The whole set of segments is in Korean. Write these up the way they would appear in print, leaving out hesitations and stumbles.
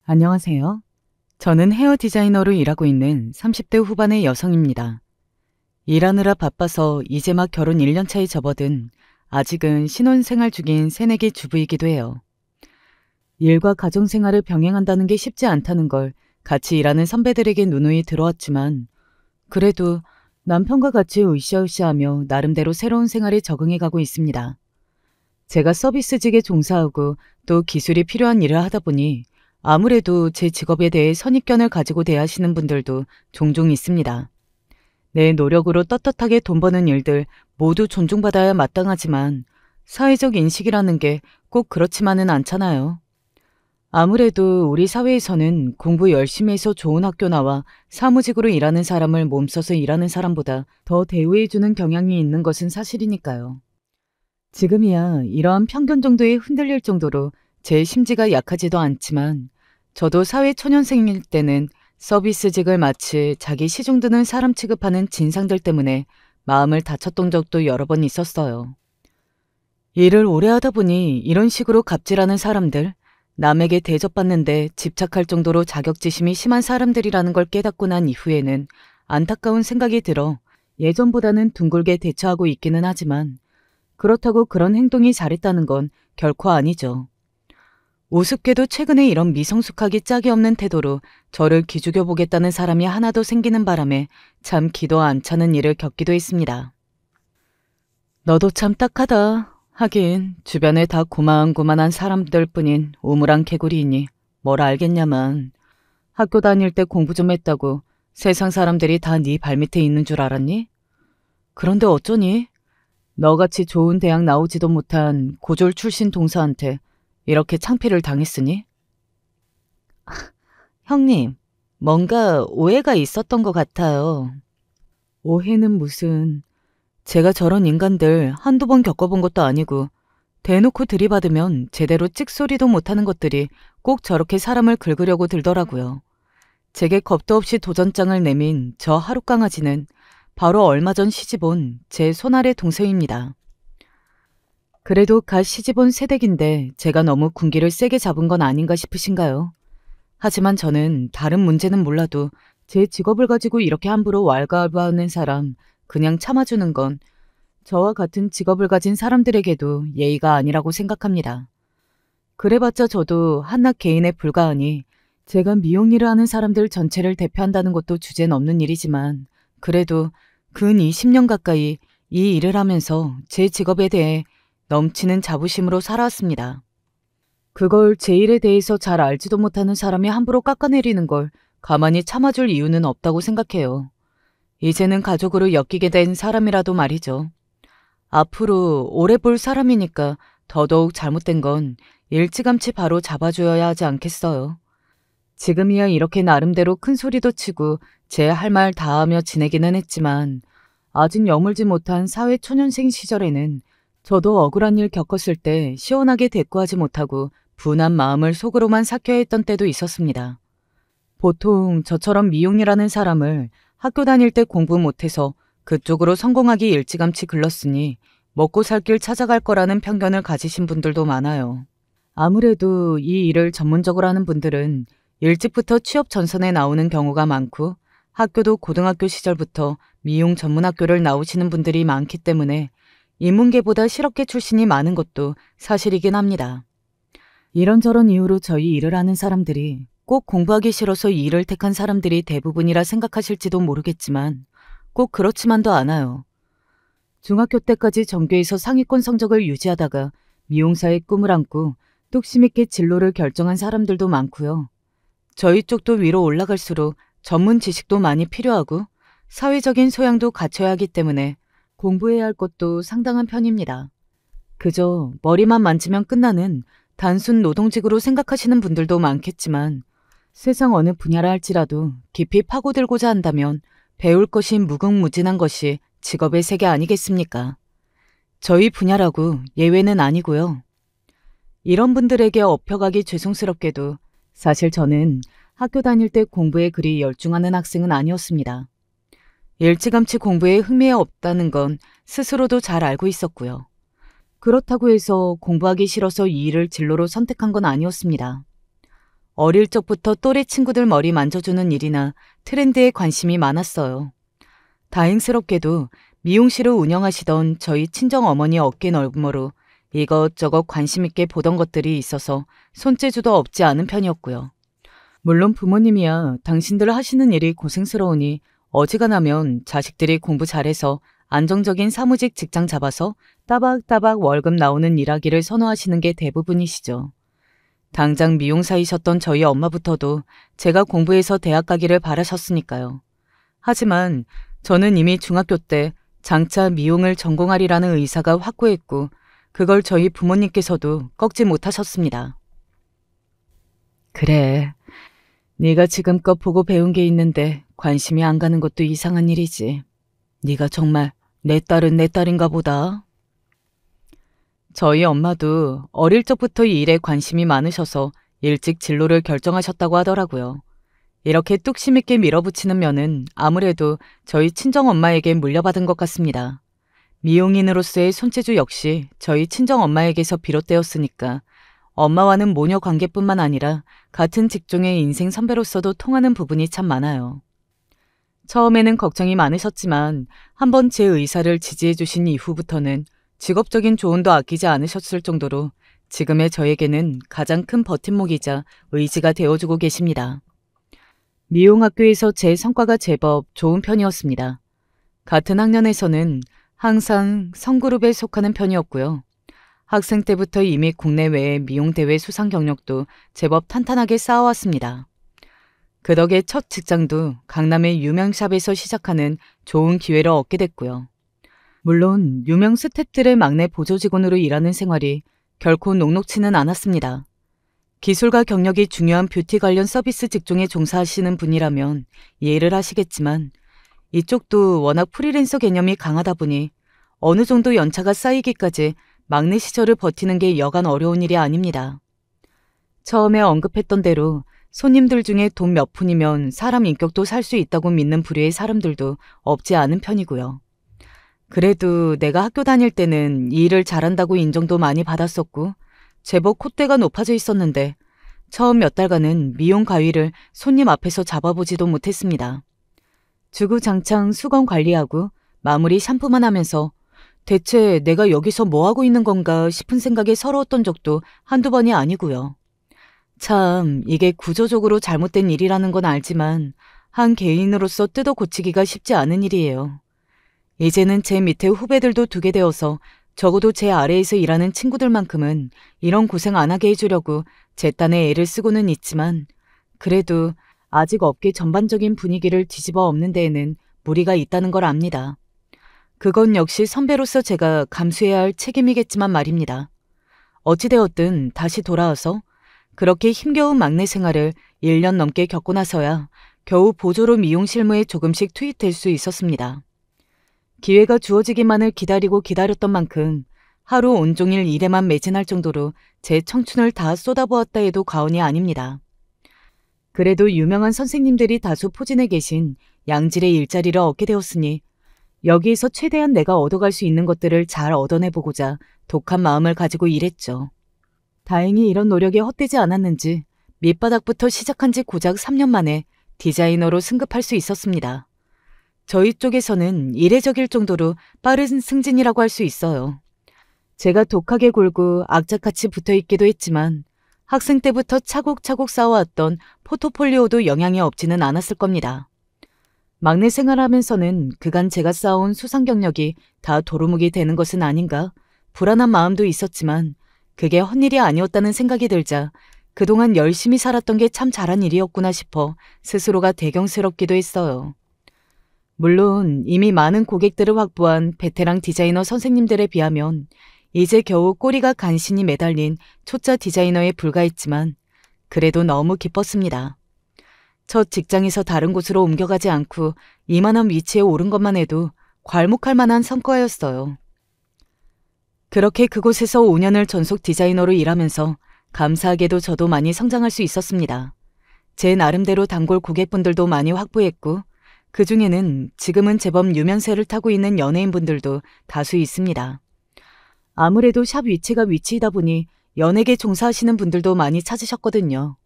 안녕하세요. 저는 헤어 디자이너로 일하고 있는 30대 후반의 여성입니다. 일하느라 바빠서 이제 막 결혼 1년 차에 접어든 아직은 신혼생활 중인 새내기 주부이기도 해요. 일과 가정생활을 병행한다는 게 쉽지 않다는 걸 같이 일하는 선배들에게 누누이 들어왔지만 그래도 남편과 같이 으쌰으쌰하며 나름대로 새로운 생활에 적응해가고 있습니다. 제가 서비스직에 종사하고 또 기술이 필요한 일을 하다 보니 아무래도 제 직업에 대해 선입견을 가지고 대하시는 분들도 종종 있습니다. 내 노력으로 떳떳하게 돈 버는 일들 모두 존중받아야 마땅하지만 사회적 인식이라는 게 꼭 그렇지만은 않잖아요. 아무래도 우리 사회에서는 공부 열심히 해서 좋은 학교 나와 사무직으로 일하는 사람을 몸써서 일하는 사람보다 더 대우해주는 경향이 있는 것은 사실이니까요. 지금이야 이러한 편견 정도에 흔들릴 정도로 제 심지가 약하지도 않지만 저도 사회 초년생일 때는 서비스직을 마치 자기 시중 드는 사람 취급하는 진상들 때문에 마음을 다쳤던 적도 여러 번 있었어요. 일을 오래 하다 보니 이런 식으로 갑질하는 사람들, 남에게 대접받는데 집착할 정도로 자격지심이 심한 사람들이라는 걸 깨닫고 난 이후에는 안타까운 생각이 들어 예전보다는 둥글게 대처하고 있기는 하지만 그렇다고 그런 행동이 잘했다는 건 결코 아니죠. 우습게도 최근에 이런 미성숙하기 짝이 없는 태도로 저를 기죽여 보겠다는 사람이 하나 더 생기는 바람에 참 기도 안 차는 일을 겪기도 했습니다. 너도 참 딱하다. 하긴 주변에 다 고만고만한 사람들 뿐인 우물안 개구리이니 뭘 알겠냐만. 학교 다닐 때 공부 좀 했다고 세상 사람들이 다 네 발밑에 있는 줄 알았니? 그런데 어쩌니? 너같이 좋은 대학 나오지도 못한 고졸 출신 동서한테 이렇게 창피를 당했으니? 형님, 뭔가 오해가 있었던 것 같아요. 오해는 무슨... 제가 저런 인간들 한두 번 겪어본 것도 아니고 대놓고 들이받으면 제대로 찍소리도 못하는 것들이 꼭 저렇게 사람을 긁으려고 들더라고요. 제게 겁도 없이 도전장을 내민 저 하룻강아지는 바로 얼마 전 시집온 제 손아래 동생입니다. 그래도 갓 시집온 새댁인데 제가 너무 군기를 세게 잡은 건 아닌가 싶으신가요? 하지만 저는 다른 문제는 몰라도 제 직업을 가지고 이렇게 함부로 왈가왈부하는 사람 그냥 참아주는 건 저와 같은 직업을 가진 사람들에게도 예의가 아니라고 생각합니다. 그래봤자 저도 한낱 개인에 불과하니 제가 미용 일을 하는 사람들 전체를 대표한다는 것도 주제넘는 일이지만 그래도 근 20년 가까이 이 일을 하면서 제 직업에 대해 넘치는 자부심으로 살아왔습니다. 그걸 제 일에 대해서 잘 알지도 못하는 사람이 함부로 깎아내리는 걸 가만히 참아줄 이유는 없다고 생각해요. 이제는 가족으로 엮이게 된 사람이라도 말이죠. 앞으로 오래 볼 사람이니까 더더욱 잘못된 건 일찌감치 바로 잡아줘야 하지 않겠어요. 지금이야 이렇게 나름대로 큰 소리도 치고 제 할 말 다 하며 지내기는 했지만 아직 여물지 못한 사회 초년생 시절에는 저도 억울한 일 겪었을 때 시원하게 대꾸하지 못하고 분한 마음을 속으로만 삭혀야 했던 때도 있었습니다. 보통 저처럼 미용이라는 사람을 학교 다닐 때 공부 못해서 그쪽으로 성공하기 일찌감치 글렀으니 먹고 살 길 찾아갈 거라는 편견을 가지신 분들도 많아요. 아무래도 이 일을 전문적으로 하는 분들은 일찍부터 취업 전선에 나오는 경우가 많고 학교도 고등학교 시절부터 미용 전문학교를 나오시는 분들이 많기 때문에 인문계보다 실업계 출신이 많은 것도 사실이긴 합니다. 이런저런 이유로 저희 일을 하는 사람들이 꼭 공부하기 싫어서 이 일을 택한 사람들이 대부분이라 생각하실지도 모르겠지만 꼭 그렇지만도 않아요. 중학교 때까지 전교에서 상위권 성적을 유지하다가 미용사의 꿈을 안고 뚝심 있게 진로를 결정한 사람들도 많고요. 저희 쪽도 위로 올라갈수록 전문 지식도 많이 필요하고 사회적인 소양도 갖춰야 하기 때문에 공부해야 할 것도 상당한 편입니다. 그저 머리만 만지면 끝나는 단순 노동직으로 생각하시는 분들도 많겠지만 세상 어느 분야라 할지라도 깊이 파고들고자 한다면 배울 것이 무궁무진한 것이 직업의 세계 아니겠습니까? 저희 분야라고 예외는 아니고요. 이런 분들에게 업혀가기 죄송스럽게도 사실 저는 학교 다닐 때 공부에 그리 열중하는 학생은 아니었습니다. 일찌감치 공부에 흥미 없다는 건 스스로도 잘 알고 있었고요. 그렇다고 해서 공부하기 싫어서 이 일을 진로로 선택한 건 아니었습니다. 어릴 적부터 또래 친구들 머리 만져주는 일이나 트렌드에 관심이 많았어요. 다행스럽게도 미용실을 운영하시던 저희 친정어머니 어깨 너머로 이것저것 관심 있게 보던 것들이 있어서 손재주도 없지 않은 편이었고요. 물론 부모님이야 당신들 하시는 일이 고생스러우니 어지간하면 자식들이 공부 잘해서 안정적인 사무직 직장 잡아서 따박따박 월급 나오는 일하기를 선호하시는 게 대부분이시죠. 당장 미용사이셨던 저희 엄마부터도 제가 공부해서 대학 가기를 바라셨으니까요. 하지만 저는 이미 중학교 때 장차 미용을 전공하리라는 의사가 확고했고 그걸 저희 부모님께서도 꺾지 못하셨습니다. 그래, 네가 지금껏 보고 배운 게 있는데 관심이 안 가는 것도 이상한 일이지. 네가 정말 내 딸은 내 딸인가 보다. 저희 엄마도 어릴 적부터 이 일에 관심이 많으셔서 일찍 진로를 결정하셨다고 하더라고요. 이렇게 뚝심 있게 밀어붙이는 면은 아무래도 저희 친정엄마에게 물려받은 것 같습니다. 미용인으로서의 손재주 역시 저희 친정엄마에게서 비롯되었으니까 엄마와는 모녀 관계뿐만 아니라 같은 직종의 인생 선배로서도 통하는 부분이 참 많아요. 처음에는 걱정이 많으셨지만 한번 제 의사를 지지해 주신 이후부터는 직업적인 조언도 아끼지 않으셨을 정도로 지금의 저에게는 가장 큰 버팀목이자 의지가 되어주고 계십니다. 미용학교에서 제 성과가 제법 좋은 편이었습니다. 같은 학년에서는 항상 성그룹에 속하는 편이었고요. 학생 때부터 이미 국내외의 미용대회 수상 경력도 제법 탄탄하게 쌓아왔습니다. 그 덕에 첫 직장도 강남의 유명 샵에서 시작하는 좋은 기회를 얻게 됐고요. 물론 유명 스태프들의 막내 보조직원으로 일하는 생활이 결코 녹록지는 않았습니다. 기술과 경력이 중요한 뷰티 관련 서비스 직종에 종사하시는 분이라면 이해를 하시겠지만 이쪽도 워낙 프리랜서 개념이 강하다 보니 어느 정도 연차가 쌓이기까지 막내 시절을 버티는 게 여간 어려운 일이 아닙니다. 처음에 언급했던 대로 손님들 중에 돈 몇 푼이면 사람 인격도 살 수 있다고 믿는 부류의 사람들도 없지 않은 편이고요. 그래도 내가 학교 다닐 때는 이 일을 잘한다고 인정도 많이 받았었고 제법 콧대가 높아져 있었는데 처음 몇 달간은 미용 가위를 손님 앞에서 잡아보지도 못했습니다. 주구장창 수건 관리하고 마무리 샴푸만 하면서 대체 내가 여기서 뭐하고 있는 건가 싶은 생각에 서러웠던 적도 한두 번이 아니고요. 참 이게 구조적으로 잘못된 일이라는 건 알지만 한 개인으로서 뜯어 고치기가 쉽지 않은 일이에요. 이제는 제 밑에 후배들도 두게 되어서 적어도 제 아래에서 일하는 친구들만큼은 이런 고생 안 하게 해주려고 제 딴에 애를 쓰고는 있지만 그래도 아직 업계 전반적인 분위기를 뒤집어 엎는 데에는 무리가 있다는 걸 압니다. 그건 역시 선배로서 제가 감수해야 할 책임이겠지만 말입니다. 어찌되었든 다시 돌아와서 그렇게 힘겨운 막내 생활을 1년 넘게 겪고 나서야 겨우 보조로 미용 실무에 조금씩 투입될 수 있었습니다. 기회가 주어지기만을 기다렸던 만큼 하루 온종일 일에만 매진할 정도로 제 청춘을 다 쏟아부었다 해도 과언이 아닙니다. 그래도 유명한 선생님들이 다수 포진해 계신 양질의 일자리를 얻게 되었으니 여기에서 최대한 내가 얻어갈 수 있는 것들을 잘 얻어내보고자 독한 마음을 가지고 일했죠. 다행히 이런 노력이 헛되지 않았는지 밑바닥부터 시작한 지 고작 3년 만에 디자이너로 승급할 수 있었습니다. 저희 쪽에서는 이례적일 정도로 빠른 승진이라고 할 수 있어요. 제가 독하게 굴고 악착같이 붙어있기도 했지만 학생 때부터 차곡차곡 쌓아왔던 포트폴리오도 영향이 없지는 않았을 겁니다. 막내 생활하면서는 그간 제가 쌓아온 수상 경력이 다 도루묵이 되는 것은 아닌가 불안한 마음도 있었지만 그게 헛일이 아니었다는 생각이 들자 그동안 열심히 살았던 게 참 잘한 일이었구나 싶어 스스로가 대경스럽기도 했어요. 물론 이미 많은 고객들을 확보한 베테랑 디자이너 선생님들에 비하면 이제 겨우 꼬리가 간신히 매달린 초짜 디자이너에 불과했지만 그래도 너무 기뻤습니다. 첫 직장에서 다른 곳으로 옮겨가지 않고 이만한 위치에 오른 것만 해도 괄목할 만한 성과였어요. 그렇게 그곳에서 5년을 전속 디자이너로 일하면서 감사하게도 저도 많이 성장할 수 있었습니다. 제 나름대로 단골 고객분들도 많이 확보했고 그중에는 지금은 제법 유면세를 타고 있는 연예인분들도 다수 있습니다. 아무래도 샵 위치가 위치이다 보니 연예계 종사하시는 분들도 많이 찾으셨거든요.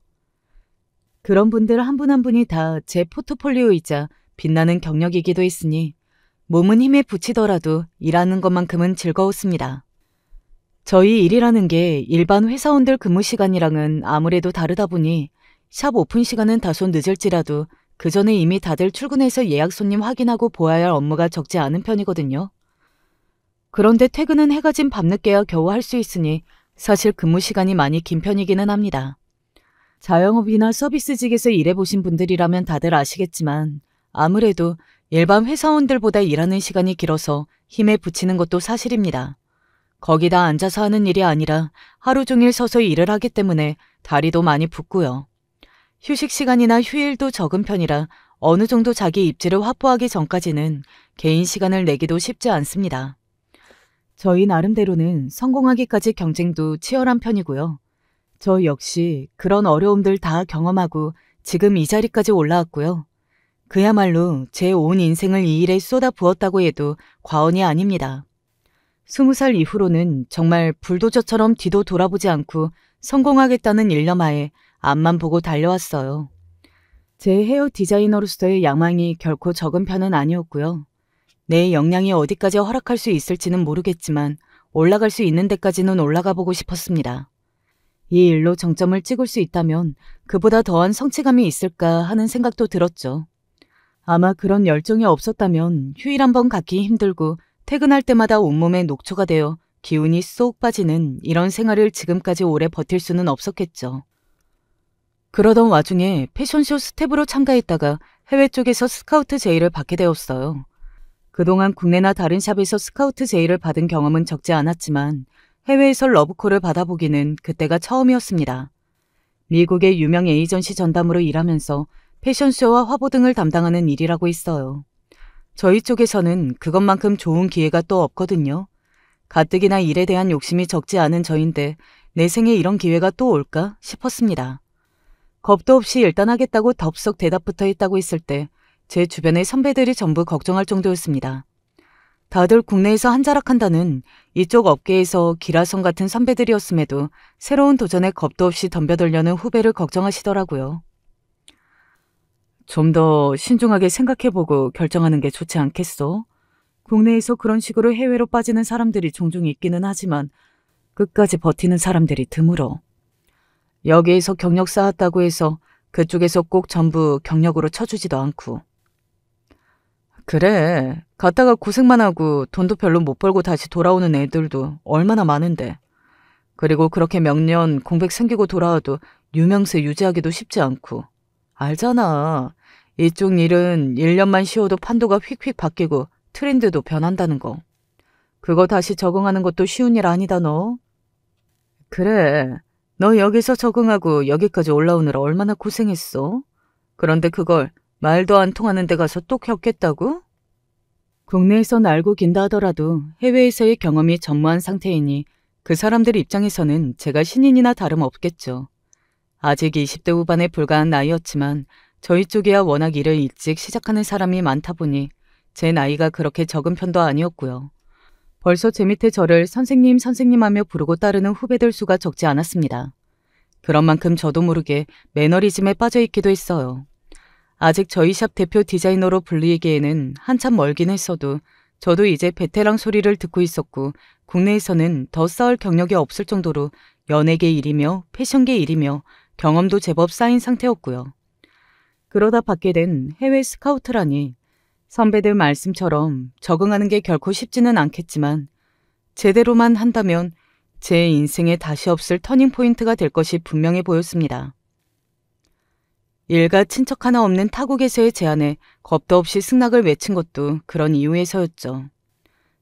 그런 분들 한 분 한 분이 다 제 포트폴리오이자 빛나는 경력이기도 했으니 몸은 힘에 부치더라도 일하는 것만큼은 즐거웠습니다. 저희 일이라는 게 일반 회사원들 근무 시간이랑은 아무래도 다르다 보니 샵 오픈 시간은 다소 늦을지라도 그 전에 이미 다들 출근해서 예약 손님 확인하고 보아야 할 업무가 적지 않은 편이거든요. 그런데 퇴근은 해가 진 밤늦게야 겨우 할 수 있으니 사실 근무 시간이 많이 긴 편이기는 합니다. 자영업이나 서비스직에서 일해보신 분들이라면 다들 아시겠지만 아무래도 일반 회사원들보다 일하는 시간이 길어서 힘에 부치는 것도 사실입니다. 거기다 앉아서 하는 일이 아니라 하루 종일 서서 일을 하기 때문에 다리도 많이 붓고요. 휴식 시간이나 휴일도 적은 편이라 어느 정도 자기 입지를 확보하기 전까지는 개인 시간을 내기도 쉽지 않습니다. 저희 나름대로는 성공하기까지 경쟁도 치열한 편이고요. 저 역시 그런 어려움들 다 경험하고 지금 이 자리까지 올라왔고요. 그야말로 제 온 인생을 이 일에 쏟아 부었다고 해도 과언이 아닙니다. 20살 이후로는 정말 불도저처럼 뒤도 돌아보지 않고 성공하겠다는 일념하에 앞만 보고 달려왔어요. 제 헤어 디자이너로서의 야망이 결코 적은 편은 아니었고요. 내 역량이 어디까지 허락할 수 있을지는 모르겠지만 올라갈 수 있는 데까지는 올라가 보고 싶었습니다. 이 일로 정점을 찍을 수 있다면 그보다 더한 성취감이 있을까 하는 생각도 들었죠. 아마 그런 열정이 없었다면 휴일 한번 갖기 힘들고 퇴근할 때마다 온몸에 녹초가 되어 기운이 쏙 빠지는 이런 생활을 지금까지 오래 버틸 수는 없었겠죠. 그러던 와중에 패션쇼 스텝으로 참가했다가 해외 쪽에서 스카우트 제의를 받게 되었어요. 그동안 국내나 다른 샵에서 스카우트 제의를 받은 경험은 적지 않았지만 해외에서 러브콜을 받아보기는 그때가 처음이었습니다. 미국의 유명 에이전시 전담으로 일하면서 패션쇼와 화보 등을 담당하는 일이라고 있어요. 저희 쪽에서는 그것만큼 좋은 기회가 또 없거든요. 가뜩이나 일에 대한 욕심이 적지 않은 저인데 내 생에 이런 기회가 또 올까 싶었습니다. 겁도 없이 일단 하겠다고 덥석 대답부터 했다고 했을 때 제 주변의 선배들이 전부 걱정할 정도였습니다. 다들 국내에서 한자락한다는 이쪽 업계에서 기라성 같은 선배들이었음에도 새로운 도전에 겁도 없이 덤벼들려는 후배를 걱정하시더라고요. 좀 더 신중하게 생각해보고 결정하는 게 좋지 않겠어? 국내에서 그런 식으로 해외로 빠지는 사람들이 종종 있기는 하지만 끝까지 버티는 사람들이 드물어. 여기에서 경력 쌓았다고 해서 그쪽에서 꼭 전부 경력으로 쳐주지도 않고. 그래, 갔다가 고생만 하고 돈도 별로 못 벌고 다시 돌아오는 애들도 얼마나 많은데. 그리고 그렇게 몇 년 공백 생기고 돌아와도 유명세 유지하기도 쉽지 않고. 알잖아. 이쪽 일은 1년만 쉬어도 판도가 휙휙 바뀌고 트렌드도 변한다는 거. 그거 다시 적응하는 것도 쉬운 일 아니다 너. 그래, 너 여기서 적응하고 여기까지 올라오느라 얼마나 고생했어? 그런데 그걸 말도 안 통하는 데 가서 또 겪겠다고? 국내에선 알고 긴다 하더라도 해외에서의 경험이 전무한 상태이니 그 사람들 입장에서는 제가 신인이나 다름없겠죠. 아직 20대 후반에 불과한 나이였지만 저희 쪽이야 워낙 일을 일찍 시작하는 사람이 많다 보니 제 나이가 그렇게 적은 편도 아니었고요. 벌써 제 밑에 저를 선생님 선생님 하며 부르고 따르는 후배들 수가 적지 않았습니다. 그런 만큼 저도 모르게 매너리즘에 빠져있기도 했어요. 아직 저희 샵 대표 디자이너로 불리기에는 한참 멀긴 했어도 저도 이제 베테랑 소리를 듣고 있었고 국내에서는 더 쌓을 경력이 없을 정도로 연예계 일이며 패션계 일이며 경험도 제법 쌓인 상태였고요. 그러다 받게 된 해외 스카우트라니 선배들 말씀처럼 적응하는 게 결코 쉽지는 않겠지만 제대로만 한다면 제 인생에 다시 없을 터닝포인트가 될 것이 분명해 보였습니다. 일가 친척 하나 없는 타국에서의 제안에 겁도 없이 승낙을 외친 것도 그런 이유에서였죠.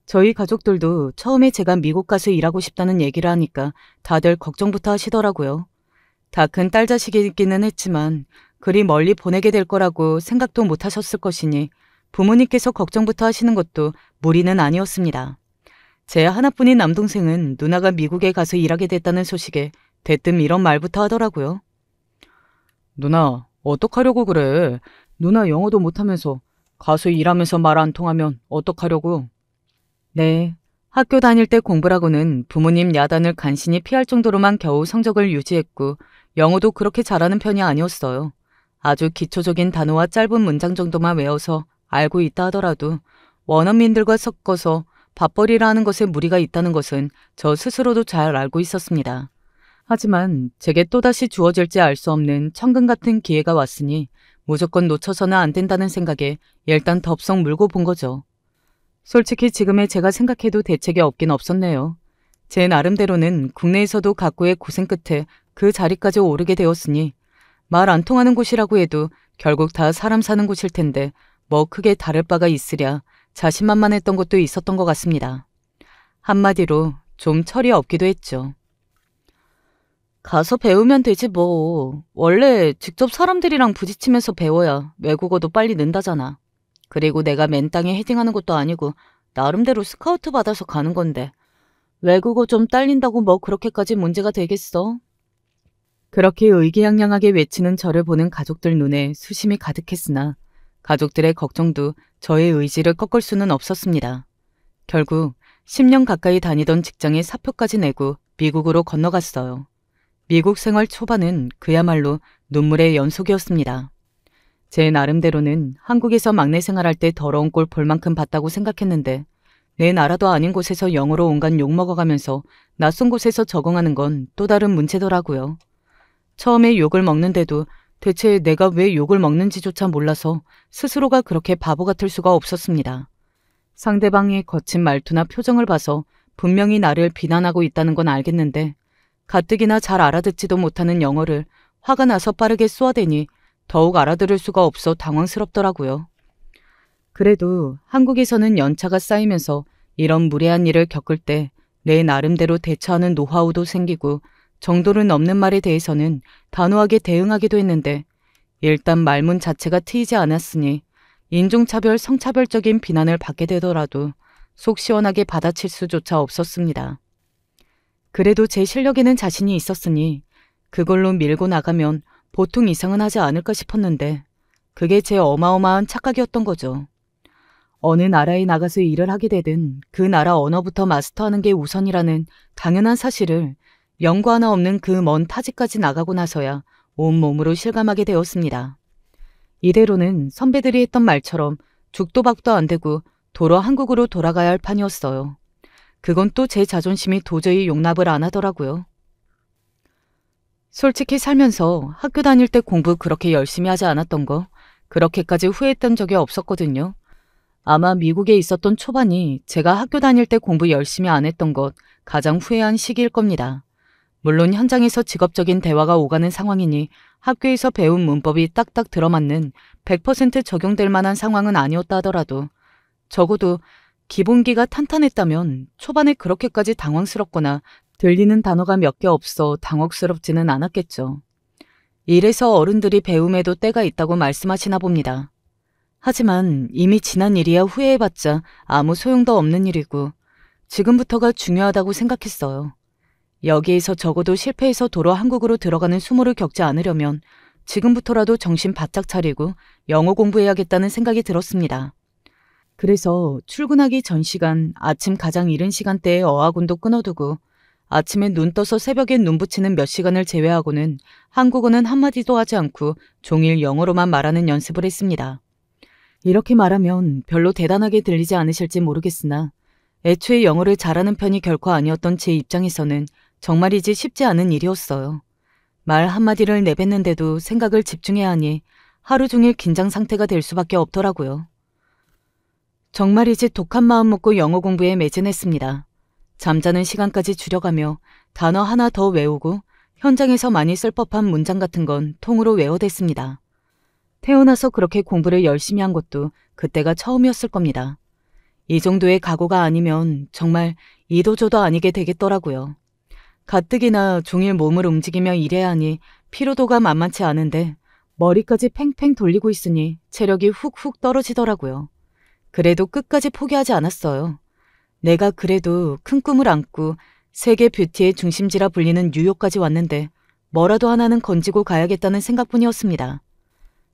저희 가족들도 처음에 제가 미국 가서 일하고 싶다는 얘기를 하니까 다들 걱정부터 하시더라고요. 다 큰 딸 자식이기는 했지만 그리 멀리 보내게 될 거라고 생각도 못 하셨을 것이니 부모님께서 걱정부터 하시는 것도 무리는 아니었습니다. 제 하나뿐인 남동생은 누나가 미국에 가서 일하게 됐다는 소식에 대뜸 이런 말부터 하더라고요. 누나, 어떡하려고 그래? 누나 영어도 못하면서 가서 일하면서 말 안 통하면 어떡하려고? 네, 학교 다닐 때 공부라고는 부모님 야단을 간신히 피할 정도로만 겨우 성적을 유지했고 영어도 그렇게 잘하는 편이 아니었어요. 아주 기초적인 단어와 짧은 문장 정도만 외워서 알고 있다 하더라도 원어민들과 섞어서 밥벌이를 하는 것에 무리가 있다는 것은 저 스스로도 잘 알고 있었습니다. 하지만 제게 또다시 주어질지 알 수 없는 천금 같은 기회가 왔으니 무조건 놓쳐서는 안 된다는 생각에 일단 덥석 물고 본 거죠. 솔직히 지금의 제가 생각해도 대책이 없긴 없었네요. 제 나름대로는 국내에서도 각고의 고생 끝에 그 자리까지 오르게 되었으니 말 안 통하는 곳이라고 해도 결국 다 사람 사는 곳일 텐데 뭐 크게 다를 바가 있으랴 자신만만했던 것도 있었던 것 같습니다. 한마디로 좀 철이 없기도 했죠. 가서 배우면 되지 뭐. 원래 직접 사람들이랑 부딪히면서 배워야 외국어도 빨리 는다잖아. 그리고 내가 맨 땅에 헤딩하는 것도 아니고 나름대로 스카우트 받아서 가는 건데 외국어 좀 딸린다고 뭐 그렇게까지 문제가 되겠어? 그렇게 의기양양하게 외치는 저를 보는 가족들 눈에 수심이 가득했으나 가족들의 걱정도 저의 의지를 꺾을 수는 없었습니다. 결국 10년 가까이 다니던 직장에 사표까지 내고 미국으로 건너갔어요. 미국 생활 초반은 그야말로 눈물의 연속이었습니다. 제 나름대로는 한국에서 막내 생활할 때 더러운 꼴 볼 만큼 봤다고 생각했는데 내 나라도 아닌 곳에서 영어로 온갖 욕 먹어가면서 낯선 곳에서 적응하는 건 또 다른 문제더라고요. 처음에 욕을 먹는데도 대체 내가 왜 욕을 먹는지조차 몰라서 스스로가 그렇게 바보 같을 수가 없었습니다. 상대방의 거친 말투나 표정을 봐서 분명히 나를 비난하고 있다는 건 알겠는데 가뜩이나 잘 알아듣지도 못하는 영어를 화가 나서 빠르게 쏘아대니 더욱 알아들을 수가 없어 당황스럽더라고요. 그래도 한국에서는 연차가 쌓이면서 이런 무례한 일을 겪을 때 내 나름대로 대처하는 노하우도 생기고 정도를 넘는 말에 대해서는 단호하게 대응하기도 했는데 일단 말문 자체가 트이지 않았으니 인종차별, 성차별적인 비난을 받게 되더라도 속 시원하게 받아칠 수조차 없었습니다. 그래도 제 실력에는 자신이 있었으니 그걸로 밀고 나가면 보통 이상은 하지 않을까 싶었는데 그게 제 어마어마한 착각이었던 거죠. 어느 나라에 나가서 일을 하게 되든 그 나라 언어부터 마스터하는 게 우선이라는 당연한 사실을 연고 하나 없는 그 먼 타지까지 나가고 나서야 온몸으로 실감하게 되었습니다. 이대로는 선배들이 했던 말처럼 죽도 밥도 안 되고 도로 한국으로 돌아가야 할 판이었어요. 그건 또 제 자존심이 도저히 용납을 안 하더라고요. 솔직히 살면서 학교 다닐 때 공부 그렇게 열심히 하지 않았던 거 그렇게까지 후회했던 적이 없었거든요. 아마 미국에 있었던 초반이 제가 학교 다닐 때 공부 열심히 안 했던 것 가장 후회한 시기일 겁니다. 물론 현장에서 직업적인 대화가 오가는 상황이니 학교에서 배운 문법이 딱딱 들어맞는 100% 적용될 만한 상황은 아니었다 하더라도 적어도 기본기가 탄탄했다면 초반에 그렇게까지 당황스럽거나 들리는 단어가 몇 개 없어 당혹스럽지는 않았겠죠. 이래서 어른들이 배움에도 때가 있다고 말씀하시나 봅니다. 하지만 이미 지난 일이야 후회해봤자 아무 소용도 없는 일이고 지금부터가 중요하다고 생각했어요. 여기에서 적어도 실패해서 도로 한국으로 들어가는 수모를 겪지 않으려면 지금부터라도 정신 바짝 차리고 영어 공부해야겠다는 생각이 들었습니다. 그래서 출근하기 전 시간, 아침 가장 이른 시간대에 어학원도 끊어두고 아침에 눈 떠서 새벽에 눈 붙이는 몇 시간을 제외하고는 한국어는 한마디도 하지 않고 종일 영어로만 말하는 연습을 했습니다. 이렇게 말하면 별로 대단하게 들리지 않으실지 모르겠으나 애초에 영어를 잘하는 편이 결코 아니었던 제 입장에서는 정말이지 쉽지 않은 일이었어요. 말 한마디를 내뱉는데도 생각을 집중해야 하니 하루 종일 긴장 상태가 될 수밖에 없더라고요. 정말이지 독한 마음 먹고 영어 공부에 매진했습니다. 잠자는 시간까지 줄여가며 단어 하나 더 외우고 현장에서 많이 쓸 법한 문장 같은 건 통으로 외워댔습니다. 태어나서 그렇게 공부를 열심히 한 것도 그때가 처음이었을 겁니다. 이 정도의 각오가 아니면 정말 이도저도 아니게 되겠더라고요. 가뜩이나 종일 몸을 움직이며 일해야 하니 피로도가 만만치 않은데 머리까지 팽팽 돌리고 있으니 체력이 훅훅 떨어지더라고요. 그래도 끝까지 포기하지 않았어요. 내가 그래도 큰 꿈을 안고 세계 뷰티의 중심지라 불리는 뉴욕까지 왔는데 뭐라도 하나는 건지고 가야겠다는 생각뿐이었습니다.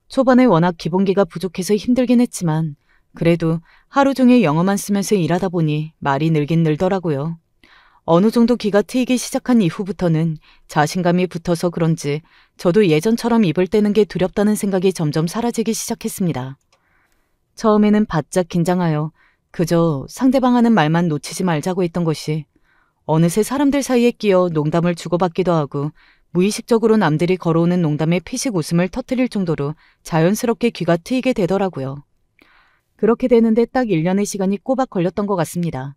초반에 워낙 기본기가 부족해서 힘들긴 했지만 그래도 하루 종일 영어만 쓰면서 일하다 보니 말이 늘긴 늘더라고요. 어느 정도 기가 트이기 시작한 이후부터는 자신감이 붙어서 그런지 저도 예전처럼 입을 떼는 게 두렵다는 생각이 점점 사라지기 시작했습니다. 처음에는 바짝 긴장하여 그저 상대방 하는 말만 놓치지 말자고 했던 것이 어느새 사람들 사이에 끼어 농담을 주고받기도 하고 무의식적으로 남들이 걸어오는 농담에 피식 웃음을 터뜨릴 정도로 자연스럽게 귀가 트이게 되더라고요. 그렇게 되는데 딱 1년의 시간이 꼬박 걸렸던 것 같습니다.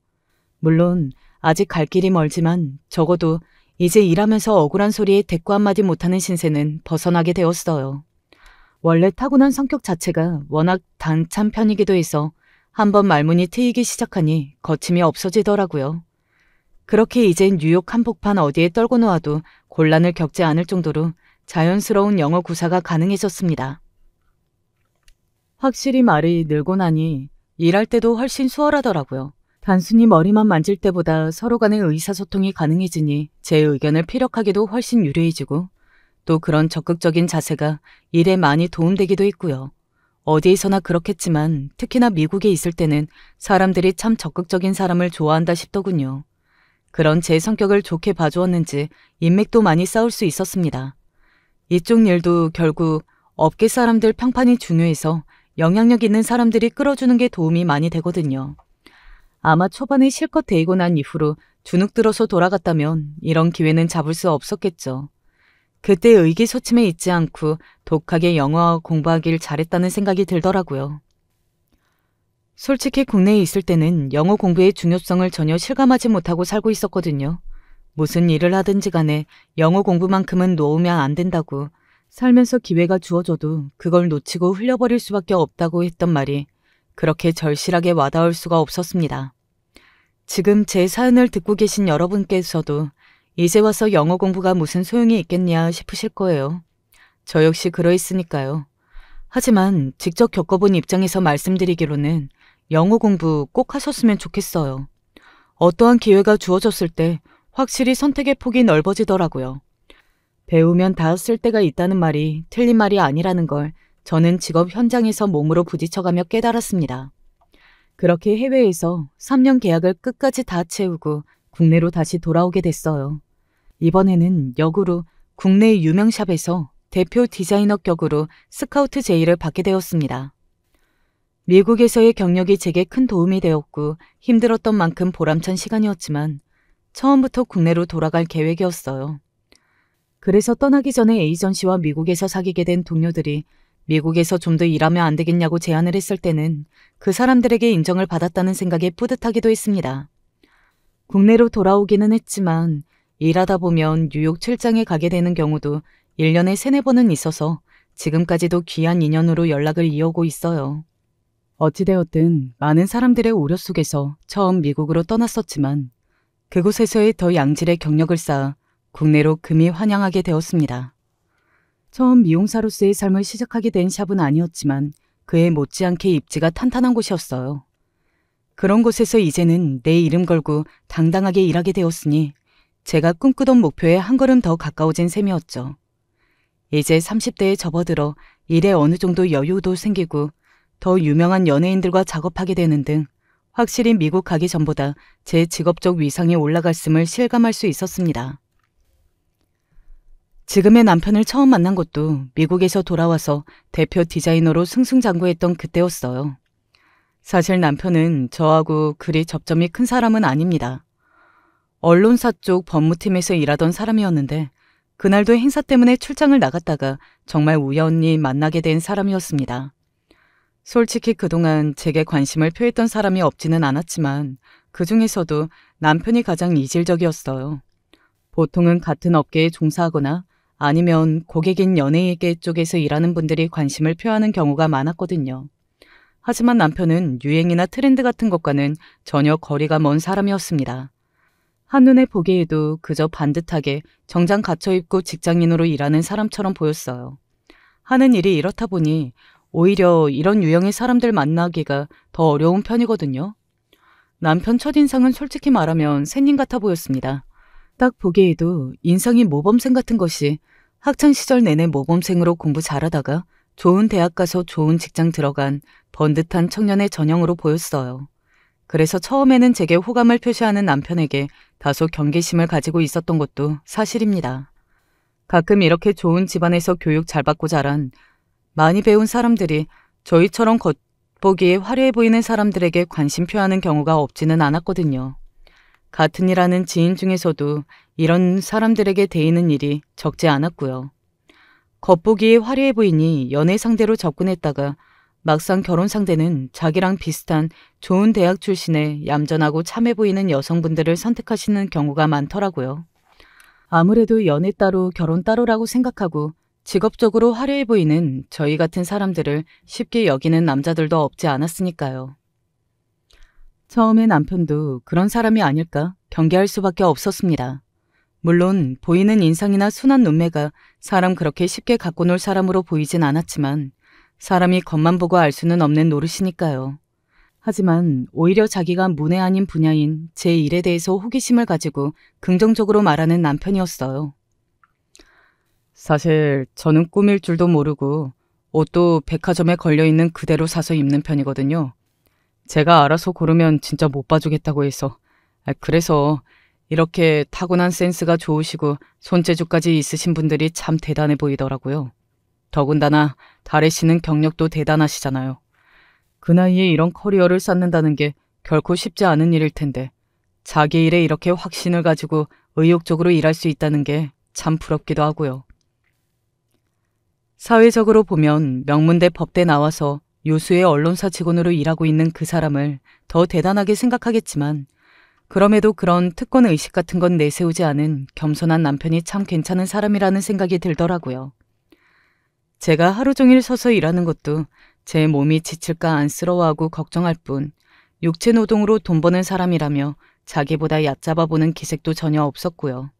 물론 아직 갈 길이 멀지만 적어도 이제 일하면서 억울한 소리에 대꾸 한마디 못하는 신세는 벗어나게 되었어요. 원래 타고난 성격 자체가 워낙 단찬 편이기도 해서 한번 말문이 트이기 시작하니 거침이 없어지더라고요. 그렇게 이젠 뉴욕 한복판 어디에 떨고 놓아도 곤란을 겪지 않을 정도로 자연스러운 영어 구사가 가능해졌습니다. 확실히 말이 늘고 나니 일할 때도 훨씬 수월하더라고요. 단순히 머리만 만질 때보다 서로 간의 의사소통이 가능해지니 제 의견을 피력하기도 훨씬 유리해지고 또 그런 적극적인 자세가 일에 많이 도움되기도 했고요. 어디에서나 그렇겠지만 특히나 미국에 있을 때는 사람들이 참 적극적인 사람을 좋아한다 싶더군요. 그런 제 성격을 좋게 봐주었는지 인맥도 많이 쌓을 수 있었습니다. 이쪽 일도 결국 업계 사람들 평판이 중요해서 영향력 있는 사람들이 끌어주는 게 도움이 많이 되거든요. 아마 초반에 실컷 데이고 난 이후로 주눅 들어서 돌아갔다면 이런 기회는 잡을 수 없었겠죠. 그때 의기소침해 있지 않고 독하게 영어 공부하길 잘했다는 생각이 들더라고요. 솔직히 국내에 있을 때는 영어 공부의 중요성을 전혀 실감하지 못하고 살고 있었거든요. 무슨 일을 하든지 간에 영어 공부만큼은 놓으면 안 된다고 살면서 기회가 주어져도 그걸 놓치고 흘려버릴 수밖에 없다고 했던 말이 그렇게 절실하게 와닿을 수가 없었습니다. 지금 제 사연을 듣고 계신 여러분께서도 이제 와서 영어 공부가 무슨 소용이 있겠냐 싶으실 거예요. 저 역시 그러했으니까요. 하지만 직접 겪어본 입장에서 말씀드리기로는 영어 공부 꼭 하셨으면 좋겠어요. 어떠한 기회가 주어졌을 때 확실히 선택의 폭이 넓어지더라고요. 배우면 다 쓸 때가 있다는 말이 틀린 말이 아니라는 걸 저는 직업 현장에서 몸으로 부딪혀가며 깨달았습니다. 그렇게 해외에서 3년 계약을 끝까지 다 채우고 국내로 다시 돌아오게 됐어요. 이번에는 역으로 국내 유명 샵에서 대표 디자이너 격으로 스카우트 제의를 받게 되었습니다. 미국에서의 경력이 제게 큰 도움이 되었고 힘들었던 만큼 보람찬 시간이었지만 처음부터 국내로 돌아갈 계획이었어요. 그래서 떠나기 전에 에이전시와 미국에서 사귀게 된 동료들이 미국에서 좀 더 일하면 안 되겠냐고 제안을 했을 때는 그 사람들에게 인정을 받았다는 생각에 뿌듯하기도 했습니다. 국내로 돌아오기는 했지만 일하다 보면 뉴욕 출장에 가게 되는 경우도 1년에 3-4번은 있어서 지금까지도 귀한 인연으로 연락을 이어오고 있어요. 어찌되었든 많은 사람들의 우려 속에서 처음 미국으로 떠났었지만 그곳에서의 더 양질의 경력을 쌓아 국내로 금이 환영하게 되었습니다. 처음 미용사로서의 삶을 시작하게 된 샵은 아니었지만 그에 못지않게 입지가 탄탄한 곳이었어요. 그런 곳에서 이제는 내 이름 걸고 당당하게 일하게 되었으니 제가 꿈꾸던 목표에 한 걸음 더 가까워진 셈이었죠. 이제 30대에 접어들어 일에 어느 정도 여유도 생기고 더 유명한 연예인들과 작업하게 되는 등 확실히 미국 가기 전보다 제 직업적 위상이 올라갔음을 실감할 수 있었습니다. 지금의 남편을 처음 만난 것도 미국에서 돌아와서 대표 디자이너로 승승장구했던 그때였어요. 사실 남편은 저하고 그리 접점이 큰 사람은 아닙니다. 언론사 쪽 법무팀에서 일하던 사람이었는데 그날도 행사 때문에 출장을 나갔다가 정말 우연히 만나게 된 사람이었습니다. 솔직히 그동안 제게 관심을 표했던 사람이 없지는 않았지만 그 중에서도 남편이 가장 이질적이었어요. 보통은 같은 업계에 종사하거나 아니면 고객인 연예계 쪽에서 일하는 분들이 관심을 표하는 경우가 많았거든요. 하지만 남편은 유행이나 트렌드 같은 것과는 전혀 거리가 먼 사람이었습니다. 한눈에 보기에도 그저 반듯하게 정장 갖춰 입고 직장인으로 일하는 사람처럼 보였어요. 하는 일이 이렇다 보니 오히려 이런 유형의 사람들 만나기가 더 어려운 편이거든요. 남편 첫인상은 솔직히 말하면 샌님 같아 보였습니다. 딱 보기에도 인상이 모범생 같은 것이 학창시절 내내 모범생으로 공부 잘하다가 좋은 대학 가서 좋은 직장 들어간 번듯한 청년의 전형으로 보였어요. 그래서 처음에는 제게 호감을 표시하는 남편에게 다소 경계심을 가지고 있었던 것도 사실입니다. 가끔 이렇게 좋은 집안에서 교육 잘 받고 자란 많이 배운 사람들이 저희처럼 겉보기에 화려해 보이는 사람들에게 관심 표하는 경우가 없지는 않았거든요. 같은 일 하는 지인 중에서도 이런 사람들에게 대이는 일이 적지 않았고요. 겉보기에 화려해 보이니 연애 상대로 접근했다가 막상 결혼 상대는 자기랑 비슷한 좋은 대학 출신의 얌전하고 참해 보이는 여성분들을 선택하시는 경우가 많더라고요. 아무래도 연애 따로 결혼 따로라고 생각하고 직업적으로 화려해 보이는 저희 같은 사람들을 쉽게 여기는 남자들도 없지 않았으니까요. 처음에 남편도 그런 사람이 아닐까 경계할 수밖에 없었습니다. 물론 보이는 인상이나 순한 눈매가 사람 그렇게 쉽게 갖고 놀 사람으로 보이진 않았지만 사람이 겉만 보고 알 수는 없는 노릇이니까요. 하지만 오히려 자기가 문외 아닌 분야인 제 일에 대해서 호기심을 가지고 긍정적으로 말하는 남편이었어요. 사실 저는 꾸밀 줄도 모르고 옷도 백화점에 걸려있는 그대로 사서 입는 편이거든요. 제가 알아서 고르면 진짜 못 봐주겠다고 해서. 그래서 이렇게 타고난 센스가 좋으시고 손재주까지 있으신 분들이 참 대단해 보이더라고요. 더군다나 다래 씨는 경력도 대단하시잖아요. 그 나이에 이런 커리어를 쌓는다는 게 결코 쉽지 않은 일일 텐데 자기 일에 이렇게 확신을 가지고 의욕적으로 일할 수 있다는 게 참 부럽기도 하고요. 사회적으로 보면 명문대 법대 나와서 요수의 언론사 직원으로 일하고 있는 그 사람을 더 대단하게 생각하겠지만 그럼에도 그런 특권의식 같은 건 내세우지 않은 겸손한 남편이 참 괜찮은 사람이라는 생각이 들더라고요. 제가 하루 종일 서서 일하는 것도 제 몸이 지칠까 안쓰러워하고 걱정할 뿐 육체 노동으로 돈 버는 사람이라며 자기보다 얕잡아 보는 기색도 전혀 없었고요.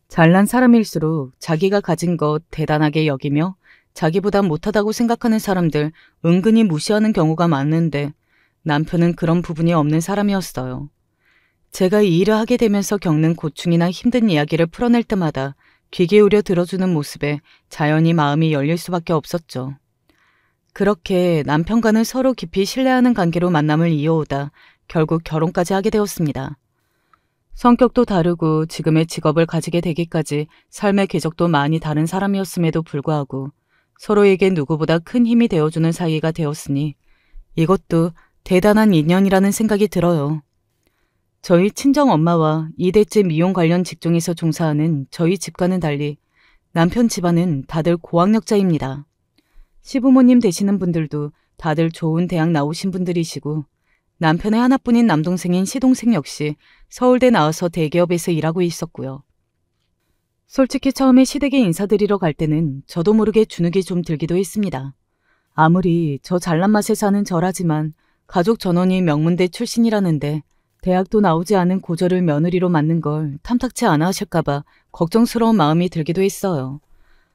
잘난 사람일수록 자기가 가진 것 대단하게 여기며 자기보다 못하다고 생각하는 사람들 은근히 무시하는 경우가 많은데 남편은 그런 부분이 없는 사람이었어요. 제가 이 일을 하게 되면서 겪는 고충이나 힘든 이야기를 풀어낼 때마다 귀 기울여 들어주는 모습에 자연히 마음이 열릴 수밖에 없었죠. 그렇게 남편과는 서로 깊이 신뢰하는 관계로 만남을 이어오다 결국 결혼까지 하게 되었습니다. 성격도 다르고 지금의 직업을 가지게 되기까지 삶의 궤적도 많이 다른 사람이었음에도 불구하고 서로에게 누구보다 큰 힘이 되어주는 사이가 되었으니 이것도 대단한 인연이라는 생각이 들어요. 저희 친정엄마와 2대째 미용 관련 직종에서 종사하는 저희 집과는 달리 남편 집안은 다들 고학력자입니다. 시부모님 되시는 분들도 다들 좋은 대학 나오신 분들이시고 남편의 하나뿐인 남동생인 시동생 역시 서울대 나와서 대기업에서 일하고 있었고요. 솔직히 처음에 시댁에 인사드리러 갈 때는 저도 모르게 주눅이 좀 들기도 했습니다. 아무리 저 잘난 맛에 사는 저라지만 가족 전원이 명문대 출신이라는데 대학도 나오지 않은 고졸을 며느리로 맡는 걸 탐탁치 않아 하실까봐 걱정스러운 마음이 들기도 했어요.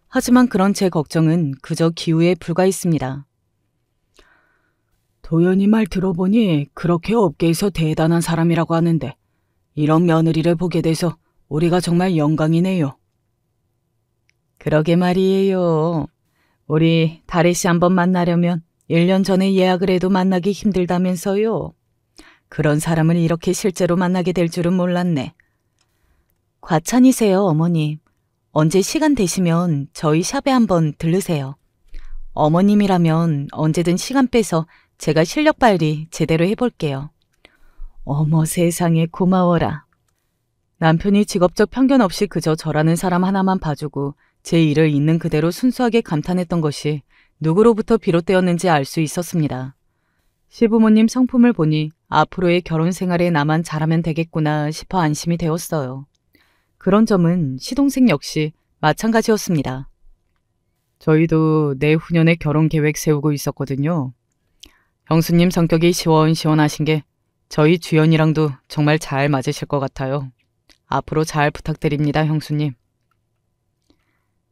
하지만 그런 제 걱정은 그저 기우에 불과했습니다. 도연이 말 들어보니 그렇게 업계에서 대단한 사람이라고 하는데 이런 며느리를 보게 돼서 우리가 정말 영광이네요. 그러게 말이에요. 우리 다래씨 한번 만나려면 1년 전에 예약을 해도 만나기 힘들다면서요. 그런 사람을 이렇게 실제로 만나게 될 줄은 몰랐네. 과찬이세요, 어머님. 언제 시간 되시면 저희 샵에 한번 들르세요. 어머님이라면 언제든 시간 빼서 제가 실력 발휘 제대로 해볼게요. 어머 세상에 고마워라. 남편이 직업적 편견 없이 그저 저라는 사람 하나만 봐주고 제 일을 있는 그대로 순수하게 감탄했던 것이 누구로부터 비롯되었는지 알 수 있었습니다. 시부모님 성품을 보니 앞으로의 결혼 생활에 나만 잘하면 되겠구나 싶어 안심이 되었어요. 그런 점은 시동생 역시 마찬가지였습니다. 저희도 내후년에 결혼 계획 세우고 있었거든요. 형수님 성격이 시원시원하신 게 저희 주연이랑도 정말 잘 맞으실 것 같아요. 앞으로 잘 부탁드립니다, 형수님.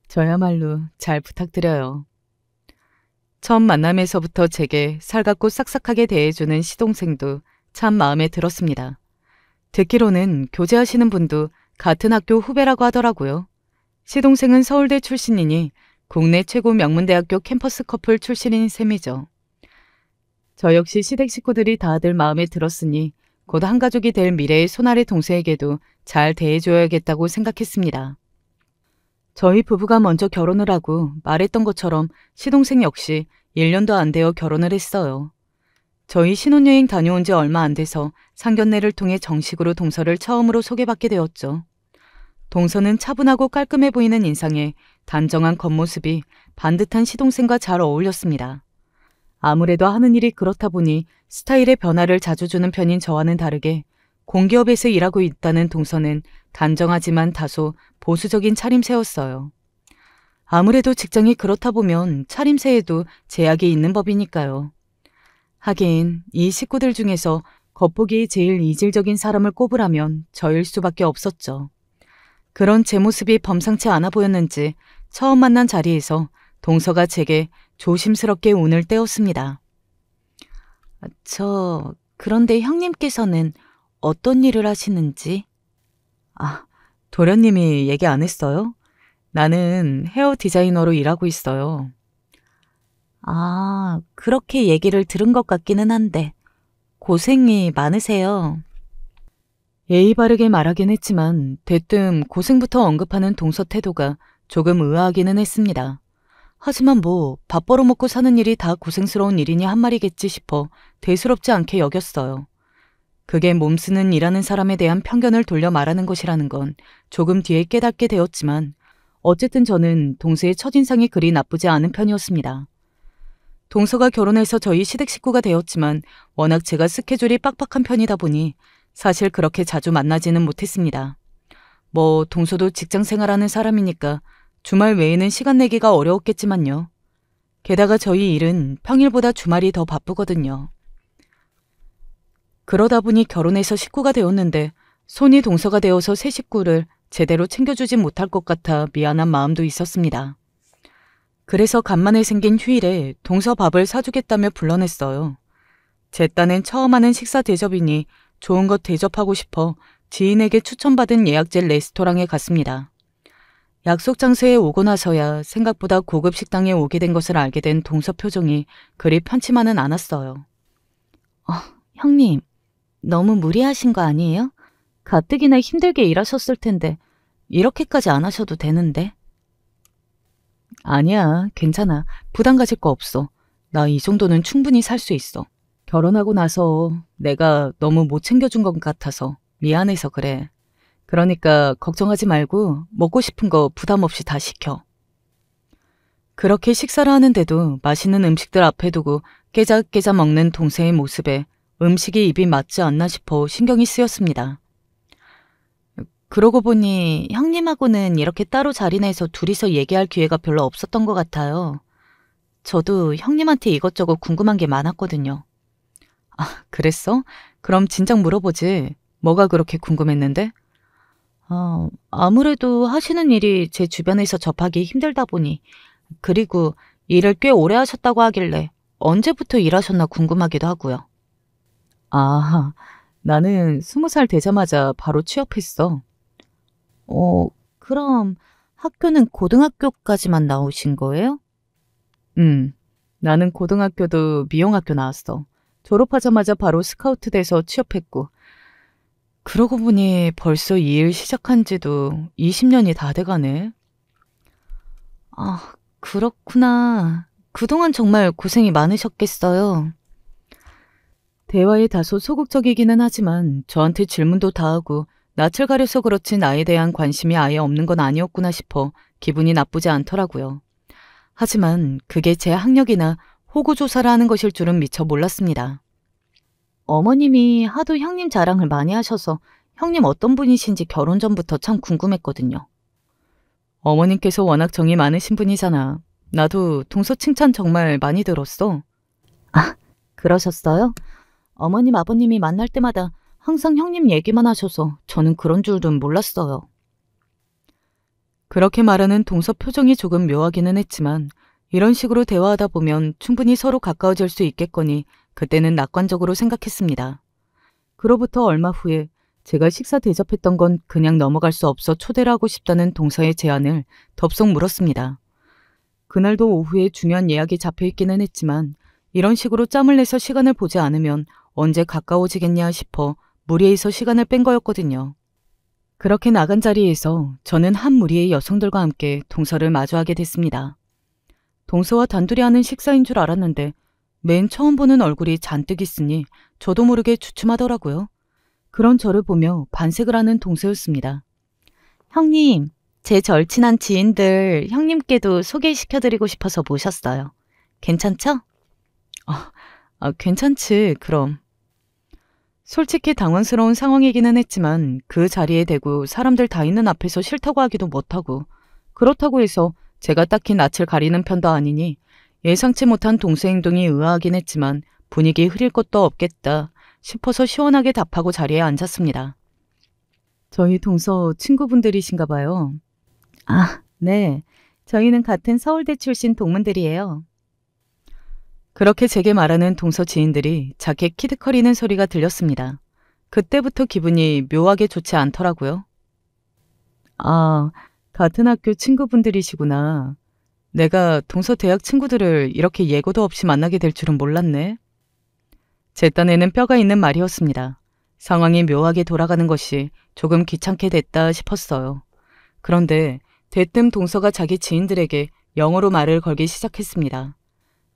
저야말로 잘 부탁드려요. 처음 만남에서부터 제게 살갑고 싹싹하게 대해주는 시동생도 참 마음에 들었습니다. 듣기로는 교제하시는 분도 같은 학교 후배라고 하더라고요. 시동생은 서울대 출신이니 국내 최고 명문대학교 캠퍼스 커플 출신인 셈이죠. 저 역시 시댁 식구들이 다들 마음에 들었으니 곧 한 가족이 될 미래의 손아래 동서에게도 잘 대해줘야겠다고 생각했습니다. 저희 부부가 먼저 결혼을 하고 말했던 것처럼 시동생 역시 1년도 안 되어 결혼을 했어요. 저희 신혼여행 다녀온 지 얼마 안 돼서 상견례를 통해 정식으로 동서를 처음으로 소개받게 되었죠. 동서는 차분하고 깔끔해 보이는 인상에 단정한 겉모습이 반듯한 시동생과 잘 어울렸습니다. 아무래도 하는 일이 그렇다 보니 스타일의 변화를 자주 주는 편인 저와는 다르게 공기업에서 일하고 있다는 동서는 단정하지만 다소 보수적인 차림새였어요. 아무래도 직장이 그렇다 보면 차림새에도 제약이 있는 법이니까요. 하긴 이 식구들 중에서 겉보기에 제일 이질적인 사람을 꼽으라면 저일 수밖에 없었죠. 그런 제 모습이 범상치 않아 보였는지 처음 만난 자리에서 동서가 제게 조심스럽게 운을 떼었습니다. 그런데 형님께서는 어떤 일을 하시는지? 도련님이 얘기 안 했어요? 나는 헤어 디자이너로 일하고 있어요. 그렇게 얘기를 들은 것 같기는 한데 고생이 많으세요. 예의 바르게 말하긴 했지만 대뜸 고생부터 언급하는 동서 태도가 조금 의아하기는 했습니다. 하지만 밥 벌어먹고 사는 일이 다 고생스러운 일이니 한 말이겠지 싶어 대수롭지 않게 여겼어요. 그게 몸쓰는 일하는 사람에 대한 편견을 돌려 말하는 것이라는 건 조금 뒤에 깨닫게 되었지만 어쨌든 저는 동서의 첫인상이 그리 나쁘지 않은 편이었습니다. 동서가 결혼해서 저희 시댁 식구가 되었지만 워낙 제가 스케줄이 빡빡한 편이다 보니 사실 그렇게 자주 만나지는 못했습니다. 동서도 직장 생활하는 사람이니까 주말 외에는 시간 내기가 어려웠겠지만요. 게다가 저희 일은 평일보다 주말이 더 바쁘거든요. 그러다 보니 결혼해서 식구가 되었는데 손이 동서가 되어서 새 식구를 제대로 챙겨주지 못할 것 같아 미안한 마음도 있었습니다. 그래서 간만에 생긴 휴일에 동서 밥을 사주겠다며 불러냈어요. 제 딴엔 처음 하는 식사 대접이니 좋은 것 대접하고 싶어 지인에게 추천받은 예약제 레스토랑에 갔습니다. 약속 장소에 오고 나서야 생각보다 고급 식당에 오게 된 것을 알게 된 동서 표정이 그리 편치만은 않았어요. 형님, 너무 무리하신 거 아니에요? 가뜩이나 힘들게 일하셨을 텐데 이렇게까지 안 하셔도 되는데. 아니야, 괜찮아. 부담 가질 거 없어. 나 이 정도는 충분히 살 수 있어. 결혼하고 나서 내가 너무 못 챙겨준 것 같아서 미안해서 그래. 그러니까 걱정하지 말고 먹고 싶은 거 부담 없이 다 시켜. 그렇게 식사를 하는데도 맛있는 음식들 앞에 두고 깨작깨작 먹는 동생의 모습에 음식이 입이 맞지 않나 싶어 신경이 쓰였습니다. 그러고 보니 형님하고는 이렇게 따로 자리 내서 둘이서 얘기할 기회가 별로 없었던 것 같아요. 저도 형님한테 이것저것 궁금한 게 많았거든요. 그랬어? 그럼 진작 물어보지. 뭐가 그렇게 궁금했는데? 아무래도 하시는 일이 제 주변에서 접하기 힘들다 보니, 그리고 일을 꽤 오래 하셨다고 하길래 언제부터 일하셨나 궁금하기도 하고요. 나는 20살 되자마자 바로 취업했어. 그럼 학교는 고등학교까지만 나오신 거예요? 나는 고등학교도 미용학교 나왔어. 졸업하자마자 바로 스카우트 돼서 취업했고, 그러고 보니 벌써 이 일 시작한 지도 20년이 다 돼가네. 그렇구나. 그동안 정말 고생이 많으셨겠어요. 대화에 다소 소극적이기는 하지만 저한테 질문도 다 하고 낯을 가려서 그렇지 나에 대한 관심이 아예 없는 건 아니었구나 싶어 기분이 나쁘지 않더라고요. 하지만 그게 제 학력이나 호구조사를 하는 것일 줄은 미처 몰랐습니다. 어머님이 하도 형님 자랑을 많이 하셔서 형님 어떤 분이신지 결혼 전부터 참 궁금했거든요. 어머님께서 워낙 정이 많으신 분이잖아. 나도 동서 칭찬 정말 많이 들었어. 그러셨어요? 어머님 아버님이 만날 때마다 항상 형님 얘기만 하셔서 저는 그런 줄은 몰랐어요. 그렇게 말하는 동서 표정이 조금 묘하기는 했지만 이런 식으로 대화하다 보면 충분히 서로 가까워질 수 있겠거니 그때는 낙관적으로 생각했습니다. 그로부터 얼마 후에 제가 식사 대접했던 건 그냥 넘어갈 수 없어 초대를 하고 싶다는 동서의 제안을 덥석 물었습니다. 그날도 오후에 중요한 예약이 잡혀있기는 했지만 이런 식으로 짬을 내서 시간을 보지 않으면 언제 가까워지겠냐 싶어 무리해서 시간을 뺀 거였거든요. 그렇게 나간 자리에서 저는 한 무리의 여성들과 함께 동서를 마주하게 됐습니다. 동서와 단둘이 하는 식사인 줄 알았는데 맨 처음 보는 얼굴이 잔뜩 있으니 저도 모르게 주춤하더라고요. 그런 저를 보며 반색을 하는 동서였습니다. 형님, 제 절친한 지인들 형님께도 소개시켜드리고 싶어서 모셨어요. 괜찮죠? 괜찮지, 그럼. 솔직히 당황스러운 상황이기는 했지만 그 자리에 대고 사람들 다 있는 앞에서 싫다고 하기도 못하고 그렇다고 해서 제가 딱히 낯을 가리는 편도 아니니 예상치 못한 동서 행동이 의아하긴 했지만 분위기 흐릴 것도 없겠다 싶어서 시원하게 답하고 자리에 앉았습니다. 저희 동서 친구분들이신가 봐요. 네. 저희는 같은 서울대 출신 동문들이에요. 그렇게 제게 말하는 동서 지인들이 자켓 키득거리는 소리가 들렸습니다. 그때부터 기분이 묘하게 좋지 않더라고요. 같은 학교 친구분들이시구나. 내가 동서 대학 친구들을 이렇게 예고도 없이 만나게 될 줄은 몰랐네. 제 딴에는 뼈가 있는 말이었습니다. 상황이 묘하게 돌아가는 것이 조금 귀찮게 됐다 싶었어요. 그런데 대뜸 동서가 자기 지인들에게 영어로 말을 걸기 시작했습니다.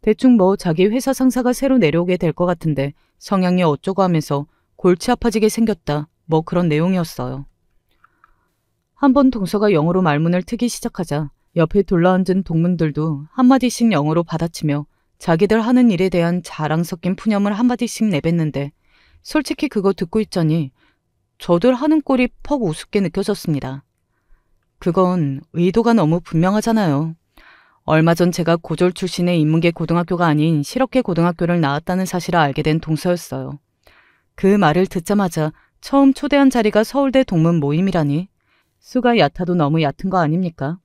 대충 자기 회사 상사가 새로 내려오게 될 것 같은데 성향이 어쩌고 하면서 골치 아파지게 생겼다. 그런 내용이었어요. 한번 동서가 영어로 말문을 트기 시작하자 옆에 둘러앉은 동문들도 한마디씩 영어로 받아치며 자기들 하는 일에 대한 자랑 섞인 푸념을 한마디씩 내뱉는데 솔직히 그거 듣고 있자니 저들 하는 꼴이 퍽 우습게 느껴졌습니다. 그건 의도가 너무 분명하잖아요. 얼마 전 제가 고졸 출신의 인문계 고등학교가 아닌 실업계 고등학교를 나왔다는 사실을 알게 된 동서였어요. 그 말을 듣자마자 처음 초대한 자리가 서울대 동문 모임이라니 수가 얕아도 너무 얕은 거 아닙니까?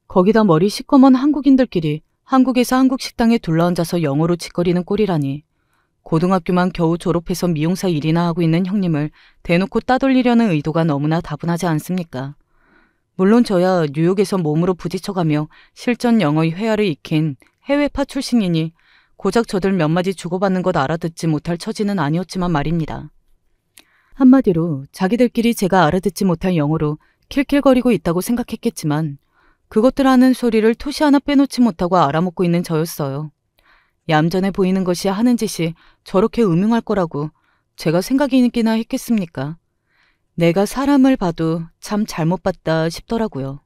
거기다 머리 시꺼먼 한국인들끼리 한국에서 한국 식당에 둘러앉아서 영어로 짓거리는 꼴이라니 고등학교만 겨우 졸업해서 미용사 일이나 하고 있는 형님을 대놓고 따돌리려는 의도가 너무나 다분하지 않습니까? 물론 저야 뉴욕에서 몸으로 부딪혀가며 실전 영어의 회화를 익힌 해외파 출신이니 고작 저들 몇 마디 주고받는 것 알아듣지 못할 처지는 아니었지만 말입니다. 한마디로 자기들끼리 제가 알아듣지 못할 영어로 킬킬거리고 있다고 생각했겠지만 그것들 하는 소리를 토시 하나 빼놓지 못하고 알아먹고 있는 저였어요. 얌전해 보이는 것이 하는 짓이 저렇게 음흉할 거라고 제가 생각이기나 했겠습니까? 내가 사람을 봐도 참 잘못 봤다 싶더라고요.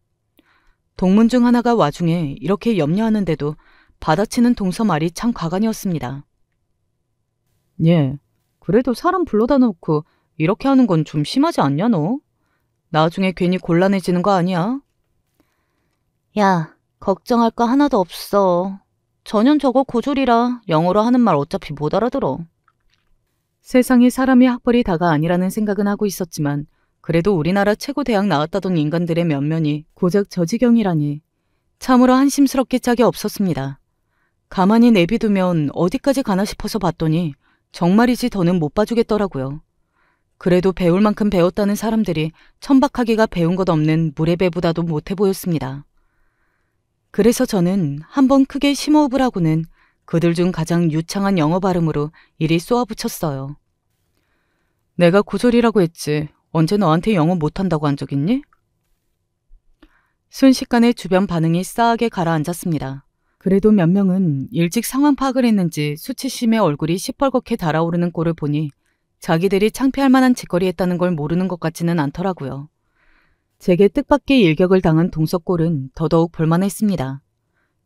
동문 중 하나가 와중에 이렇게 염려하는데도 받아치는 동서 말이 참 가관이었습니다. 예, 그래도 사람 불러다 놓고 이렇게 하는 건 좀 심하지 않냐 너? 나중에 괜히 곤란해지는 거 아니야? 야, 걱정할 거 하나도 없어. 전현 저거 고졸이라 영어로 하는 말 어차피 못 알아들어. 세상에 사람이 학벌이 다가 아니라는 생각은 하고 있었지만 그래도 우리나라 최고 대학 나왔다던 인간들의 면면이 고작 저 지경이라니 참으로 한심스럽게 짝이 없었습니다. 가만히 내비두면 어디까지 가나 싶어서 봤더니 정말이지 더는 못 봐주겠더라고요. 그래도 배울 만큼 배웠다는 사람들이 천박하기가 배운 것 없는 무례배보다도 못해 보였습니다. 그래서 저는 한번 크게 심호흡을 하고는 그들 중 가장 유창한 영어 발음으로 이리 쏘아붙였어요. 내가 고졸이라고 했지. 언제 너한테 영어 못한다고 한 적 있니? 순식간에 주변 반응이 싸하게 가라앉았습니다. 그래도 몇 명은 일찍 상황 파악을 했는지 수치심에 얼굴이 시뻘겋게 달아오르는 꼴을 보니 자기들이 창피할 만한 짓거리 했다는 걸 모르는 것 같지는 않더라고요. 제게 뜻밖의 일격을 당한 동서꼴은 더더욱 볼만했습니다.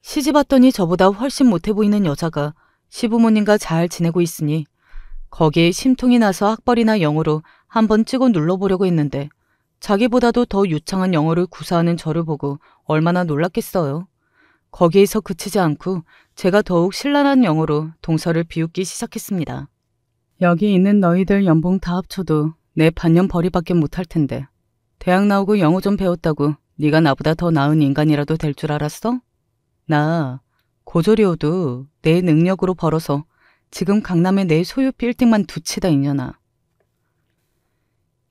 시집 왔더니 저보다 훨씬 못해 보이는 여자가 시부모님과 잘 지내고 있으니 거기에 심통이 나서 학벌이나 영어로 한번 찍어 눌러보려고 했는데 자기보다도 더 유창한 영어를 구사하는 저를 보고 얼마나 놀랐겠어요. 거기에서 그치지 않고 제가 더욱 신랄한 영어로 동서를 비웃기 시작했습니다. 여기 있는 너희들 연봉 다 합쳐도 내 반년 벌이밖에 못할 텐데 대학 나오고 영어 좀 배웠다고 네가 나보다 더 나은 인간이라도 될 줄 알았어? 나 고졸이어도 내 능력으로 벌어서 지금 강남에 내 소유 빌딩만 두 채다 이년아.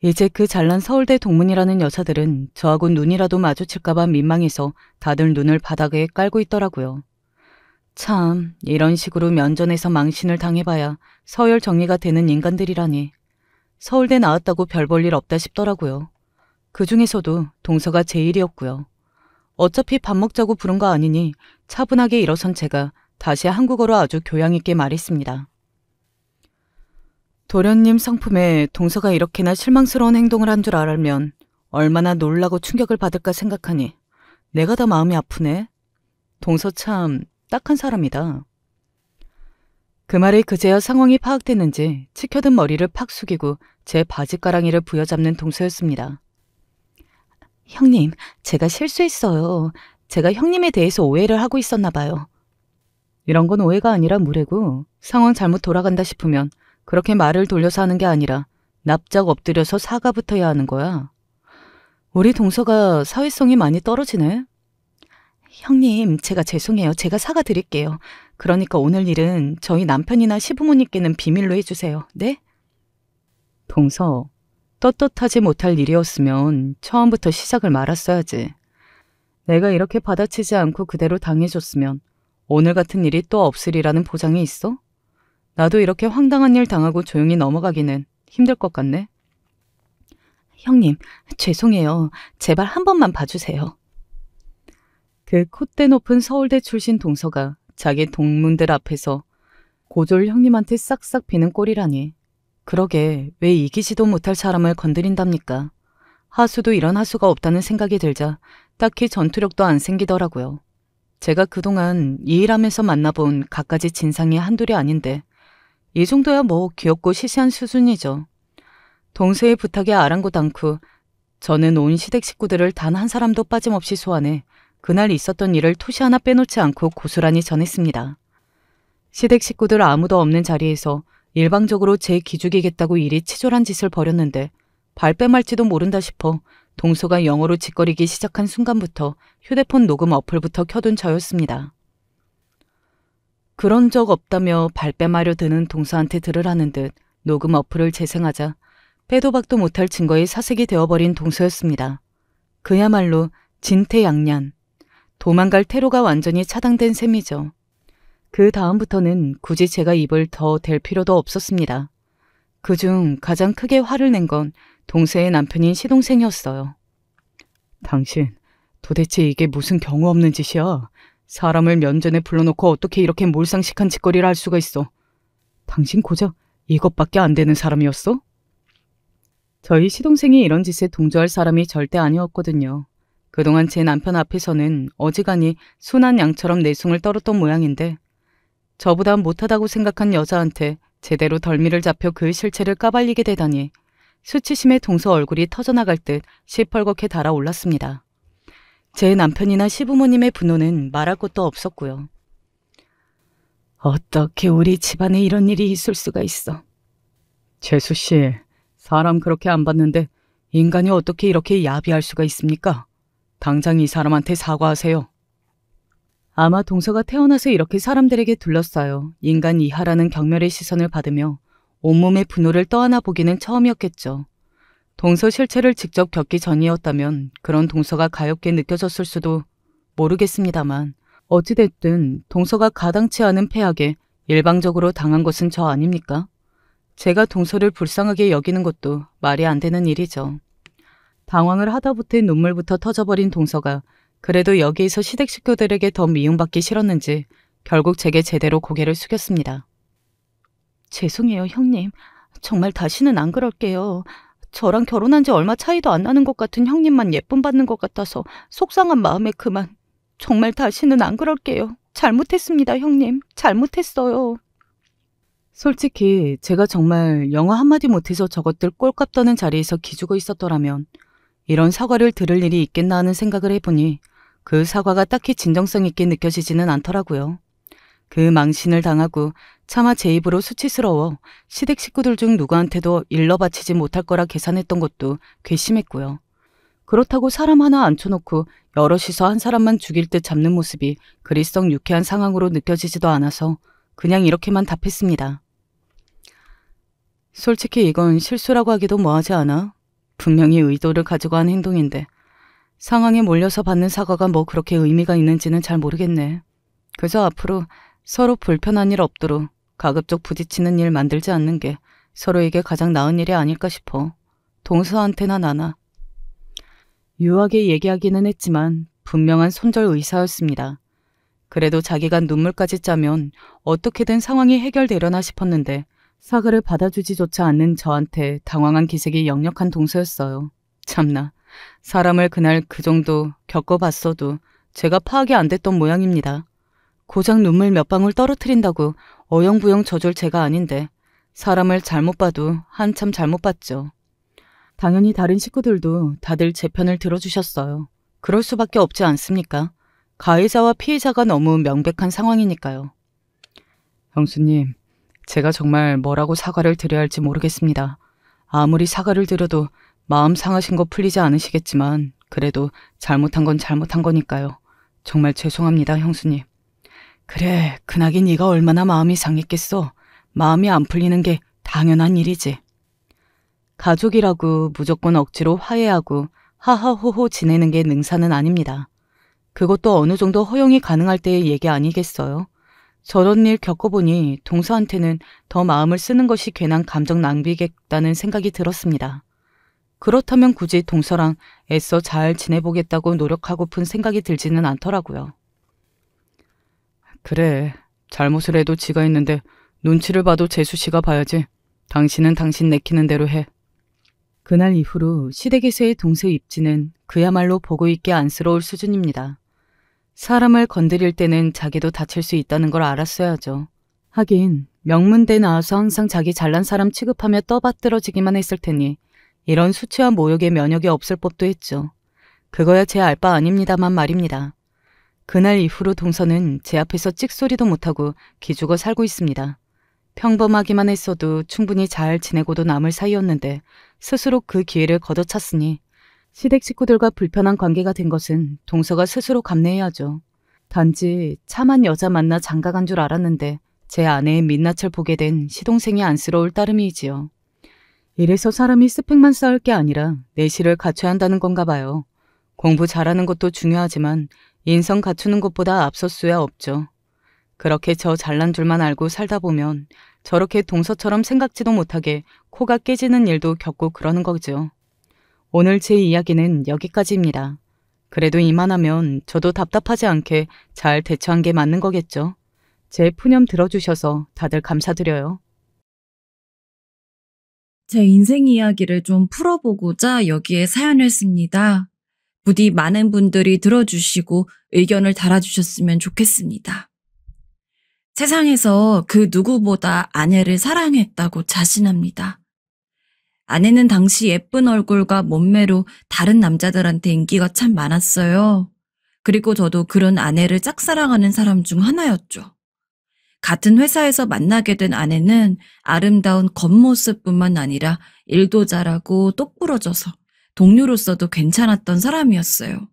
이제 그 잘난 서울대 동문이라는 여자들은 저하고 눈이라도 마주칠까봐 민망해서 다들 눈을 바닥에 깔고 있더라고요. 참 이런 식으로 면전에서 망신을 당해봐야 서열 정리가 되는 인간들이라니. 서울대 나왔다고 별 볼 일 없다 싶더라고요. 그 중에서도 동서가 제일이었고요. 어차피 밥 먹자고 부른 거 아니니 차분하게 일어선 제가 다시 한국어로 아주 교양 있게 말했습니다. 도련님 성품에 동서가 이렇게나 실망스러운 행동을 한 줄 알면 얼마나 놀라고 충격을 받을까 생각하니 내가 다 마음이 아프네. 동서 참 딱한 사람이다. 그 말에 그제야 상황이 파악됐는지 치켜든 머리를 팍 숙이고 제 바지가랑이를 부여잡는 동서였습니다. 형님, 제가 실수했어요. 제가 형님에 대해서 오해를 하고 있었나 봐요. 이런 건 오해가 아니라 무례고 상황 잘못 돌아간다 싶으면 그렇게 말을 돌려서 하는 게 아니라 납작 엎드려서 사과부터 해야 하는 거야. 우리 동서가 사회성이 많이 떨어지네. 형님, 제가 죄송해요. 제가 사과드릴게요. 그러니까 오늘 일은 저희 남편이나 시부모님께는 비밀로 해주세요. 네? 동서, 떳떳하지 못할 일이었으면 처음부터 시작을 말았어야지. 내가 이렇게 받아치지 않고 그대로 당해줬으면 오늘 같은 일이 또 없으리라는 보장이 있어? 나도 이렇게 황당한 일 당하고 조용히 넘어가기는 힘들 것 같네. 형님, 죄송해요. 제발 한 번만 봐주세요. 그 콧대 높은 서울대 출신 동서가 자기 동문들 앞에서 고졸 형님한테 싹싹 비는 꼴이라니. 그러게 왜 이기지도 못할 사람을 건드린답니까? 하수도 이런 하수가 없다는 생각이 들자 딱히 전투력도 안 생기더라고요. 제가 그동안 이 일하면서 만나본 갖가지 진상이 한둘이 아닌데 이 정도야 뭐 귀엽고 시시한 수준이죠. 동서의 부탁에 아랑곳 않고 저는 온 시댁 식구들을 단 한 사람도 빠짐없이 소환해 그날 있었던 일을 토시 하나 빼놓지 않고 고스란히 전했습니다. 시댁 식구들 아무도 없는 자리에서 일방적으로 제 기죽이겠다고 이리 치졸한 짓을 벌였는데 발뺌할지도 모른다 싶어 동서가 영어로 짓거리기 시작한 순간부터 휴대폰 녹음 어플부터 켜둔 저였습니다. 그런 적 없다며 발뺌하려 드는 동서한테 들으라는 듯 녹음 어플을 재생하자 빼도 박도 못할 증거에 사색이 되어버린 동서였습니다. 그야말로 진퇴양난. 도망갈 퇴로가 완전히 차단된 셈이죠. 그 다음부터는 굳이 제가 입을 더 댈 필요도 없었습니다. 그중 가장 크게 화를 낸 건 동서의 남편인 시동생이었어요. 당신, 도대체 이게 무슨 경우 없는 짓이야? 사람을 면전에 불러놓고 어떻게 이렇게 몰상식한 짓거리를 할 수가 있어? 당신 고작 이것밖에 안 되는 사람이었어? 저희 시동생이 이런 짓에 동조할 사람이 절대 아니었거든요. 그동안 제 남편 앞에서는 어지간히 순한 양처럼 내숭을 떨었던 모양인데 저보다 못하다고 생각한 여자한테 제대로 덜미를 잡혀 그 실체를 까발리게 되다니 수치심에 동서 얼굴이 터져나갈 듯 시펄겋게 달아올랐습니다. 제 남편이나 시부모님의 분노는 말할 것도 없었고요. 어떻게 우리 집안에 이런 일이 있을 수가 있어. 재수 씨, 사람 그렇게 안 봤는데 인간이 어떻게 이렇게 야비할 수가 있습니까? 당장 이 사람한테 사과하세요. 아마 동서가 태어나서 이렇게 사람들에게 둘러싸여 인간 이하라는 경멸의 시선을 받으며 온몸의 분노를 떠안아 보기는 처음이었겠죠. 동서 실체를 직접 겪기 전이었다면 그런 동서가 가엾게 느껴졌을 수도 모르겠습니다만 어찌됐든 동서가 가당치 않은 폐악에 일방적으로 당한 것은 저 아닙니까? 제가 동서를 불쌍하게 여기는 것도 말이 안 되는 일이죠. 당황을 하다못해 눈물부터 터져버린 동서가 그래도 여기에서 시댁 식구들에게 더 미움받기 싫었는지 결국 제게 제대로 고개를 숙였습니다. 죄송해요, 형님. 정말 다시는 안 그럴게요. 저랑 결혼한 지 얼마 차이도 안 나는 것 같은 형님만 예쁨 받는 것 같아서 속상한 마음에 그만. 정말 다시는 안 그럴게요. 잘못했습니다, 형님. 잘못했어요. 솔직히 제가 정말 영어 한마디 못해서 저것들 꼴값 떠는 자리에서 기죽어 있었더라면 이런 사과를 들을 일이 있겠나 하는 생각을 해보니 그 사과가 딱히 진정성 있게 느껴지지는 않더라고요. 그 망신을 당하고 차마 제 입으로 수치스러워 시댁 식구들 중 누구한테도 일러 바치지 못할 거라 계산했던 것도 괘씸했고요. 그렇다고 사람 하나 앉혀놓고 여럿이서 한 사람만 죽일 듯 잡는 모습이 그리 썩 유쾌한 상황으로 느껴지지도 않아서 그냥 이렇게만 답했습니다. 솔직히 이건 실수라고 하기도 뭐하지 않아? 분명히 의도를 가지고 한 행동인데 상황에 몰려서 받는 사과가 뭐 그렇게 의미가 있는지는 잘 모르겠네. 그저 앞으로 서로 불편한 일 없도록 가급적 부딪히는 일 만들지 않는 게 서로에게 가장 나은 일이 아닐까 싶어. 동서한테나 나나. 유하게 얘기하기는 했지만 분명한 손절 의사였습니다. 그래도 자기가 눈물까지 짜면 어떻게든 상황이 해결되려나 싶었는데 사과를 받아주지조차 않는 저한테 당황한 기색이 역력한 동서였어요. 참나, 사람을 그날 그 정도 겪어봤어도 제가 파악이 안 됐던 모양입니다. 고작 눈물 몇 방울 떨어뜨린다고 어영부영 져줄 제가 아닌데 사람을 잘못 봐도 한참 잘못 봤죠. 당연히 다른 식구들도 다들 제 편을 들어주셨어요. 그럴 수밖에 없지 않습니까? 가해자와 피해자가 너무 명백한 상황이니까요. 형수님, 제가 정말 뭐라고 사과를 드려야 할지 모르겠습니다. 아무리 사과를 드려도 마음 상하신 거 풀리지 않으시겠지만 그래도 잘못한 건 잘못한 거니까요. 정말 죄송합니다, 형수님. 그래, 그나긴 네가 얼마나 마음이 상했겠어. 마음이 안 풀리는 게 당연한 일이지. 가족이라고 무조건 억지로 화해하고 하하호호 지내는 게 능사는 아닙니다. 그것도 어느 정도 허용이 가능할 때의 얘기 아니겠어요? 저런 일 겪어보니 동서한테는 더 마음을 쓰는 것이 괜한 감정 낭비겠다는 생각이 들었습니다. 그렇다면 굳이 동서랑 애써 잘 지내보겠다고 노력하고픈 생각이 들지는 않더라고요. 그래, 잘못을 해도 지가 있는데 눈치를 봐도 재수 씨가 봐야지. 당신은 당신 내키는 대로 해. 그날 이후로 시댁에서의 동서 입지는 그야말로 보고 있기 안쓰러울 수준입니다. 사람을 건드릴 때는 자기도 다칠 수 있다는 걸 알았어야죠. 하긴 명문대 나와서 항상 자기 잘난 사람 취급하며 떠받들어지기만 했을 테니 이런 수치와 모욕에 면역이 없을 법도 했죠. 그거야 제 알 바 아닙니다만 말입니다. 그날 이후로 동서는 제 앞에서 찍소리도 못하고 기죽어 살고 있습니다. 평범하기만 했어도 충분히 잘 지내고도 남을 사이였는데 스스로 그 기회를 걷어찼으니 시댁 식구들과 불편한 관계가 된 것은 동서가 스스로 감내해야죠. 단지 참한 여자 만나 장가간 줄 알았는데 제 아내의 민낯을 보게 된 시동생이 안쓰러울 따름이지요. 이래서 사람이 스펙만 쌓을 게 아니라 내실을 갖춰야 한다는 건가 봐요. 공부 잘하는 것도 중요하지만 인성 갖추는 것보다 앞설 수야 없죠. 그렇게 저 잘난 줄만 알고 살다 보면 저렇게 동서처럼 생각지도 못하게 코가 깨지는 일도 겪고 그러는 거죠. 오늘 제 이야기는 여기까지입니다. 그래도 이만하면 저도 답답하지 않게 잘 대처한 게 맞는 거겠죠. 제 푸념 들어주셔서 다들 감사드려요. 제 인생 이야기를 좀 풀어보고자 여기에 사연을 씁니다. 부디 많은 분들이 들어주시고 의견을 달아주셨으면 좋겠습니다. 세상에서 그 누구보다 아내를 사랑했다고 자신합니다. 아내는 당시 예쁜 얼굴과 몸매로 다른 남자들한테 인기가 참 많았어요. 그리고 저도 그런 아내를 짝사랑하는 사람 중 하나였죠. 같은 회사에서 만나게 된 아내는 아름다운 겉모습뿐만 아니라 일도 잘하고 똑부러져서 동료로서도 괜찮았던 사람이었어요.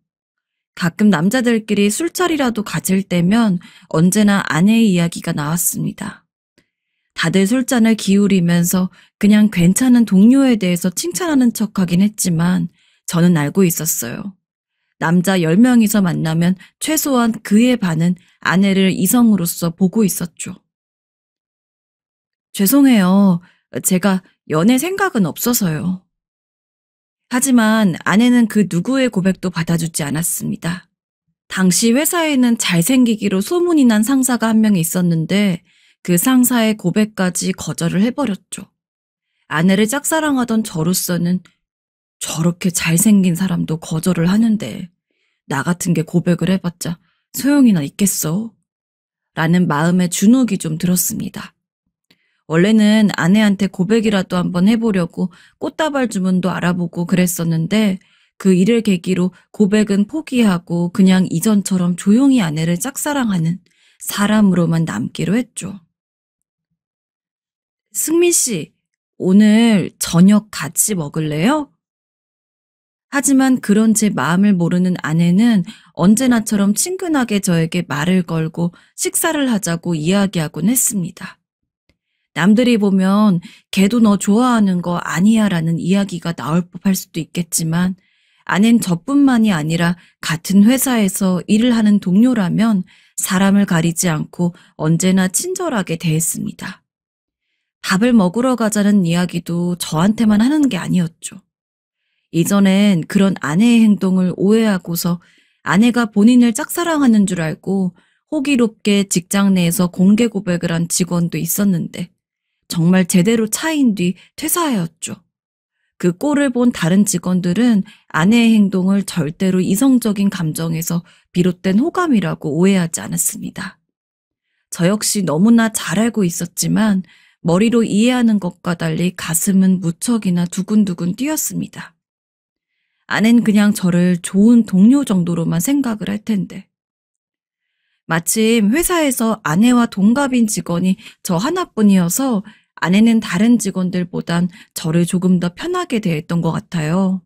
가끔 남자들끼리 술자리라도 가질 때면 언제나 아내의 이야기가 나왔습니다. 다들 술잔을 기울이면서 그냥 괜찮은 동료에 대해서 칭찬하는 척하긴 했지만 저는 알고 있었어요. 남자 10명이서 만나면 최소한 그의 반은 아내를 이성으로서 보고 있었죠. 죄송해요. 제가 연애 생각은 없어서요. 하지만 아내는 그 누구의 고백도 받아주지 않았습니다. 당시 회사에는 잘생기기로 소문이 난 상사가 한 명 있었는데 그 상사의 고백까지 거절을 해버렸죠. 아내를 짝사랑하던 저로서는 저렇게 잘생긴 사람도 거절을 하는데 나 같은 게 고백을 해봤자 소용이나 있겠어? 라는 마음의 주눅이 좀 들었습니다. 원래는 아내한테 고백이라도 한번 해보려고 꽃다발 주문도 알아보고 그랬었는데 그 일을 계기로 고백은 포기하고 그냥 이전처럼 조용히 아내를 짝사랑하는 사람으로만 남기로 했죠. 승민 씨, 오늘 저녁 같이 먹을래요? 하지만 그런 제 마음을 모르는 아내는 언제나처럼 친근하게 저에게 말을 걸고 식사를 하자고 이야기하곤 했습니다. 남들이 보면 걔도 너 좋아하는 거 아니야 라는 이야기가 나올 법할 수도 있겠지만 아낸 저뿐만이 아니라 같은 회사에서 일을 하는 동료라면 사람을 가리지 않고 언제나 친절하게 대했습니다. 밥을 먹으러 가자는 이야기도 저한테만 하는 게 아니었죠. 이전엔 그런 아내의 행동을 오해하고서 아내가 본인을 짝사랑하는 줄 알고 호기롭게 직장 내에서 공개 고백을 한 직원도 있었는데 정말 제대로 차인 뒤 퇴사하였죠. 그 꼴을 본 다른 직원들은 아내의 행동을 절대로 이성적인 감정에서 비롯된 호감이라고 오해하지 않았습니다. 저 역시 너무나 잘 알고 있었지만 머리로 이해하는 것과 달리 가슴은 무척이나 두근두근 뛰었습니다. 아내는 그냥 저를 좋은 동료 정도로만 생각을 할 텐데. 마침 회사에서 아내와 동갑인 직원이 저 하나뿐이어서 아내는 다른 직원들보단 저를 조금 더 편하게 대했던 것 같아요.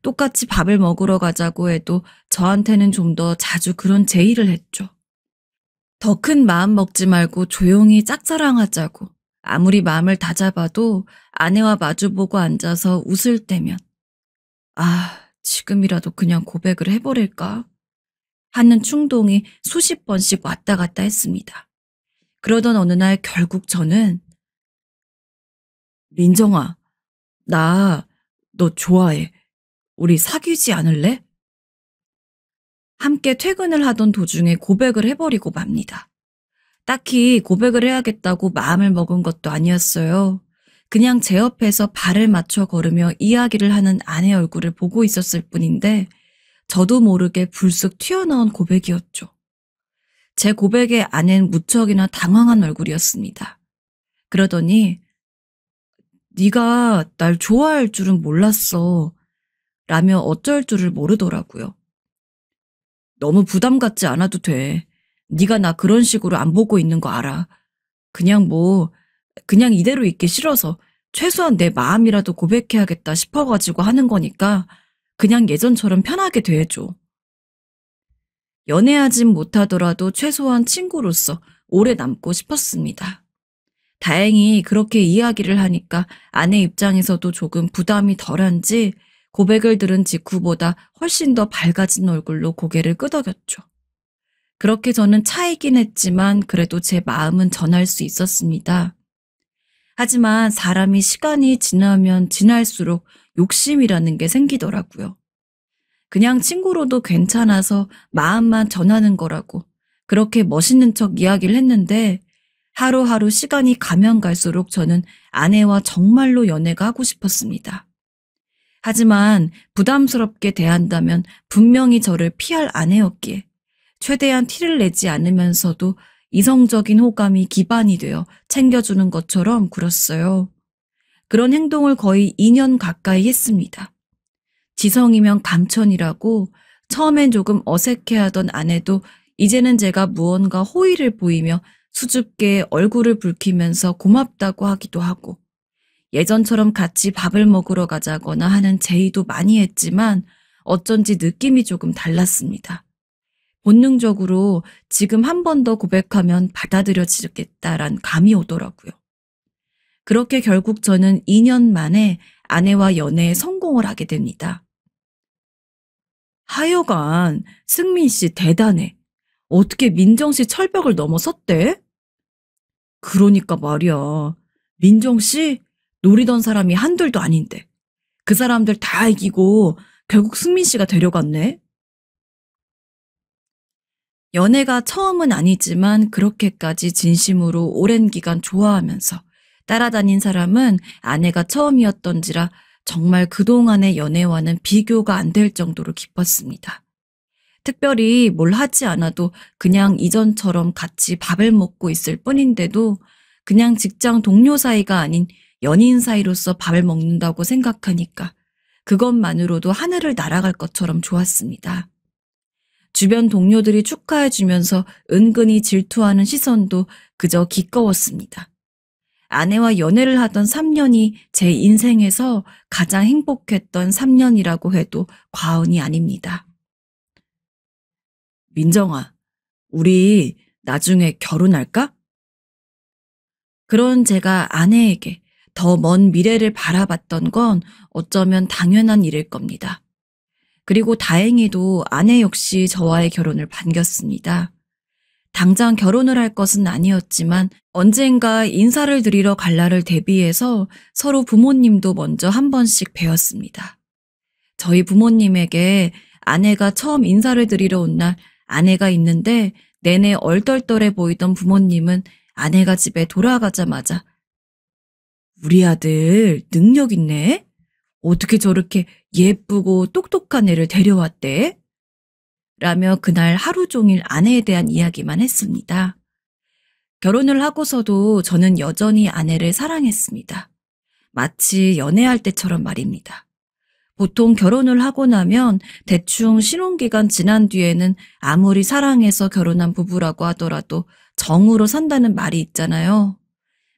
똑같이 밥을 먹으러 가자고 해도 저한테는 좀 더 자주 그런 제의를 했죠. 더 큰 마음 먹지 말고 조용히 짝사랑하자고 아무리 마음을 다잡아도 아내와 마주보고 앉아서 웃을 때면 지금이라도 그냥 고백을 해버릴까 하는 충동이 수십 번씩 왔다 갔다 했습니다. 그러던 어느 날 결국 저는 민정아, 나 너 좋아해. 우리 사귀지 않을래? 함께 퇴근을 하던 도중에 고백을 해버리고 맙니다. 딱히 고백을 해야겠다고 마음을 먹은 것도 아니었어요. 그냥 제 옆에서 발을 맞춰 걸으며 이야기를 하는 아내 얼굴을 보고 있었을 뿐인데 저도 모르게 불쑥 튀어나온 고백이었죠. 제 고백에 아내는 무척이나 당황한 얼굴이었습니다. 그러더니 네가 날 좋아할 줄은 몰랐어 라며 어쩔 줄을 모르더라고요. 너무 부담 갖지 않아도 돼. 네가 나 그런 식으로 안 보고 있는 거 알아. 그냥 이대로 있기 싫어서 최소한 내 마음이라도 고백해야겠다 싶어가지고 하는 거니까 그냥 예전처럼 편하게 대해줘. 연애하진 못하더라도 최소한 친구로서 오래 남고 싶었습니다. 다행히 그렇게 이야기를 하니까 아내 입장에서도 조금 부담이 덜한지 고백을 들은 직후보다 훨씬 더 밝아진 얼굴로 고개를 끄덕였죠. 그렇게 저는 차이긴 했지만 그래도 제 마음은 전할 수 있었습니다. 하지만 사람이 시간이 지나면 지날수록 욕심이라는 게 생기더라고요. 그냥 친구로도 괜찮아서 마음만 전하는 거라고 그렇게 멋있는 척 이야기를 했는데 하루하루 시간이 가면 갈수록 저는 아내와 정말로 연애가 하고 싶었습니다. 하지만 부담스럽게 대한다면 분명히 저를 피할 아내였기에 최대한 티를 내지 않으면서도 이성적인 호감이 기반이 되어 챙겨주는 것처럼 굴었어요. 그런 행동을 거의 2년 가까이 했습니다. 지성이면 감천이라고 처음엔 조금 어색해하던 아내도 이제는 제가 무언가 호의를 보이며 수줍게 얼굴을 붉히면서 고맙다고 하기도 하고 예전처럼 같이 밥을 먹으러 가자거나 하는 제의도 많이 했지만 어쩐지 느낌이 조금 달랐습니다. 본능적으로 지금 한 번 더 고백하면 받아들여지겠다란 감이 오더라고요. 그렇게 결국 저는 2년 만에 아내와 연애에 성공을 하게 됩니다. 하여간 승민 씨 대단해. 어떻게 민정 씨 철벽을 넘어섰대? 그러니까 말이야. 민정 씨 노리던 사람이 한둘도 아닌데 그 사람들 다 이기고 결국 승민 씨가 데려갔네. 연애가 처음은 아니지만 그렇게까지 진심으로 오랜 기간 좋아하면서 따라다닌 사람은 아내가 처음이었던지라 정말 그동안의 연애와는 비교가 안 될 정도로 기뻤습니다. 특별히 뭘 하지 않아도 그냥 이전처럼 같이 밥을 먹고 있을 뿐인데도 그냥 직장 동료 사이가 아닌 연인 사이로서 밥을 먹는다고 생각하니까 그것만으로도 하늘을 날아갈 것처럼 좋았습니다. 주변 동료들이 축하해주면서 은근히 질투하는 시선도 그저 기꺼웠습니다. 아내와 연애를 하던 3년이 제 인생에서 가장 행복했던 3년이라고 해도 과언이 아닙니다. 민정아, 우리 나중에 결혼할까? 그런 제가 아내에게 더 먼 미래를 바라봤던 건 어쩌면 당연한 일일 겁니다. 그리고 다행히도 아내 역시 저와의 결혼을 반겼습니다. 당장 결혼을 할 것은 아니었지만 언젠가 인사를 드리러 갈 날을 대비해서 서로 부모님도 먼저 한 번씩 뵈었습니다. 저희 부모님에게 아내가 처음 인사를 드리러 온 날 아내가 있는데 내내 얼떨떨해 보이던 부모님은 아내가 집에 돌아가자마자 우리 아들 능력 있네? 어떻게 저렇게 예쁘고 똑똑한 애를 데려왔대? 라며 그날 하루 종일 아내에 대한 이야기만 했습니다. 결혼을 하고서도 저는 여전히 아내를 사랑했습니다. 마치 연애할 때처럼 말입니다. 보통 결혼을 하고 나면 대충 신혼기간 지난 뒤에는 아무리 사랑해서 결혼한 부부라고 하더라도 정으로 산다는 말이 있잖아요.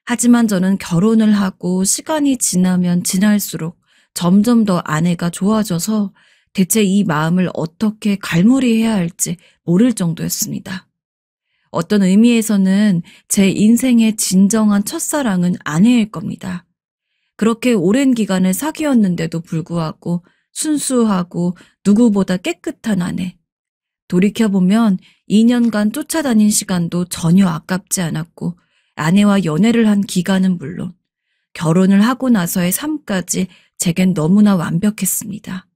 하지만 저는 결혼을 하고 시간이 지나면 지날수록 점점 더 아내가 좋아져서 대체 이 마음을 어떻게 갈무리해야 할지 모를 정도였습니다. 어떤 의미에서는 제 인생의 진정한 첫사랑은 아내일 겁니다. 그렇게 오랜 기간을 사귀었는데도 불구하고 순수하고 누구보다 깨끗한 아내. 돌이켜보면 2년간 쫓아다닌 시간도 전혀 아깝지 않았고 아내와 연애를 한 기간은 물론 결혼을 하고 나서의 삶까지 제겐 너무나 완벽했습니다.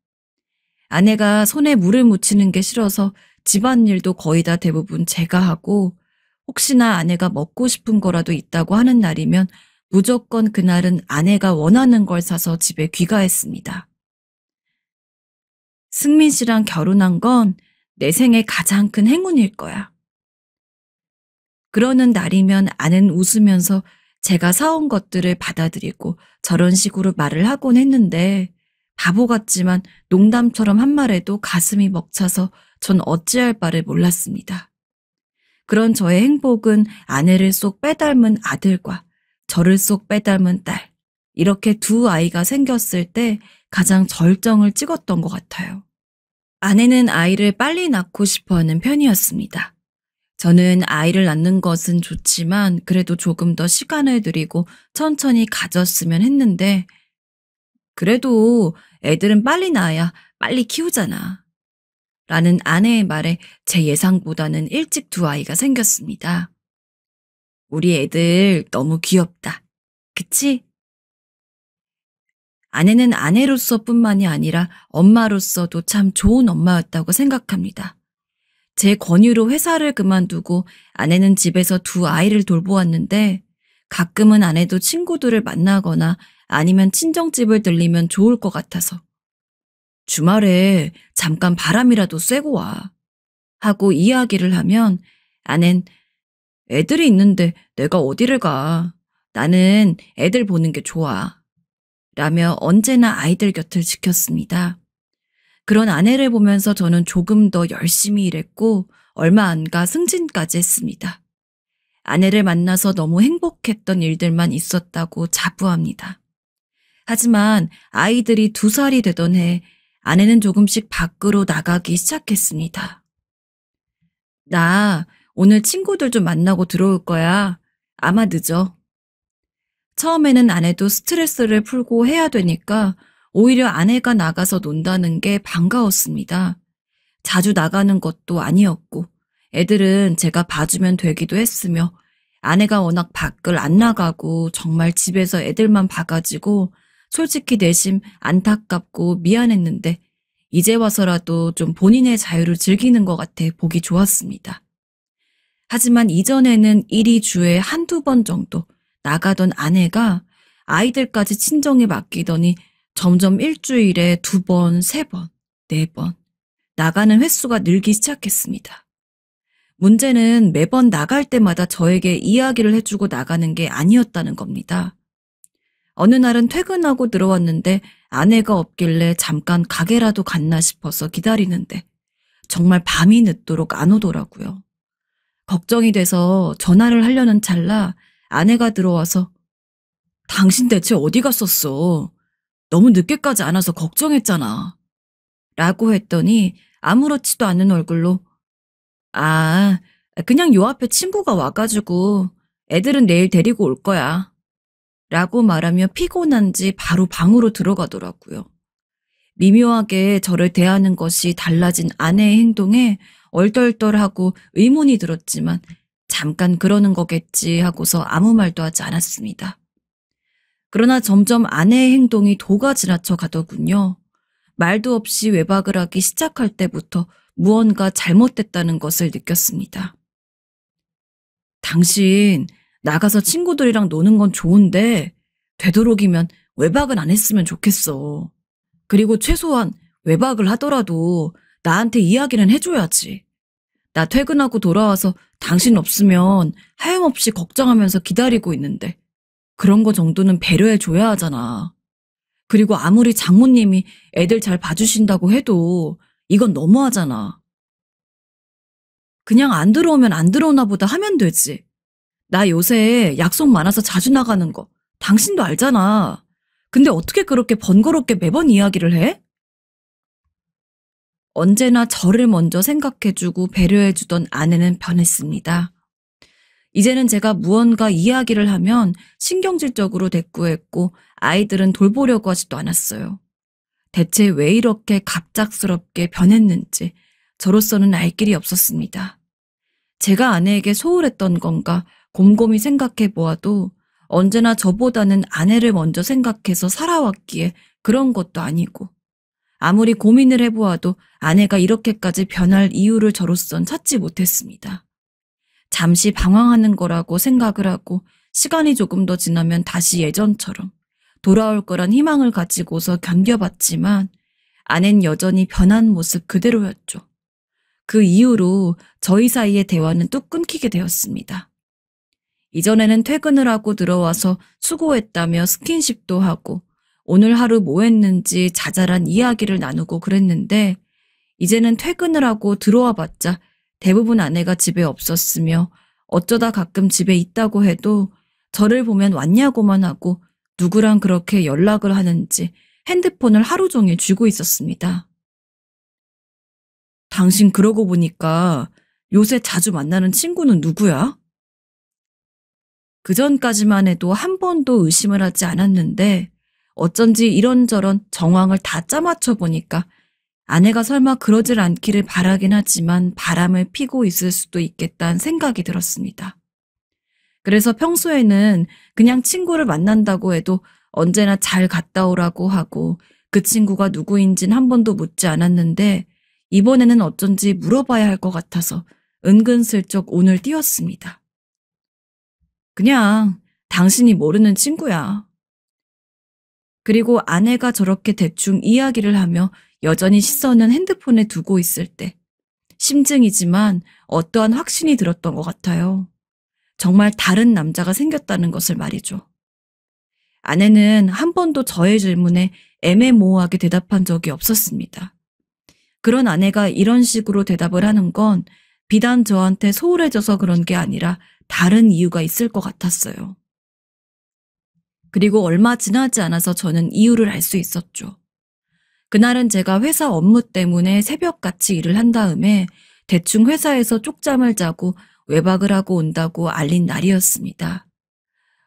아내가 손에 물을 묻히는 게 싫어서 집안일도 거의 다 대부분 제가 하고 혹시나 아내가 먹고 싶은 거라도 있다고 하는 날이면 무조건 그날은 아내가 원하는 걸 사서 집에 귀가했습니다. 승민 씨랑 결혼한 건 내 생애 가장 큰 행운일 거야. 그러는 날이면 아내는 웃으면서 제가 사온 것들을 받아들이고 저런 식으로 말을 하곤 했는데 바보 같지만 농담처럼 한 말에도 가슴이 벅차서 전 어찌할 바를 몰랐습니다. 그런 저의 행복은 아내를 쏙 빼닮은 아들과 저를 쏙 빼닮은 딸, 이렇게 두 아이가 생겼을 때 가장 절정을 찍었던 것 같아요. 아내는 아이를 빨리 낳고 싶어하는 편이었습니다. 저는 아이를 낳는 것은 좋지만 그래도 조금 더 시간을 들이고 천천히 가졌으면 했는데 그래도 애들은 빨리 낳아야 빨리 키우잖아. 라는 아내의 말에 제 예상보다는 일찍 두 아이가 생겼습니다. 우리 애들 너무 귀엽다. 그치? 아내는 아내로서 뿐만이 아니라 엄마로서도 참 좋은 엄마였다고 생각합니다. 제 권유로 회사를 그만두고 아내는 집에서 두 아이를 돌보았는데 가끔은 아내도 친구들을 만나거나 아니면 친정집을 들리면 좋을 것 같아서 주말에 잠깐 바람이라도 쐬고 와 하고 이야기를 하면 아낸 애들이 있는데 내가 어디를 가. 나는 애들 보는 게 좋아. 라며 언제나 아이들 곁을 지켰습니다. 그런 아내를 보면서 저는 조금 더 열심히 일했고 얼마 안 가 승진까지 했습니다. 아내를 만나서 너무 행복했던 일들만 있었다고 자부합니다. 하지만 아이들이 2살이 되던 해 아내는 조금씩 밖으로 나가기 시작했습니다. 나 오늘 친구들 좀 만나고 들어올 거야. 아마 늦어. 처음에는 아내도 스트레스를 풀고 해야 되니까 오히려 아내가 나가서 논다는 게 반가웠습니다. 자주 나가는 것도 아니었고 애들은 제가 봐주면 되기도 했으며 아내가 워낙 밖을 안 나가고 정말 집에서 애들만 봐가지고 솔직히 내심 안타깝고 미안했는데 이제 와서라도 좀 본인의 자유를 즐기는 것 같아 보기 좋았습니다. 하지만 이전에는 일이 주에 1-2번 정도 나가던 아내가 아이들까지 친정에 맡기더니 점점 일주일에 2번, 3번, 4번 나가는 횟수가 늘기 시작했습니다. 문제는 매번 나갈 때마다 저에게 이야기를 해주고 나가는 게 아니었다는 겁니다. 어느 날은 퇴근하고 들어왔는데 아내가 없길래 잠깐 가게라도 갔나 싶어서 기다리는데 정말 밤이 늦도록 안 오더라고요. 걱정이 돼서 전화를 하려는 찰나 아내가 들어와서 당신 대체 어디 갔었어? 너무 늦게까지 안 와서 걱정했잖아. 라고 했더니 아무렇지도 않은 얼굴로 그냥 요 앞에 친구가 와가지고 애들은 내일 데리고 올 거야. 라고 말하며 피곤한지 바로 방으로 들어가더라고요. 미묘하게 저를 대하는 것이 달라진 아내의 행동에 얼떨떨하고 의문이 들었지만 잠깐 그러는 거겠지 하고서 아무 말도 하지 않았습니다. 그러나 점점 아내의 행동이 도가 지나쳐 가더군요. 말도 없이 외박을 하기 시작할 때부터 무언가 잘못됐다는 것을 느꼈습니다. 당신 나가서 친구들이랑 노는 건 좋은데 되도록이면 외박은 안 했으면 좋겠어. 그리고 최소한 외박을 하더라도 나한테 이야기는 해줘야지. 나 퇴근하고 돌아와서 당신 없으면 하염없이 걱정하면서 기다리고 있는데 그런 거 정도는 배려해줘야 하잖아. 그리고 아무리 장모님이 애들 잘 봐주신다고 해도 이건 너무하잖아. 그냥 안 들어오면 안 들어오나 보다 하면 되지. 나 요새 약속 많아서 자주 나가는 거 당신도 알잖아. 근데 어떻게 그렇게 번거롭게 매번 이야기를 해? 언제나 저를 먼저 생각해주고 배려해주던 아내는 변했습니다. 이제는 제가 무언가 이야기를 하면 신경질적으로 대꾸했고 아이들은 돌보려고 하지도 않았어요. 대체 왜 이렇게 갑작스럽게 변했는지 저로서는 알 길이 없었습니다. 제가 아내에게 소홀했던 건가 곰곰이 생각해 보아도 언제나 저보다는 아내를 먼저 생각해서 살아왔기에 그런 것도 아니고 아무리 고민을 해보아도 아내가 이렇게까지 변할 이유를 저로선 찾지 못했습니다. 잠시 방황하는 거라고 생각을 하고 시간이 조금 더 지나면 다시 예전처럼 돌아올 거란 희망을 가지고서 견뎌봤지만 아내는 여전히 변한 모습 그대로였죠. 그 이후로 저희 사이의 대화는 뚝 끊기게 되었습니다. 이전에는 퇴근을 하고 들어와서 수고했다며 스킨십도 하고 오늘 하루 뭐 했는지 자잘한 이야기를 나누고 그랬는데 이제는 퇴근을 하고 들어와 봤자 대부분 아내가 집에 없었으며 어쩌다 가끔 집에 있다고 해도 저를 보면 왔냐고만 하고 누구랑 그렇게 연락을 하는지 핸드폰을 하루 종일 쥐고 있었습니다. 당신 그러고 보니까 요새 자주 만나는 친구는 누구야? 그전까지만 해도 한 번도 의심을 하지 않았는데 어쩐지 이런저런 정황을 다 짜맞춰 보니까 아내가 설마 그러질 않기를 바라긴 하지만 바람을 피고 있을 수도 있겠다는 생각이 들었습니다. 그래서 평소에는 그냥 친구를 만난다고 해도 언제나 잘 갔다 오라고 하고 그 친구가 누구인진 한 번도 묻지 않았는데 이번에는 어쩐지 물어봐야 할 것 같아서 은근슬쩍 오늘 띄웠습니다. 그냥 당신이 모르는 친구야. 그리고 아내가 저렇게 대충 이야기를 하며 여전히 시선은 핸드폰에 두고 있을 때 심증이지만 어떠한 확신이 들었던 것 같아요. 정말 다른 남자가 생겼다는 것을 말이죠. 아내는 한 번도 저의 질문에 애매모호하게 대답한 적이 없었습니다. 그런 아내가 이런 식으로 대답을 하는 건 비단 저한테 소홀해져서 그런 게 아니라 다른 이유가 있을 것 같았어요. 그리고 얼마 지나지 않아서 저는 이유를 알 수 있었죠. 그날은 제가 회사 업무 때문에 새벽같이 일을 한 다음에 대충 회사에서 쪽잠을 자고 외박을 하고 온다고 알린 날이었습니다.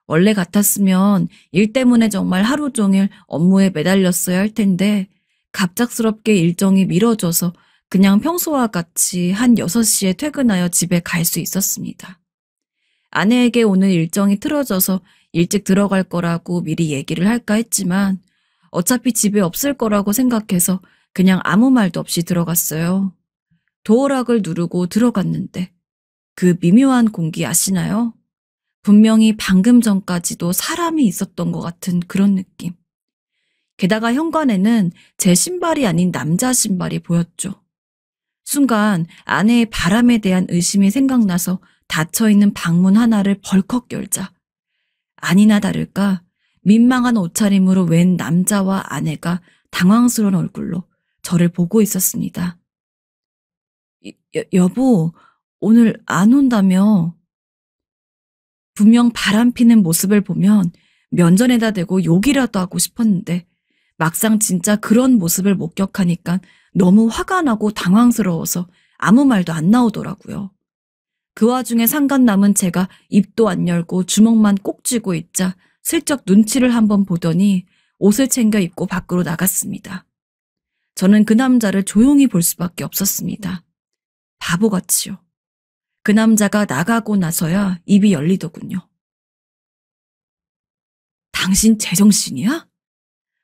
원래 같았으면 일 때문에 정말 하루 종일 업무에 매달렸어야 할 텐데 갑작스럽게 일정이 미뤄져서 그냥 평소와 같이 한 6시에 퇴근하여 집에 갈 수 있었습니다. 아내에게 오늘 일정이 틀어져서 일찍 들어갈 거라고 미리 얘기를 할까 했지만 어차피 집에 없을 거라고 생각해서 그냥 아무 말도 없이 들어갔어요. 도어락을 누르고 들어갔는데 그 미묘한 공기 아시나요? 분명히 방금 전까지도 사람이 있었던 것 같은 그런 느낌. 게다가 현관에는 제 신발이 아닌 남자 신발이 보였죠. 순간 아내의 바람에 대한 의심이 생각나서 닫혀있는 방문 하나를 벌컥 열자 아니나 다를까 민망한 옷차림으로 웬 남자와 아내가 당황스러운 얼굴로 저를 보고 있었습니다. 여보, 오늘 안 온다며? 분명 바람피는 모습을 보면 면전에다 대고 욕이라도 하고 싶었는데 막상 진짜 그런 모습을 목격하니까 너무 화가 나고 당황스러워서 아무 말도 안 나오더라고요. 그 와중에 상간남은 제가 입도 안 열고 주먹만 꼭 쥐고 있자 슬쩍 눈치를 한번 보더니 옷을 챙겨 입고 밖으로 나갔습니다. 저는 그 남자를 조용히 볼 수밖에 없었습니다. 바보같이요. 그 남자가 나가고 나서야 입이 열리더군요. 당신 제정신이야?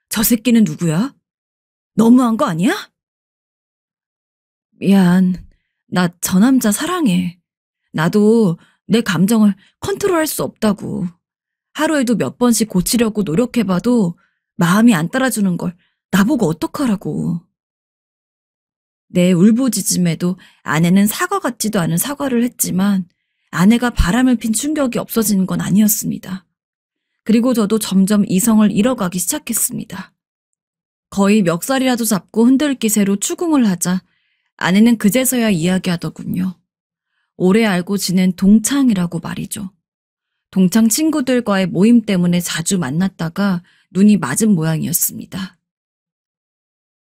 저 새끼는 누구야? 너무한 거 아니야? 미안. 나 저 남자 사랑해. 나도 내 감정을 컨트롤할 수 없다고. 하루에도 몇 번씩 고치려고 노력해봐도 마음이 안 따라주는 걸 나보고 어떡하라고. 내 울부짖음에도 아내는 사과 같지도 않은 사과를 했지만 아내가 바람을 핀 충격이 없어지는 건 아니었습니다. 그리고 저도 점점 이성을 잃어가기 시작했습니다. 거의 멱살이라도 잡고 흔들 기세로 추궁을 하자 아내는 그제서야 이야기하더군요. 오래 알고 지낸 동창이라고 말이죠. 동창 친구들과의 모임 때문에 자주 만났다가 눈이 맞은 모양이었습니다.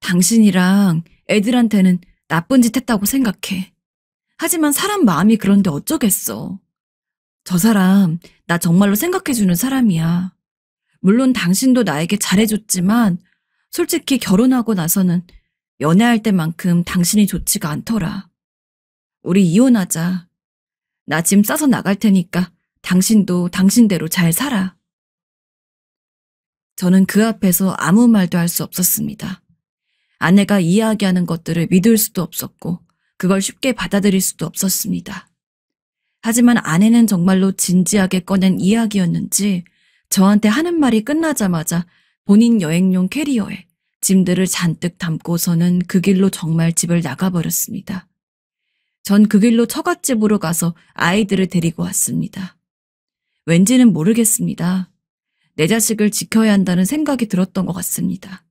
당신이랑 애들한테는 나쁜 짓 했다고 생각해. 하지만 사람 마음이 그런데 어쩌겠어. 저 사람 나 정말로 생각해주는 사람이야. 물론 당신도 나에게 잘해줬지만 솔직히 결혼하고 나서는 연애할 때만큼 당신이 좋지가 않더라. 우리 이혼하자. 나 짐 싸서 나갈 테니까 당신도 당신대로 잘 살아. 저는 그 앞에서 아무 말도 할 수 없었습니다. 아내가 이야기하는 것들을 믿을 수도 없었고 그걸 쉽게 받아들일 수도 없었습니다. 하지만 아내는 정말로 진지하게 꺼낸 이야기였는지 저한테 하는 말이 끝나자마자 본인 여행용 캐리어에 짐들을 잔뜩 담고서는 그 길로 정말 집을 나가버렸습니다. 전 그 길로 처갓집으로 가서 아이들을 데리고 왔습니다. 왠지는 모르겠습니다. 내 자식을 지켜야 한다는 생각이 들었던 것 같습니다.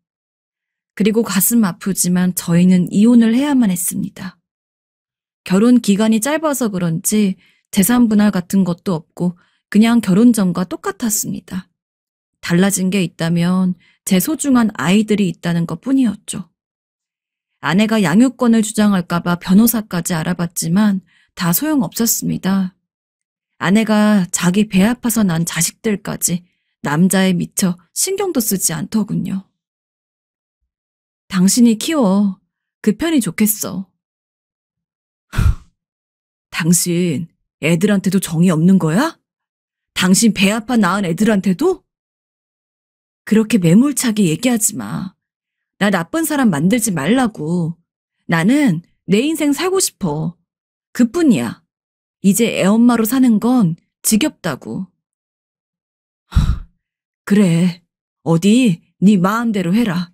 그리고 가슴 아프지만 저희는 이혼을 해야만 했습니다. 결혼 기간이 짧아서 그런지 재산 분할 같은 것도 없고 그냥 결혼 전과 똑같았습니다. 달라진 게 있다면 제 소중한 아이들이 있다는 것 뿐이었죠. 아내가 양육권을 주장할까봐 변호사까지 알아봤지만 다 소용없었습니다. 아내가 자기 배 아파서 난 자식들까지 남자에 미쳐 신경도 쓰지 않더군요. 당신이 키워. 그 편이 좋겠어. 당신 애들한테도 정이 없는 거야? 당신 배 아파 낳은 애들한테도? 그렇게 매몰차게 얘기하지 마. 나 나쁜 사람 만들지 말라고. 나는 내 인생 살고 싶어. 그뿐이야. 이제 애엄마로 사는 건 지겹다고. 그래. 어디 네 마음대로 해라.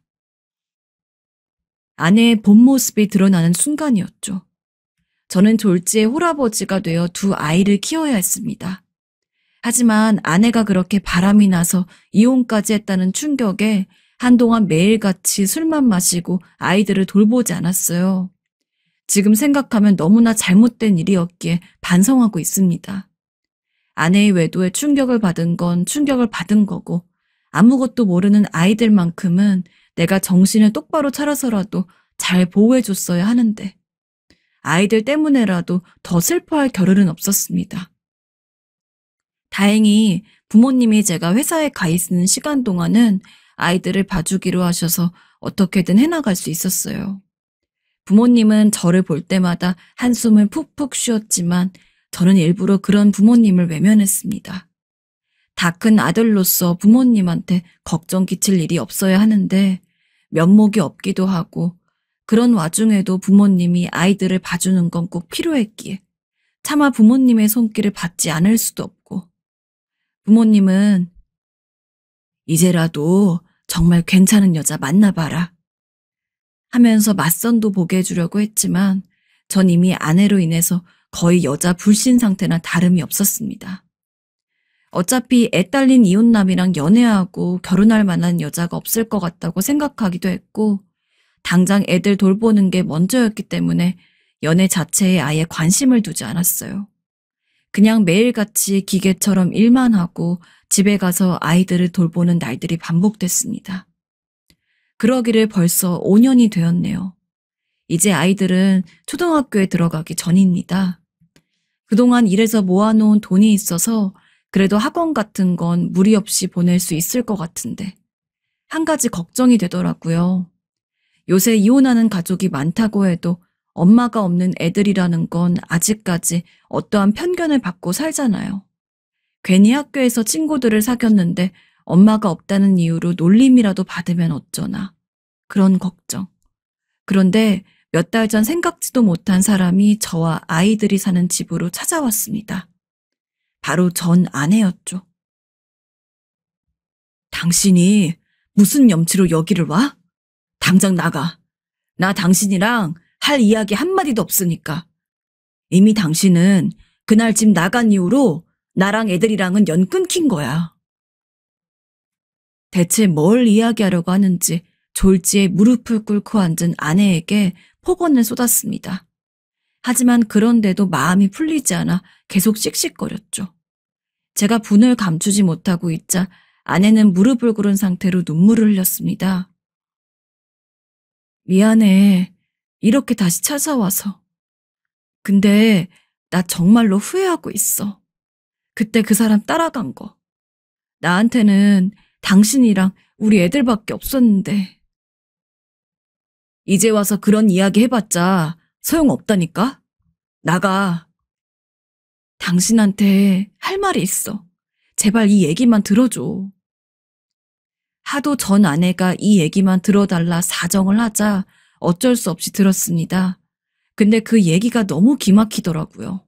아내의 본 모습이 드러나는 순간이었죠. 저는 졸지에 홀아버지가 되어 두 아이를 키워야 했습니다. 하지만 아내가 그렇게 바람이 나서 이혼까지 했다는 충격에 한동안 매일같이 술만 마시고 아이들을 돌보지 않았어요. 지금 생각하면 너무나 잘못된 일이었기에 반성하고 있습니다. 아내의 외도에 충격을 받은 건 충격을 받은 거고 아무것도 모르는 아이들만큼은 내가 정신을 똑바로 차려서라도 잘 보호해줬어야 하는데 아이들 때문에라도 더 슬퍼할 겨를은 없었습니다. 다행히 부모님이 제가 회사에 가 있는 시간 동안은 아이들을 봐주기로 하셔서 어떻게든 해나갈 수 있었어요. 부모님은 저를 볼 때마다 한숨을 푹푹 쉬었지만 저는 일부러 그런 부모님을 외면했습니다. 다 큰 아들로서 부모님한테 걱정 끼칠 일이 없어야 하는데 면목이 없기도 하고 그런 와중에도 부모님이 아이들을 봐주는 건 꼭 필요했기에 차마 부모님의 손길을 받지 않을 수도 없고 부모님은 이제라도 정말 괜찮은 여자 만나봐라 하면서 맞선도 보게 해주려고 했지만 전 이미 아내로 인해서 거의 여자 불신 상태나 다름이 없었습니다. 어차피 애 딸린 이혼남이랑 연애하고 결혼할 만한 여자가 없을 것 같다고 생각하기도 했고 당장 애들 돌보는 게 먼저였기 때문에 연애 자체에 아예 관심을 두지 않았어요. 그냥 매일같이 기계처럼 일만 하고 집에 가서 아이들을 돌보는 날들이 반복됐습니다. 그러기를 벌써 5년이 되었네요. 이제 아이들은 초등학교에 들어가기 전입니다. 그동안 일해서 모아놓은 돈이 있어서 그래도 학원 같은 건 무리 없이 보낼 수 있을 것 같은데 한 가지 걱정이 되더라고요. 요새 이혼하는 가족이 많다고 해도 엄마가 없는 애들이라는 건 아직까지 어떠한 편견을 받고 살잖아요. 괜히 학교에서 친구들을 사귀었는데 엄마가 없다는 이유로 놀림이라도 받으면 어쩌나. 그런 걱정. 그런데 몇 달 전 생각지도 못한 사람이 저와 아이들이 사는 집으로 찾아왔습니다. 바로 전 아내였죠. 당신이 무슨 염치로 여기를 와? 당장 나가. 나 당신이랑 할 이야기 한마디도 없으니까. 이미 당신은 그날 집 나간 이후로 나랑 애들이랑은 연 끊긴 거야. 대체 뭘 이야기하려고 하는지 졸지에 무릎을 꿇고 앉은 아내에게 폭언을 쏟았습니다. 하지만 그런데도 마음이 풀리지 않아 계속 씩씩거렸죠. 제가 분을 감추지 못하고 있자 아내는 무릎을 꿇은 상태로 눈물을 흘렸습니다. 미안해. 이렇게 다시 찾아와서. 근데 나 정말로 후회하고 있어. 그때 그 사람 따라간 거. 나한테는 당신이랑 우리 애들밖에 없었는데. 이제 와서 그런 이야기 해봤자 소용없다니까? 나가. 당신한테 할 말이 있어. 제발 이 얘기만 들어줘. 하도 전 아내가 이 얘기만 들어달라 사정을 하자 어쩔 수 없이 들었습니다. 근데 그 얘기가 너무 기막히더라고요.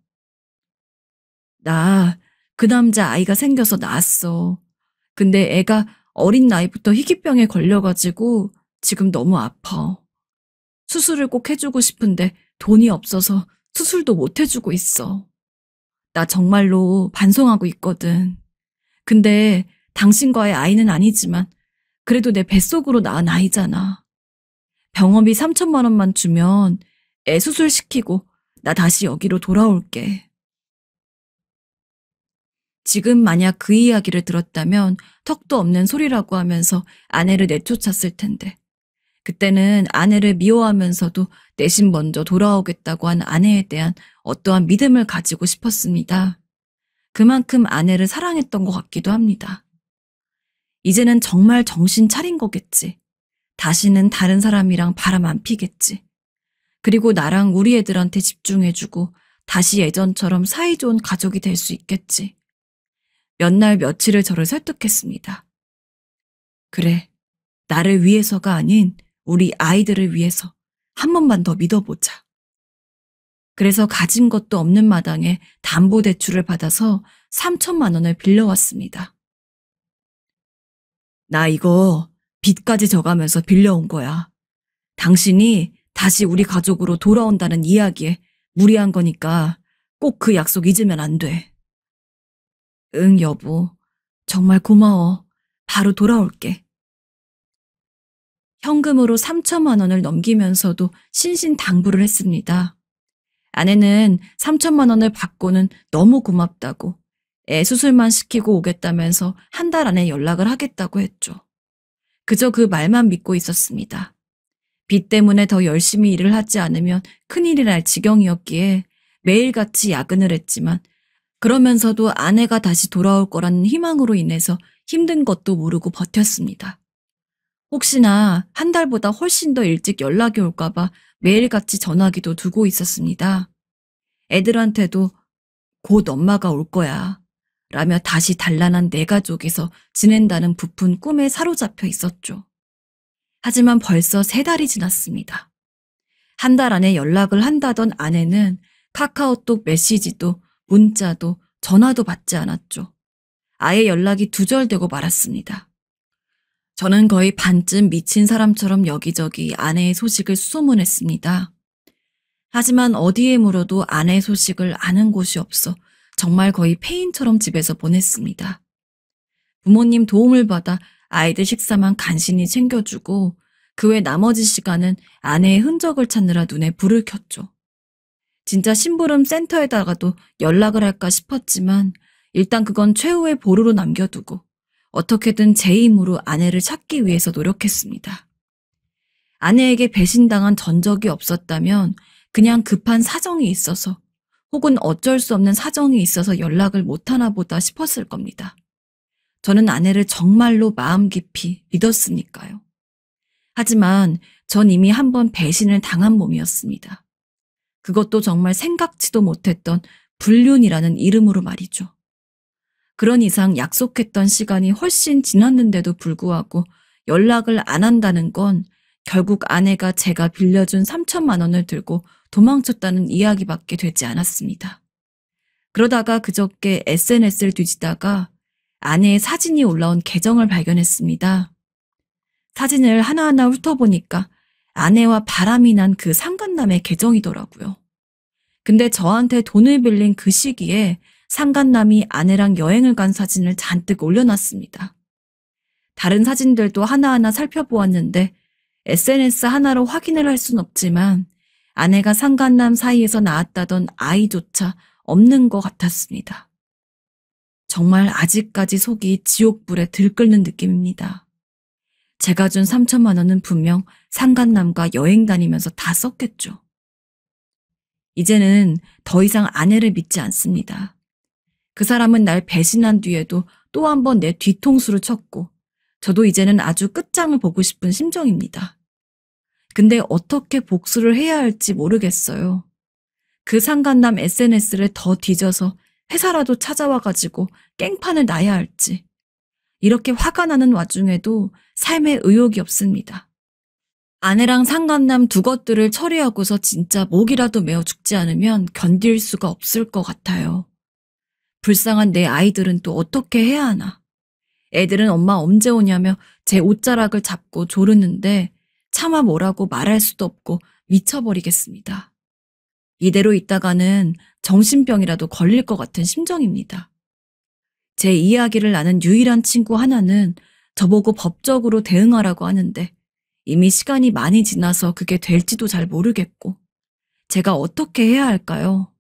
나 그 남자 아이가 생겨서 낳았어. 근데 애가 어린 나이부터 희귀병에 걸려가지고 지금 너무 아파. 수술을 꼭 해주고 싶은데 돈이 없어서 수술도 못 해주고 있어. 나 정말로 반성하고 있거든. 근데 당신과의 아이는 아니지만 그래도 내 뱃속으로 낳은 아이잖아. 병원비 3천만 원만 주면 애 수술시키고 나 다시 여기로 돌아올게. 지금 만약 그 이야기를 들었다면 턱도 없는 소리라고 하면서 아내를 내쫓았을 텐데. 그때는 아내를 미워하면서도 내심 먼저 돌아오겠다고 한 아내에 대한 어떠한 믿음을 가지고 싶었습니다. 그만큼 아내를 사랑했던 것 같기도 합니다. 이제는 정말 정신 차린 거겠지. 다시는 다른 사람이랑 바람 안 피겠지. 그리고 나랑 우리 애들한테 집중해주고 다시 예전처럼 사이좋은 가족이 될 수 있겠지. 몇 날 며칠을 저를 설득했습니다. 그래, 나를 위해서가 아닌 우리 아이들을 위해서 한 번만 더 믿어보자. 그래서 가진 것도 없는 마당에 담보대출을 받아서 3천만 원을 빌려왔습니다. 나 이거 빚까지 져가면서 빌려온 거야. 당신이 다시 우리 가족으로 돌아온다는 이야기에 무리한 거니까 꼭 그 약속 잊으면 안 돼. 응, 여보. 정말 고마워. 바로 돌아올게. 현금으로 3천만 원을 넘기면서도 신신당부를 했습니다. 아내는 3천만 원을 받고는 너무 고맙다고 애 수술만 시키고 오겠다면서 한 달 안에 연락을 하겠다고 했죠. 그저 그 말만 믿고 있었습니다. 빚 때문에 더 열심히 일을 하지 않으면 큰일이 날 지경이었기에 매일같이 야근을 했지만 그러면서도 아내가 다시 돌아올 거라는 희망으로 인해서 힘든 것도 모르고 버텼습니다. 혹시나 한 달보다 훨씬 더 일찍 연락이 올까봐 매일같이 전화기도 두고 있었습니다. 애들한테도 곧 엄마가 올 거야 라며 다시 단란한 내 가족에서 지낸다는 부푼 꿈에 사로잡혀 있었죠. 하지만 벌써 3달이 지났습니다. 한 달 안에 연락을 한다던 아내는 카카오톡 메시지도 문자도 전화도 받지 않았죠. 아예 연락이 두절되고 말았습니다. 저는 거의 반쯤 미친 사람처럼 여기저기 아내의 소식을 수소문했습니다. 하지만 어디에 물어도 아내의 소식을 아는 곳이 없어 정말 거의 폐인처럼 집에서 보냈습니다. 부모님 도움을 받아 아이들 식사만 간신히 챙겨주고 그 외 나머지 시간은 아내의 흔적을 찾느라 눈에 불을 켰죠. 진짜 심부름 센터에다가도 연락을 할까 싶었지만 일단 그건 최후의 보루로 남겨두고 어떻게든 제 힘으로 아내를 찾기 위해서 노력했습니다. 아내에게 배신당한 전적이 없었다면 그냥 급한 사정이 있어서 혹은 어쩔 수 없는 사정이 있어서 연락을 못하나 보다 싶었을 겁니다. 저는 아내를 정말로 마음 깊이 믿었으니까요. 하지만 전 이미 한 번 배신을 당한 몸이었습니다. 그것도 정말 생각지도 못했던 불륜이라는 이름으로 말이죠. 그런 이상 약속했던 시간이 훨씬 지났는데도 불구하고 연락을 안 한다는 건 결국 아내가 제가 빌려준 3천만 원을 들고 도망쳤다는 이야기밖에 되지 않았습니다. 그러다가 그저께 SNS를 뒤지다가 아내의 사진이 올라온 계정을 발견했습니다. 사진을 하나하나 훑어보니까 아내와 바람이 난 그 상간남의 계정이더라고요. 근데 저한테 돈을 빌린 그 시기에 상간남이 아내랑 여행을 간 사진을 잔뜩 올려놨습니다. 다른 사진들도 하나하나 살펴보았는데 SNS 하나로 확인을 할 순 없지만 아내가 상간남 사이에서 낳았다던 아이조차 없는 것 같았습니다. 정말 아직까지 속이 지옥불에 들끓는 느낌입니다. 제가 준 3천만 원은 분명 상간남과 여행 다니면서 다 썼겠죠. 이제는 더 이상 아내를 믿지 않습니다. 그 사람은 날 배신한 뒤에도 또 한 번 내 뒤통수를 쳤고 저도 이제는 아주 끝장을 보고 싶은 심정입니다. 근데 어떻게 복수를 해야 할지 모르겠어요. 그 상간남 SNS를 더 뒤져서 회사라도 찾아와가지고 깽판을 놔야 할지. 이렇게 화가 나는 와중에도 삶에 의욕이 없습니다. 아내랑 상간남 두 것들을 처리하고서 진짜 목이라도 메어 죽지 않으면 견딜 수가 없을 것 같아요. 불쌍한 내 아이들은 또 어떻게 해야 하나. 애들은 엄마 언제 오냐며 제 옷자락을 잡고 조르는데 차마 뭐라고 말할 수도 없고 미쳐버리겠습니다. 이대로 있다가는 정신병이라도 걸릴 것 같은 심정입니다. 제 이야기를 아는 유일한 친구 하나는 저보고 법적으로 대응하라고 하는데 이미 시간이 많이 지나서 그게 될지도 잘 모르겠고 제가 어떻게 해야 할까요?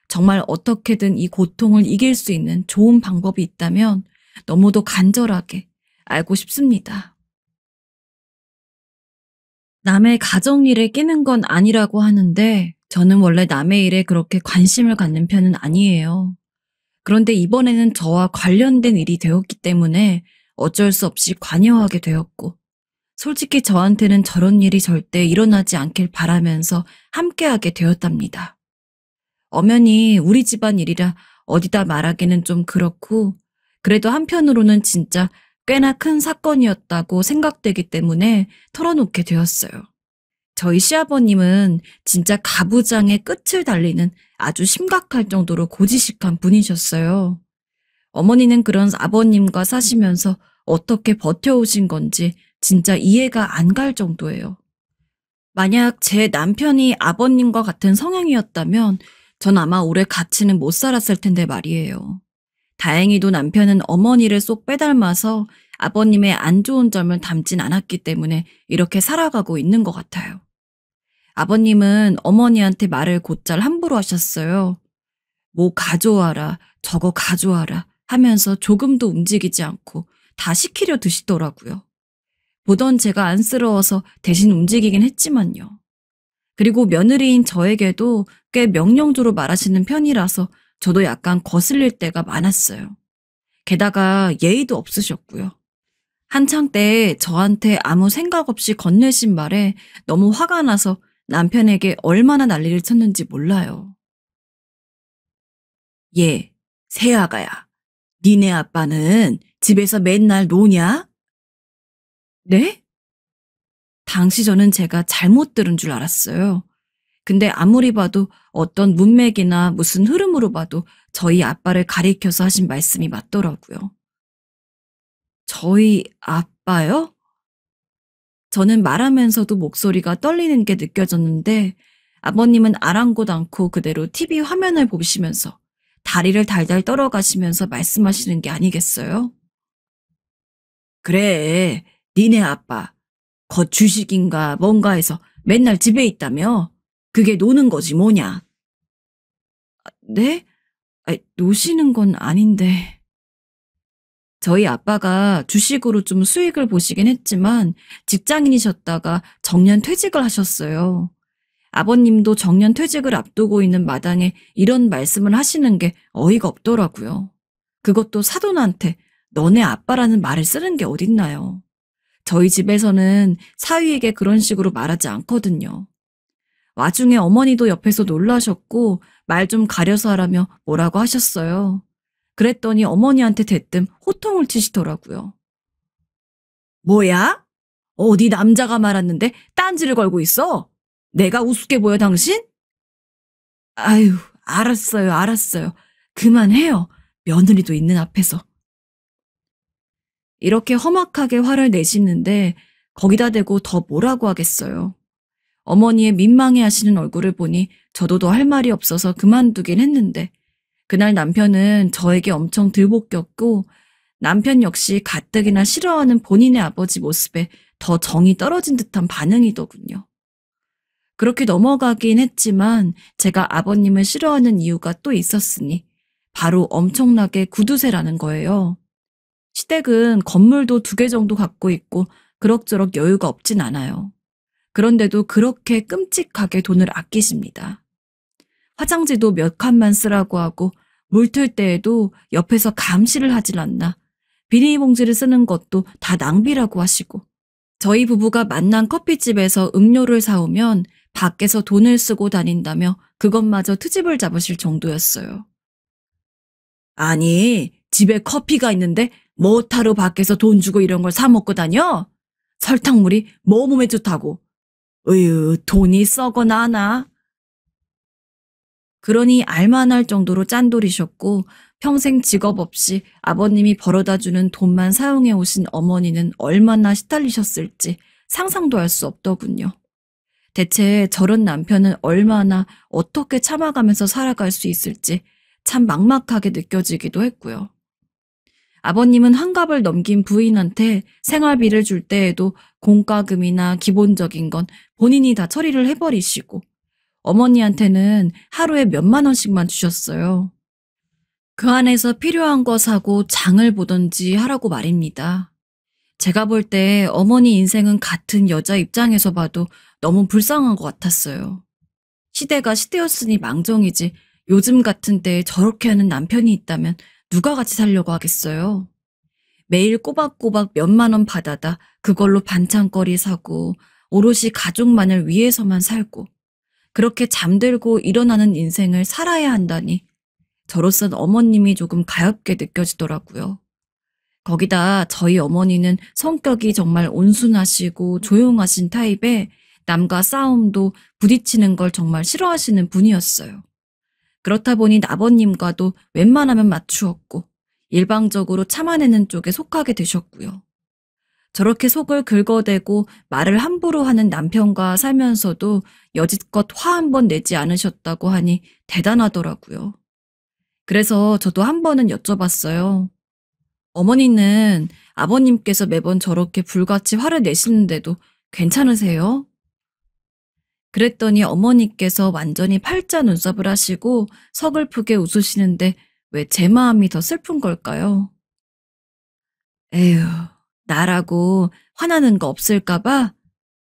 정말 어떻게든 이 고통을 이길 수 있는 좋은 방법이 있다면 너무도 간절하게 알고 싶습니다. 남의 가정일에 끼는 건 아니라고 하는데 저는 원래 남의 일에 그렇게 관심을 갖는 편은 아니에요. 그런데 이번에는 저와 관련된 일이 되었기 때문에 어쩔 수 없이 관여하게 되었고 솔직히 저한테는 저런 일이 절대 일어나지 않길 바라면서 함께하게 되었답니다. 엄연히 우리 집안 일이라 어디다 말하기는 좀 그렇고 그래도 한편으로는 진짜 꽤나 큰 사건이었다고 생각되기 때문에 털어놓게 되었어요. 저희 시아버님은 진짜 가부장의 끝을 달리는 아주 심각할 정도로 고지식한 분이셨어요. 어머니는 그런 아버님과 사시면서 어떻게 버텨오신 건지 진짜 이해가 안 갈 정도예요. 만약 제 남편이 아버님과 같은 성향이었다면 전 아마 오래 같이는 못 살았을 텐데 말이에요. 다행히도 남편은 어머니를 쏙 빼닮아서 아버님의 안 좋은 점을 담진 않았기 때문에 이렇게 살아가고 있는 것 같아요. 아버님은 어머니한테 말을 곧잘 함부로 하셨어요. 뭐 가져와라, 저거 가져와라 하면서 조금도 움직이지 않고 다 시키려 드시더라고요. 보던 제가 안쓰러워서 대신 움직이긴 했지만요. 그리고 며느리인 저에게도 꽤 명령조로 말하시는 편이라서 저도 약간 거슬릴 때가 많았어요. 게다가 예의도 없으셨고요. 한창 때 저한테 아무 생각 없이 건네신 말에 너무 화가 나서 남편에게 얼마나 난리를 쳤는지 몰라요. 얘, 새아가야, 니네 아빠는 집에서 맨날 노냐? 네? 당시 저는 제가 잘못 들은 줄 알았어요. 근데 아무리 봐도 어떤 문맥이나 무슨 흐름으로 봐도 저희 아빠를 가리켜서 하신 말씀이 맞더라고요. 저희 아빠요? 저는 말하면서도 목소리가 떨리는 게 느껴졌는데 아버님은 아랑곳 않고 그대로 TV 화면을 보시면서 다리를 달달 떨어가시면서 말씀하시는 게 아니겠어요? 그래, 니네 아빠 거 주식인가 뭔가 해서 맨날 집에 있다며? 그게 노는 거지 뭐냐? 네? 노시는 건 아닌데. 저희 아빠가 주식으로 좀 수익을 보시긴 했지만 직장인이셨다가 정년 퇴직을 하셨어요. 아버님도 정년 퇴직을 앞두고 있는 마당에 이런 말씀을 하시는 게 어이가 없더라고요. 그것도 사돈한테 너네 아빠라는 말을 쓰는 게 어딨나요? 저희 집에서는 사위에게 그런 식으로 말하지 않거든요. 와중에 어머니도 옆에서 놀라셨고 말 좀 가려서 하라며 뭐라고 하셨어요. 그랬더니 어머니한테 대뜸 호통을 치시더라고요. 뭐야? 어디 남자가 말았는데 딴지를 걸고 있어? 내가 우습게 보여 당신? 아유, 알았어요. 그만해요. 며느리도 있는 앞에서. 이렇게 험악하게 화를 내시는데 거기다 대고 더 뭐라고 하겠어요. 어머니의 민망해하시는 얼굴을 보니 저도 더 할 말이 없어서 그만두긴 했는데 그날 남편은 저에게 엄청 들볶였고 남편 역시 가뜩이나 싫어하는 본인의 아버지 모습에 더 정이 떨어진 듯한 반응이더군요. 그렇게 넘어가긴 했지만 제가 아버님을 싫어하는 이유가 또 있었으니 바로 엄청나게 구두쇠라는 거예요. 시댁은 건물도 2개 정도 갖고 있고 그럭저럭 여유가 없진 않아요. 그런데도 그렇게 끔찍하게 돈을 아끼십니다. 화장지도 몇 칸만 쓰라고 하고 물 틀 때에도 옆에서 감시를 하질 않나. 비닐봉지를 쓰는 것도 다 낭비라고 하시고 저희 부부가 만난 커피집에서 음료를 사오면 밖에서 돈을 쓰고 다닌다며 그것마저 트집을 잡으실 정도였어요. 아니, 집에 커피가 있는데 뭐하러 밖에서 돈 주고 이런 걸 사 먹고 다녀? 설탕물이 뭐 몸에 좋다고. 으유, 돈이 썩어나 하나? 그러니 알만할 정도로 짠돌이셨고 평생 직업 없이 아버님이 벌어다주는 돈만 사용해 오신 어머니는 얼마나 시달리셨을지 상상도 할 수 없더군요. 대체 저런 남편은 얼마나 어떻게 참아가면서 살아갈 수 있을지 참 막막하게 느껴지기도 했고요. 아버님은 환갑을 넘긴 부인한테 생활비를 줄 때에도 공과금이나 기본적인 건 본인이 다 처리를 해버리시고 어머니한테는 하루에 몇만 원씩만 주셨어요. 그 안에서 필요한 거 사고 장을 보던지 하라고 말입니다. 제가 볼 때 어머니 인생은 같은 여자 입장에서 봐도 너무 불쌍한 것 같았어요. 시대가 시대였으니 망정이지 요즘 같은 때에 저렇게 하는 남편이 있다면 누가 같이 살려고 하겠어요. 매일 꼬박꼬박 몇만 원 받아다 그걸로 반찬거리 사고 오롯이 가족만을 위해서만 살고 그렇게 잠들고 일어나는 인생을 살아야 한다니 저로선 어머님이 조금 가엾게 느껴지더라고요. 거기다 저희 어머니는 성격이 정말 온순하시고 조용하신 타입에 남과 싸움도 부딪히는 걸 정말 싫어하시는 분이었어요. 그렇다 보니 아버님과도 웬만하면 맞추었고 일방적으로 참아내는 쪽에 속하게 되셨고요. 저렇게 속을 긁어대고 말을 함부로 하는 남편과 살면서도 여지껏 화 한 번 내지 않으셨다고 하니 대단하더라고요. 그래서 저도 한 번은 여쭤봤어요. 어머니는 아버님께서 매번 저렇게 불같이 화를 내시는데도 괜찮으세요? 그랬더니 어머니께서 완전히 팔자 눈썹을 하시고 서글프게 웃으시는데 왜 제 마음이 더 슬픈 걸까요? 에휴, 나라고 화나는 거 없을까봐?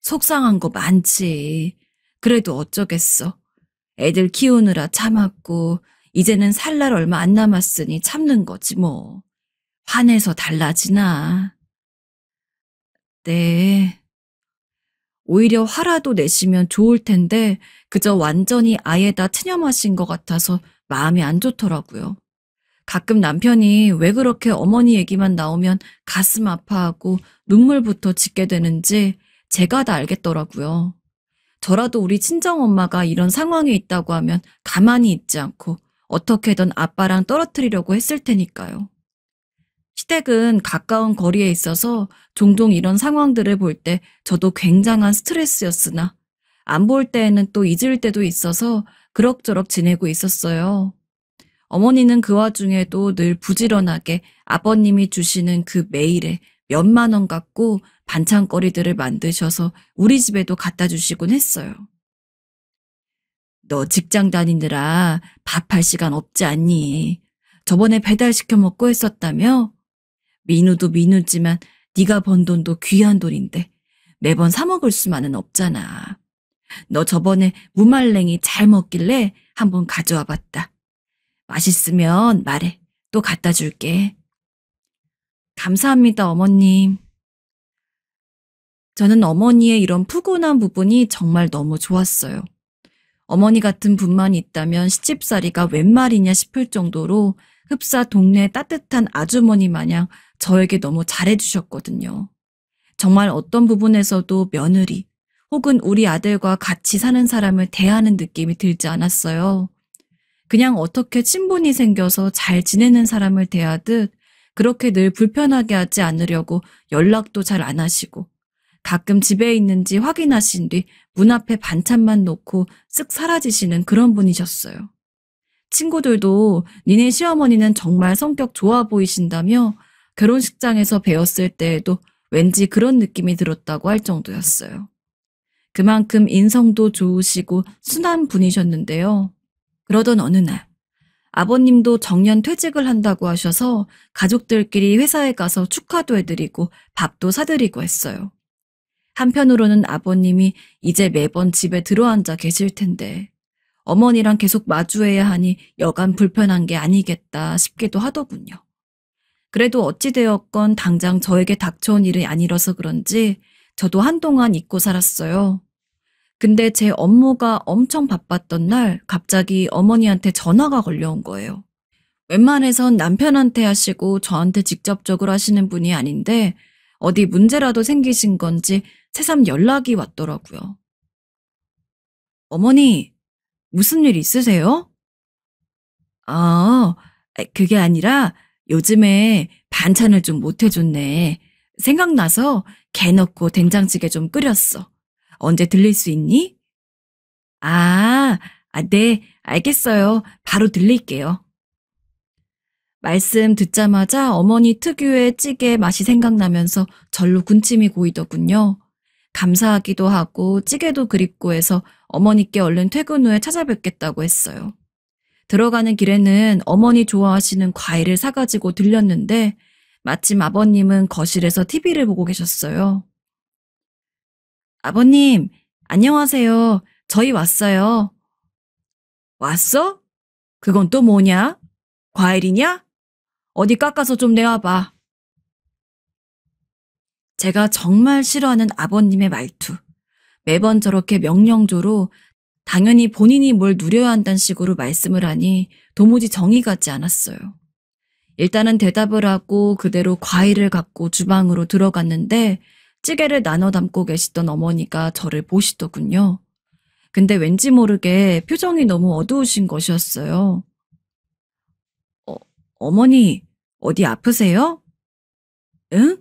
속상한 거 많지. 그래도 어쩌겠어. 애들 키우느라 참았고 이제는 살 날 얼마 안 남았으니 참는 거지 뭐. 화내서 달라지나. 네. 오히려 화라도 내시면 좋을 텐데 그저 완전히 아예다 체념하신 것 같아서 마음이 안 좋더라고요. 가끔 남편이 왜 그렇게 어머니 얘기만 나오면 가슴 아파하고 눈물부터 짓게 되는지 제가 다 알겠더라고요. 저라도 우리 친정엄마가 이런 상황에 있다고 하면 가만히 있지 않고 어떻게든 아빠랑 떨어뜨리려고 했을 테니까요. 시댁은 가까운 거리에 있어서 종종 이런 상황들을 볼 때 저도 굉장한 스트레스였으나 안 볼 때에는 또 잊을 때도 있어서 그럭저럭 지내고 있었어요. 어머니는 그 와중에도 늘 부지런하게 아버님이 주시는 그 매일에 몇만 원 갖고 반찬거리들을 만드셔서 우리 집에도 갖다 주시곤 했어요. 너 직장 다니느라 밥할 시간 없지 않니? 저번에 배달시켜 먹고 했었다며? 민우도 민우지만 네가 번 돈도 귀한 돈인데 매번 사 먹을 수만은 없잖아. 너 저번에 무말랭이 잘 먹길래 한번 가져와 봤다. 맛있으면 말해. 또 갖다 줄게. 감사합니다, 어머님. 저는 어머니의 이런 푸근한 부분이 정말 너무 좋았어요. 어머니 같은 분만 있다면 시집살이가 웬 말이냐 싶을 정도로 흡사 동네 따뜻한 아주머니 마냥 저에게 너무 잘해주셨거든요. 정말 어떤 부분에서도 며느리 혹은 우리 아들과 같이 사는 사람을 대하는 느낌이 들지 않았어요. 그냥 어떻게 친분이 생겨서 잘 지내는 사람을 대하듯 그렇게 늘 불편하게 하지 않으려고 연락도 잘 안 하시고 가끔 집에 있는지 확인하신 뒤 문 앞에 반찬만 놓고 쓱 사라지시는 그런 분이셨어요. 친구들도 니네 시어머니는 정말 성격 좋아 보이신다며 결혼식장에서 뵈었을 때에도 왠지 그런 느낌이 들었다고 할 정도였어요. 그만큼 인성도 좋으시고 순한 분이셨는데요. 그러던 어느 날 아버님도 정년 퇴직을 한다고 하셔서 가족들끼리 회사에 가서 축하도 해드리고 밥도 사드리고 했어요. 한편으로는 아버님이 이제 매번 집에 들어앉아 계실 텐데 어머니랑 계속 마주해야 하니 여간 불편한 게 아니겠다 싶기도 하더군요. 그래도 어찌되었건 당장 저에게 닥쳐온 일이 아니라서 그런지 저도 한동안 잊고 살았어요. 근데 제 업무가 엄청 바빴던 날 갑자기 어머니한테 전화가 걸려온 거예요. 웬만해선 남편한테 하시고 저한테 직접적으로 하시는 분이 아닌데 어디 문제라도 생기신 건지 새삼 연락이 왔더라고요. 어머니, 무슨 일 있으세요? 아, 그게 아니라 요즘에 반찬을 좀 못 해줬네. 생각나서 게 넣고 된장찌개 좀 끓였어. 언제 들릴 수 있니? 네, 알겠어요. 바로 들릴게요. 말씀 듣자마자 어머니 특유의 찌개 맛이 생각나면서 절로 군침이 고이더군요. 감사하기도 하고 찌개도 그립고 해서 어머니께 얼른 퇴근 후에 찾아뵙겠다고 했어요. 들어가는 길에는 어머니 좋아하시는 과일을 사가지고 들렸는데 마침 아버님은 거실에서 TV를 보고 계셨어요. 아버님, 안녕하세요. 저희 왔어요. 왔어? 그건 또 뭐냐? 과일이냐? 어디 깎아서 좀 내와봐. 제가 정말 싫어하는 아버님의 말투. 매번 저렇게 명령조로 당연히 본인이 뭘 누려야 한다는 식으로 말씀을 하니 도무지 정이 가지 않았어요. 일단은 대답을 하고 그대로 과일을 갖고 주방으로 들어갔는데 찌개를 나눠 담고 계시던 어머니가 저를 보시더군요. 근데 왠지 모르게 표정이 너무 어두우신 것이었어요. 어머니, 어디 아프세요? 응?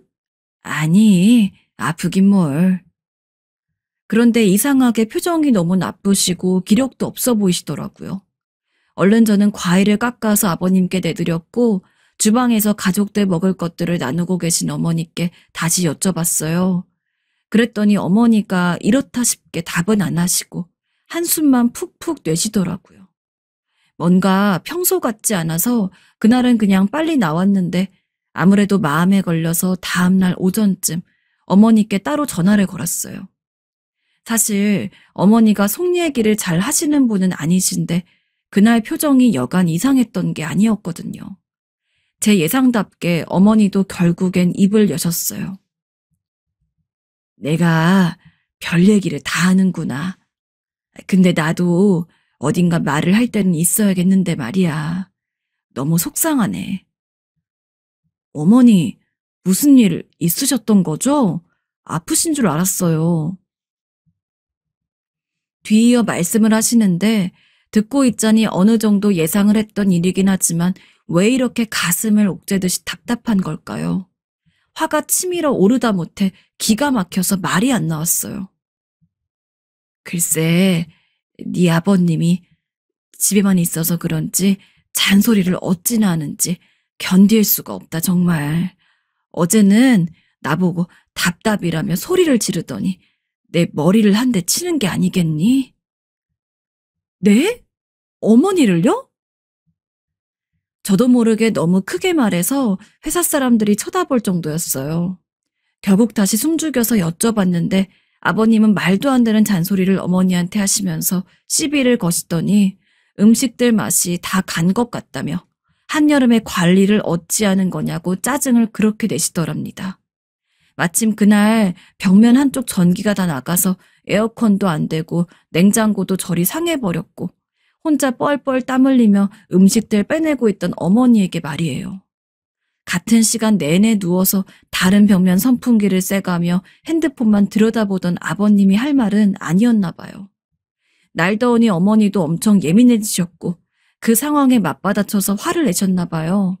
아니, 아프긴 뭘. 그런데 이상하게 표정이 너무 나쁘시고 기력도 없어 보이시더라고요. 얼른 저는 과일을 깎아서 아버님께 내드렸고 주방에서 가족들 먹을 것들을 나누고 계신 어머니께 다시 여쭤봤어요. 그랬더니 어머니가 이렇다 싶게 답은 안 하시고 한숨만 푹푹 내쉬더라고요. 뭔가 평소 같지 않아서 그날은 그냥 빨리 나왔는데 아무래도 마음에 걸려서 다음날 오전쯤 어머니께 따로 전화를 걸었어요. 사실 어머니가 속 얘기를 잘 하시는 분은 아니신데 그날 표정이 여간 이상했던 게 아니었거든요. 제 예상답게 어머니도 결국엔 입을 여셨어요. 내가 별 얘기를 다 하는구나. 근데 나도 어딘가 말을 할 때는 있어야겠는데 말이야. 너무 속상하네. 어머니, 무슨 일 있으셨던 거죠? 아프신 줄 알았어요. 뒤이어 말씀을 하시는데 듣고 있자니 어느 정도 예상을 했던 일이긴 하지만 왜 이렇게 가슴을 옥죄듯이 답답한 걸까요? 화가 치밀어 오르다 못해 기가 막혀서 말이 안 나왔어요. 글쎄, 네 아버님이 집에만 있어서 그런지 잔소리를 어찌나 하는지 견딜 수가 없다 정말. 어제는 나보고 답답이라며 소리를 지르더니 내 머리를 한 대 치는 게 아니겠니? 네? 어머니를요? 저도 모르게 너무 크게 말해서 회사 사람들이 쳐다볼 정도였어요. 결국 다시 숨죽여서 여쭤봤는데 아버님은 말도 안 되는 잔소리를 어머니한테 하시면서 시비를 거시더니 음식들 맛이 다 간 것 같다며 한여름에 관리를 어찌하는 거냐고 짜증을 그렇게 내시더랍니다. 마침 그날 벽면 한쪽 전기가 다 나가서 에어컨도 안 되고 냉장고도 저리 상해버렸고 혼자 뻘뻘 땀 흘리며 음식들 빼내고 있던 어머니에게 말이에요. 같은 시간 내내 누워서 다른 벽면 선풍기를 쐬가며 핸드폰만 들여다보던 아버님이 할 말은 아니었나 봐요. 날 더우니 어머니도 엄청 예민해지셨고 그 상황에 맞받아쳐서 화를 내셨나 봐요.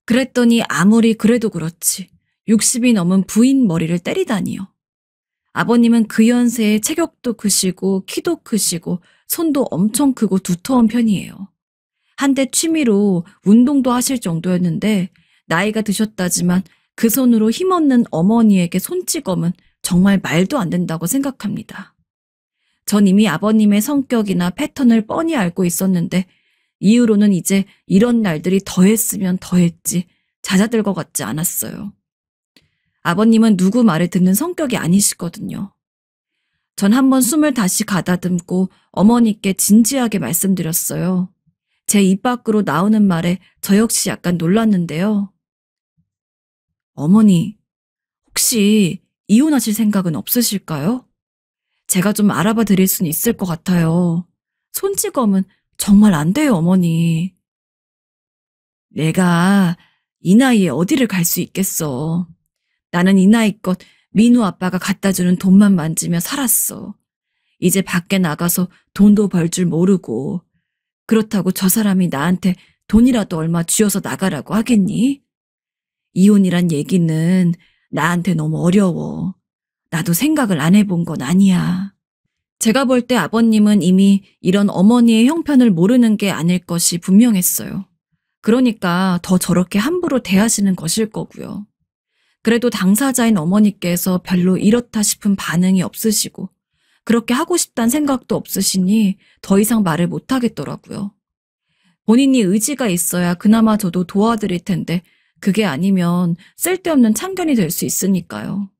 그랬더니 아무리 그래도 그렇지 60이 넘은 부인 머리를 때리다니요. 아버님은 그 연세에 체격도 크시고 키도 크시고 손도 엄청 크고 두터운 편이에요. 한때 취미로 운동도 하실 정도였는데 나이가 드셨다지만 그 손으로 힘없는 어머니에게 손찌검은 정말 말도 안 된다고 생각합니다. 전 이미 아버님의 성격이나 패턴을 뻔히 알고 있었는데 이후로는 이제 이런 날들이 더했으면 더했지 잦아들 것 같지 않았어요. 아버님은 누구 말을 듣는 성격이 아니시거든요. 전 한번 숨을 다시 가다듬고 어머니께 진지하게 말씀드렸어요. 제 입 밖으로 나오는 말에 저 역시 약간 놀랐는데요. 어머니, 혹시 이혼하실 생각은 없으실까요? 제가 좀 알아봐 드릴 수는 있을 것 같아요. 손찌검은 정말 안 돼요, 어머니. 내가 이 나이에 어디를 갈 수 있겠어. 나는 이 나이껏 민우 아빠가 갖다 주는 돈만 만지며 살았어. 이제 밖에 나가서 돈도 벌 줄 모르고. 그렇다고 저 사람이 나한테 돈이라도 얼마 쥐어서 나가라고 하겠니? 이혼이란 얘기는 나한테 너무 어려워. 나도 생각을 안 해본 건 아니야. 제가 볼 때 아버님은 이미 이런 어머니의 형편을 모르는 게 아닐 것이 분명했어요. 그러니까 더 저렇게 함부로 대하시는 것일 거고요. 그래도 당사자인 어머니께서 별로 이렇다 싶은 반응이 없으시고 그렇게 하고 싶다는 생각도 없으시니 더 이상 말을 못 하겠더라고요. 본인이 의지가 있어야 그나마 저도 도와드릴 텐데 그게 아니면 쓸데없는 참견이 될 수 있으니까요.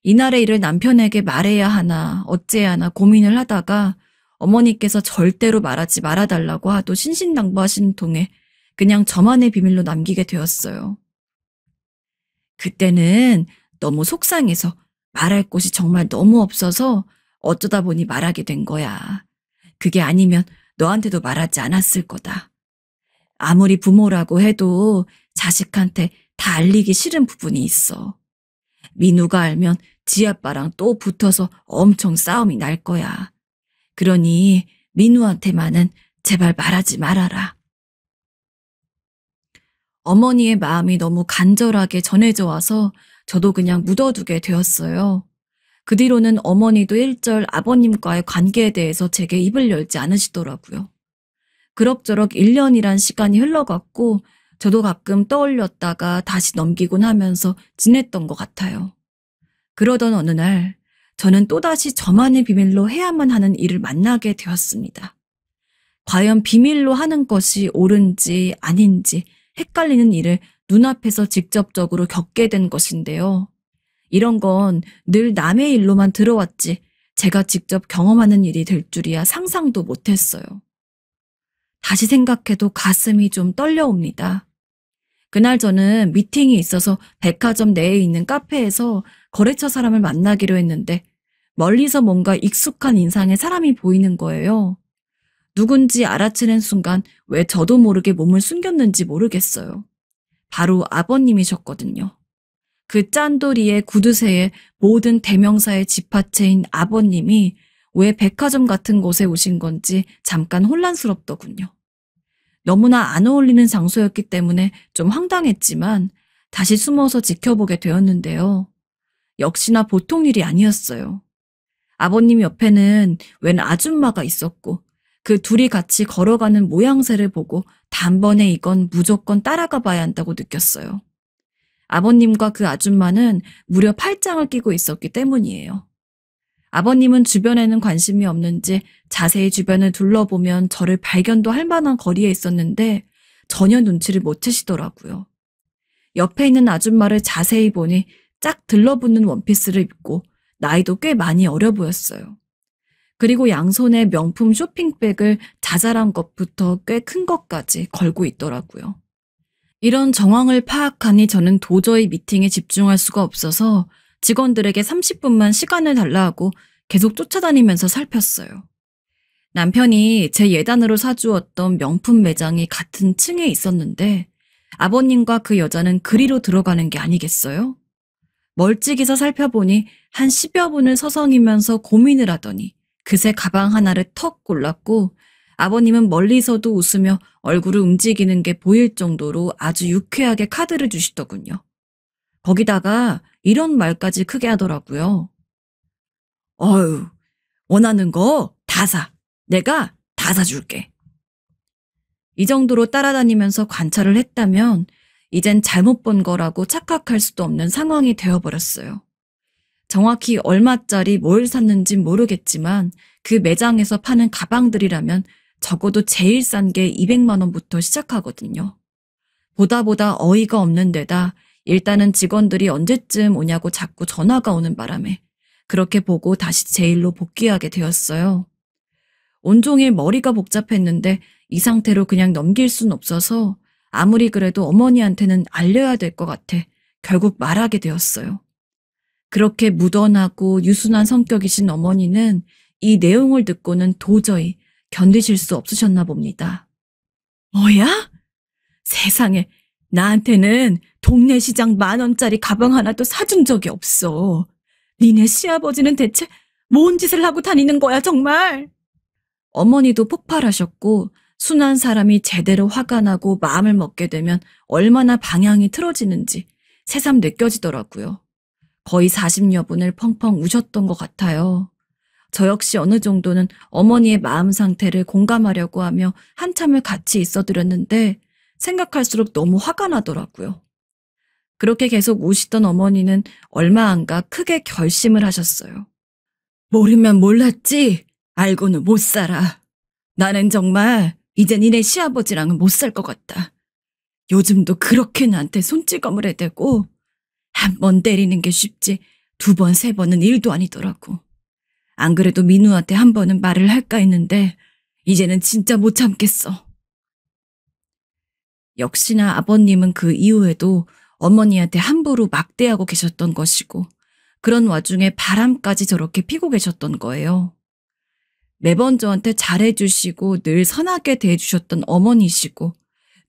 이날의 일을 남편에게 말해야 하나 어째야 하나 고민을 하다가 어머니께서 절대로 말하지 말아달라고 하도 신신당부하시는 통에 그냥 저만의 비밀로 남기게 되었어요. 그때는 너무 속상해서 말할 곳이 정말 너무 없어서 어쩌다 보니 말하게 된 거야. 그게 아니면 너한테도 말하지 않았을 거다. 아무리 부모라고 해도 자식한테 다 알리기 싫은 부분이 있어. 민우가 알면 지 아빠랑 또 붙어서 엄청 싸움이 날 거야. 그러니 민우한테만은 제발 말하지 말아라. 어머니의 마음이 너무 간절하게 전해져 와서 저도 그냥 묻어두게 되었어요. 그 뒤로는 어머니도 일절 아버님과의 관계에 대해서 제게 입을 열지 않으시더라고요. 그럭저럭 1년이란 시간이 흘러갔고 저도 가끔 떠올렸다가 다시 넘기곤 하면서 지냈던 것 같아요. 그러던 어느 날 저는 또다시 저만의 비밀로 해야만 하는 일을 만나게 되었습니다. 과연 비밀로 하는 것이 옳은지 아닌지 헷갈리는 일을 눈앞에서 직접적으로 겪게 된 것인데요. 이런 건 늘 남의 일로만 들어왔지 제가 직접 경험하는 일이 될 줄이야 상상도 못했어요. 다시 생각해도 가슴이 좀 떨려옵니다. 그날 저는 미팅이 있어서 백화점 내에 있는 카페에서 거래처 사람을 만나기로 했는데 멀리서 뭔가 익숙한 인상의 사람이 보이는 거예요. 누군지 알아채는 순간 왜 저도 모르게 몸을 숨겼는지 모르겠어요. 바로 아버님이셨거든요. 그 짠돌이의 구두쇠에 모든 대명사의 집합체인 아버님이 왜 백화점 같은 곳에 오신 건지 잠깐 혼란스럽더군요. 너무나 안 어울리는 장소였기 때문에 좀 황당했지만 다시 숨어서 지켜보게 되었는데요. 역시나 보통 일이 아니었어요. 아버님 옆에는 웬 아줌마가 있었고 그 둘이 같이 걸어가는 모양새를 보고 단번에 이건 무조건 따라가 봐야 한다고 느꼈어요. 아버님과 그 아줌마는 무려 팔짱을 끼고 있었기 때문이에요. 아버님은 주변에는 관심이 없는지 자세히 주변을 둘러보면 저를 발견도 할 만한 거리에 있었는데 전혀 눈치를 못 채시더라고요. 옆에 있는 아줌마를 자세히 보니 짝 들러붙는 원피스를 입고 나이도 꽤 많이 어려 보였어요. 그리고 양손에 명품 쇼핑백을 자잘한 것부터 꽤 큰 것까지 걸고 있더라고요. 이런 정황을 파악하니 저는 도저히 미팅에 집중할 수가 없어서 직원들에게 30분만 시간을 달라 하고 계속 쫓아다니면서 살폈어요. 남편이 제 예단으로 사주었던 명품 매장이 같은 층에 있었는데 아버님과 그 여자는 그리로 들어가는 게 아니겠어요? 멀찍이서 살펴보니 한 10여 분을 서성이면서 고민을 하더니 그새 가방 하나를 턱 골랐고 아버님은 멀리서도 웃으며 얼굴을 움직이는 게 보일 정도로 아주 유쾌하게 카드를 주시더군요. 거기다가 이런 말까지 크게 하더라고요. 어휴, 원하는 거 다 사. 내가 다 사줄게. 이 정도로 따라다니면서 관찰을 했다면 이젠 잘못 본 거라고 착각할 수도 없는 상황이 되어버렸어요. 정확히 얼마짜리 뭘 샀는진 모르겠지만 그 매장에서 파는 가방들이라면 적어도 제일 싼 게 200만 원부터 시작하거든요. 보다 어이가 없는 데다 일단은 직원들이 언제쯤 오냐고 자꾸 전화가 오는 바람에 그렇게 보고 다시 제 일로 복귀하게 되었어요. 온종일 머리가 복잡했는데 이 상태로 그냥 넘길 순 없어서 아무리 그래도 어머니한테는 알려야 될 것 같아 결국 말하게 되었어요. 그렇게 무던하고 유순한 성격이신 어머니는 이 내용을 듣고는 도저히 견디실 수 없으셨나 봅니다. 뭐야? 세상에, 나한테는 동네 시장 10,000원짜리 가방 하나도 사준 적이 없어. 니네 시아버지는 대체 뭔 짓을 하고 다니는 거야, 정말? 어머니도 폭발하셨고 순한 사람이 제대로 화가 나고 마음을 먹게 되면 얼마나 방향이 틀어지는지 새삼 느껴지더라고요. 거의 40여 분을 펑펑 우셨던 것 같아요. 저 역시 어느 정도는 어머니의 마음 상태를 공감하려고 하며 한참을 같이 있어드렸는데 생각할수록 너무 화가 나더라고요. 그렇게 계속 우시던 어머니는 얼마 안가 크게 결심을 하셨어요. 모르면 몰랐지 알고는 못 살아. 나는 정말 이제 니네 시아버지랑은 못 살 것 같다. 요즘도 그렇게 나한테 손찌검을 해대고 한 번 때리는 게 쉽지 2번, 3번은 일도 아니더라고. 안 그래도 민우한테 한 번은 말을 할까 했는데 이제는 진짜 못 참겠어. 역시나 아버님은 그 이후에도 어머니한테 함부로 막대하고 계셨던 것이고 그런 와중에 바람까지 저렇게 피고 계셨던 거예요. 매번 저한테 잘해주시고 늘 선하게 대해주셨던 어머니시고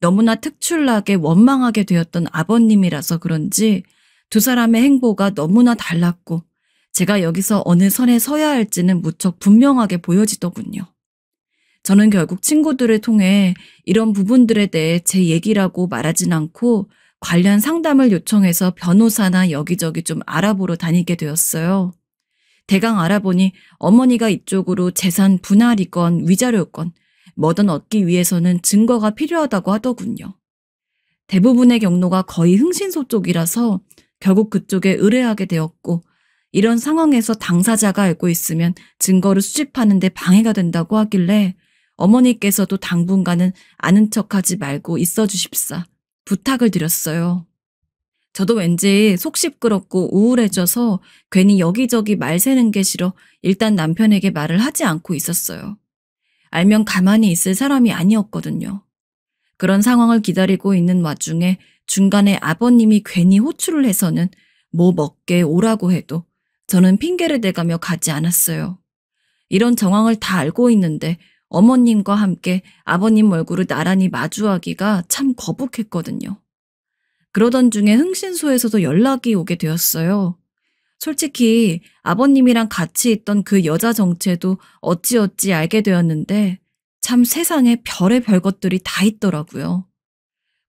너무나 특출나게 원망하게 되었던 아버님이라서 그런지 두 사람의 행보가 너무나 달랐고 제가 여기서 어느 선에 서야 할지는 무척 분명하게 보여지더군요. 저는 결국 친구들을 통해 이런 부분들에 대해 제 얘기라고 말하진 않고 관련 상담을 요청해서 변호사나 여기저기 좀 알아보러 다니게 되었어요. 대강 알아보니 어머니가 이쪽으로 재산 분할이건 위자료건 뭐든 얻기 위해서는 증거가 필요하다고 하더군요. 대부분의 경로가 거의 흥신소 쪽이라서 결국 그쪽에 의뢰하게 되었고 이런 상황에서 당사자가 알고 있으면 증거를 수집하는 데 방해가 된다고 하길래 어머니께서도 당분간은 아는 척하지 말고 있어 주십사 부탁을 드렸어요. 저도 왠지 속 시끄럽고 우울해져서 괜히 여기저기 말 새는 게 싫어 일단 남편에게 말을 하지 않고 있었어요. 알면 가만히 있을 사람이 아니었거든요. 그런 상황을 기다리고 있는 와중에 중간에 아버님이 괜히 호출을 해서는 뭐 먹게 오라고 해도 저는 핑계를 대가며 가지 않았어요. 이런 정황을 다 알고 있는데 어머님과 함께 아버님 얼굴을 나란히 마주하기가 참 거북했거든요. 그러던 중에 흥신소에서도 연락이 오게 되었어요. 솔직히 아버님이랑 같이 있던 그 여자 정체도 어찌어찌 알게 되었는데 참 세상에 별의 별 것들이 다 있더라고요.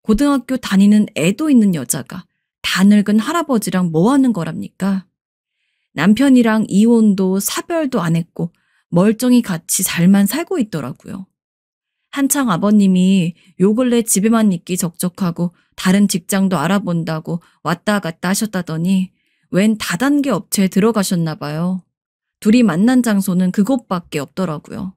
고등학교 다니는 애도 있는 여자가 다 늙은 할아버지랑 뭐 하는 거랍니까? 남편이랑 이혼도 사별도 안 했고 멀쩡히 같이 잘만 살고 있더라고요. 한창 아버님이 요 근래 집에만 있기 적적하고 다른 직장도 알아본다고 왔다 갔다 하셨다더니 웬 다단계 업체에 들어가셨나 봐요. 둘이 만난 장소는 그곳밖에 없더라고요.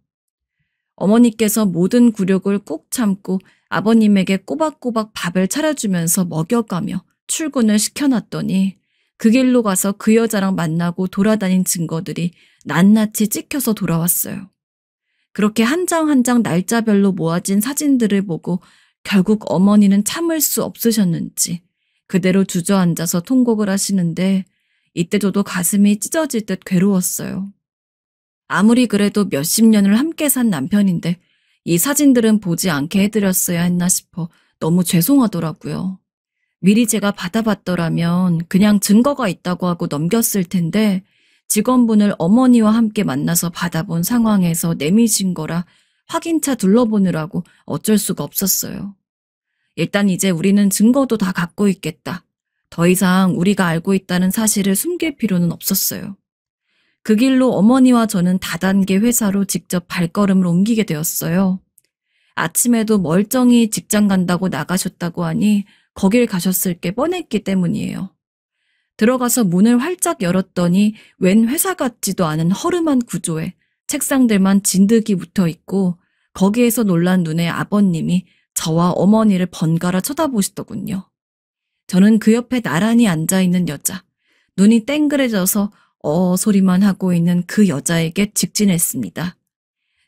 어머니께서 모든 굴욕을 꾹 참고 아버님에게 꼬박꼬박 밥을 차려주면서 먹여가며 출근을 시켜놨더니 그 길로 가서 그 여자랑 만나고 돌아다닌 증거들이 낱낱이 찍혀서 돌아왔어요. 그렇게 한 장 한 장 날짜별로 모아진 사진들을 보고 결국 어머니는 참을 수 없으셨는지 그대로 주저앉아서 통곡을 하시는데 이때 저도 가슴이 찢어질 듯 괴로웠어요. 아무리 그래도 몇십 년을 함께 산 남편인데 이 사진들은 보지 않게 해드렸어야 했나 싶어 너무 죄송하더라고요. 미리 제가 받아봤더라면 그냥 증거가 있다고 하고 넘겼을 텐데 직원분을 어머니와 함께 만나서 받아본 상황에서 내미신 거라 확인차 둘러보느라고 어쩔 수가 없었어요. 일단 이제 우리는 증거도 다 갖고 있겠다. 더 이상 우리가 알고 있다는 사실을 숨길 필요는 없었어요. 그 길로 어머니와 저는 다단계 회사로 직접 발걸음을 옮기게 되었어요. 아침에도 멀쩡히 직장 간다고 나가셨다고 하니 거길 가셨을 게 뻔했기 때문이에요. 들어가서 문을 활짝 열었더니 웬 회사 같지도 않은 허름한 구조에 책상들만 진득이 붙어 있고 거기에서 놀란 눈에 아버님이 저와 어머니를 번갈아 쳐다보시더군요. 저는 그 옆에 나란히 앉아있는 여자, 눈이 땡그레져서 소리만 하고 있는 그 여자에게 직진했습니다.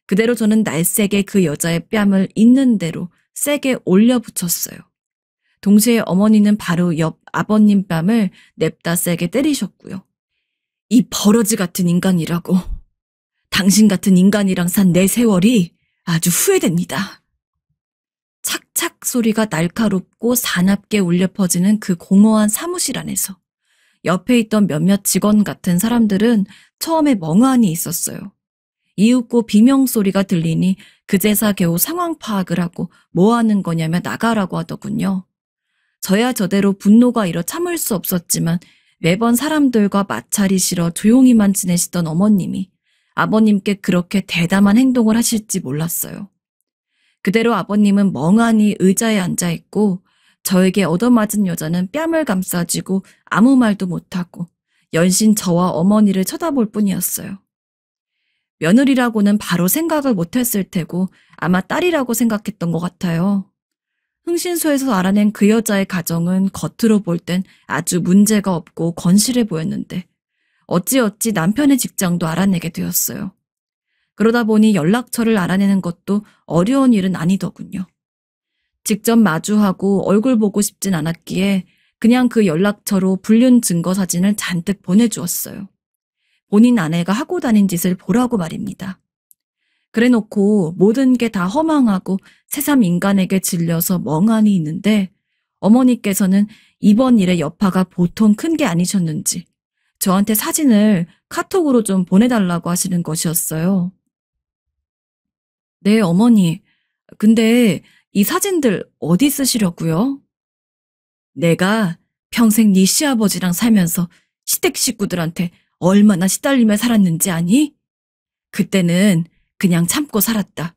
그대로 저는 날쌔게 그 여자의 뺨을 있는 대로 세게 올려붙였어요. 동시에 어머니는 바로 옆 아버님 뺨을 냅다 세게 때리셨고요. 이 버러지 같은 인간이라고. 당신 같은 인간이랑 산 내 세월이 아주 후회됩니다. 착착 소리가 날카롭고 사납게 울려 퍼지는 그 공허한 사무실 안에서 옆에 있던 몇몇 직원 같은 사람들은 처음에 멍하니 있었어요. 이윽고 비명소리가 들리니 그제사 겨우 상황 파악을 하고 뭐 하는 거냐며 나가라고 하더군요. 저야 저대로 분노가 일어 참을 수 없었지만 매번 사람들과 마찰이 싫어 조용히만 지내시던 어머님이 아버님께 그렇게 대담한 행동을 하실지 몰랐어요. 그대로 아버님은 멍하니 의자에 앉아있고 저에게 얻어맞은 여자는 뺨을 감싸쥐고 아무 말도 못하고 연신 저와 어머니를 쳐다볼 뿐이었어요. 며느리라고는 바로 생각을 못했을 테고 아마 딸이라고 생각했던 것 같아요. 흥신소에서 알아낸 그 여자의 가정은 겉으로 볼 땐 아주 문제가 없고 건실해 보였는데 어찌어찌 남편의 직장도 알아내게 되었어요. 그러다 보니 연락처를 알아내는 것도 어려운 일은 아니더군요. 직접 마주하고 얼굴 보고 싶진 않았기에 그냥 그 연락처로 불륜 증거 사진을 잔뜩 보내주었어요. 본인 아내가 하고 다닌 짓을 보라고 말입니다. 그래놓고 모든 게 다 허망하고 새삼 인간에게 질려서 멍하니 있는데 어머니께서는 이번 일의 여파가 보통 큰 게 아니셨는지 저한테 사진을 카톡으로 좀 보내달라고 하시는 것이었어요. 네, 어머니. 근데 이 사진들 어디 쓰시려고요? 내가 평생 네 시아버지랑 살면서 시댁 식구들한테 얼마나 시달리며 살았는지 아니? 그때는 그냥 참고 살았다.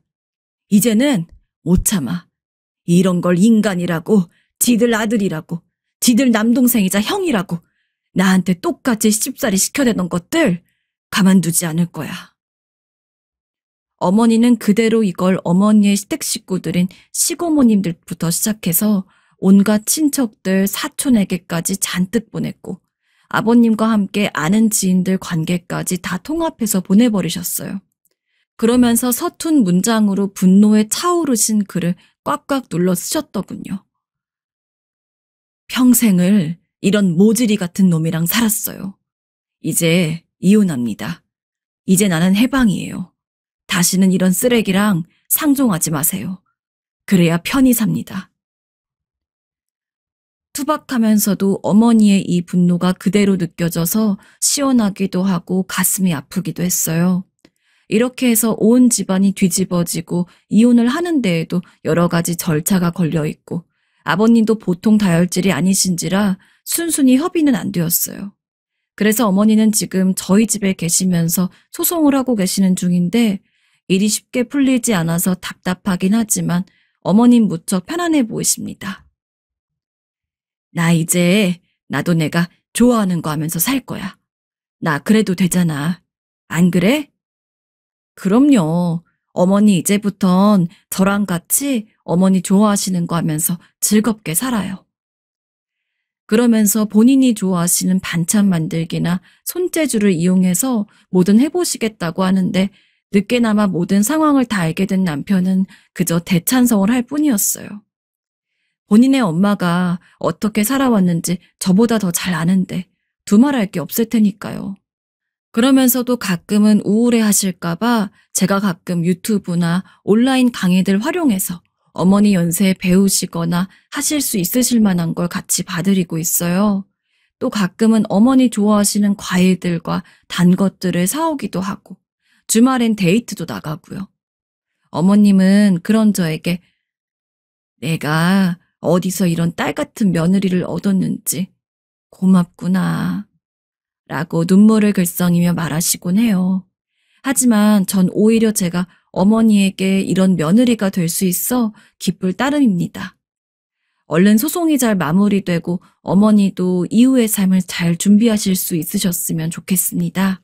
이제는 못 참아. 이런 걸 인간이라고, 지들 아들이라고, 지들 남동생이자 형이라고 나한테 똑같이 씹살이 시켜대던 것들 가만두지 않을 거야. 어머니는 그대로 이걸 어머니의 시댁 식구들인 시고모님들부터 시작해서 온갖 친척들, 사촌에게까지 잔뜩 보냈고 아버님과 함께 아는 지인들 관계까지 다 통합해서 보내버리셨어요. 그러면서 서툰 문장으로 분노에 차오르신 글을 꽉꽉 눌러 쓰셨더군요. 평생을 이런 모질이 같은 놈이랑 살았어요. 이제 이혼합니다. 이제 나는 해방이에요. 다시는 이런 쓰레기랑 상종하지 마세요. 그래야 편히 삽니다. 투박하면서도 어머니의 이 분노가 그대로 느껴져서 시원하기도 하고 가슴이 아프기도 했어요. 이렇게 해서 온 집안이 뒤집어지고 이혼을 하는 데에도 여러 가지 절차가 걸려 있고 아버님도 보통 다혈질이 아니신지라 순순히 협의는 안 되었어요. 그래서 어머니는 지금 저희 집에 계시면서 소송을 하고 계시는 중인데 일이 쉽게 풀리지 않아서 답답하긴 하지만 어머님 무척 편안해 보이십니다. 나 이제 나도 내가 좋아하는 거 하면서 살 거야. 나 그래도 되잖아. 안 그래? 그럼요. 어머니 이제부턴 저랑 같이 어머니 좋아하시는 거 하면서 즐겁게 살아요. 그러면서 본인이 좋아하시는 반찬 만들기나 손재주를 이용해서 뭐든 해보시겠다고 하는데 늦게나마 모든 상황을 다 알게 된 남편은 그저 대찬성을 할 뿐이었어요. 본인의 엄마가 어떻게 살아왔는지 저보다 더 잘 아는데 두말할 게 없을 테니까요. 그러면서도 가끔은 우울해 하실까봐 제가 가끔 유튜브나 온라인 강의들 활용해서 어머니 연세에 배우시거나 하실 수 있으실 만한 걸 같이 봐드리고 있어요. 또 가끔은 어머니 좋아하시는 과일들과 단 것들을 사오기도 하고 주말엔 데이트도 나가고요. 어머님은 그런 저에게 내가 어디서 이런 딸 같은 며느리를 얻었는지 고맙구나 라고 눈물을 글썽이며 말하시곤 해요. 하지만 전 오히려 제가 어머니에게 이런 며느리가 될 수 있어 기쁠 따름입니다. 얼른 소송이 잘 마무리되고 어머니도 이후의 삶을 잘 준비하실 수 있으셨으면 좋겠습니다.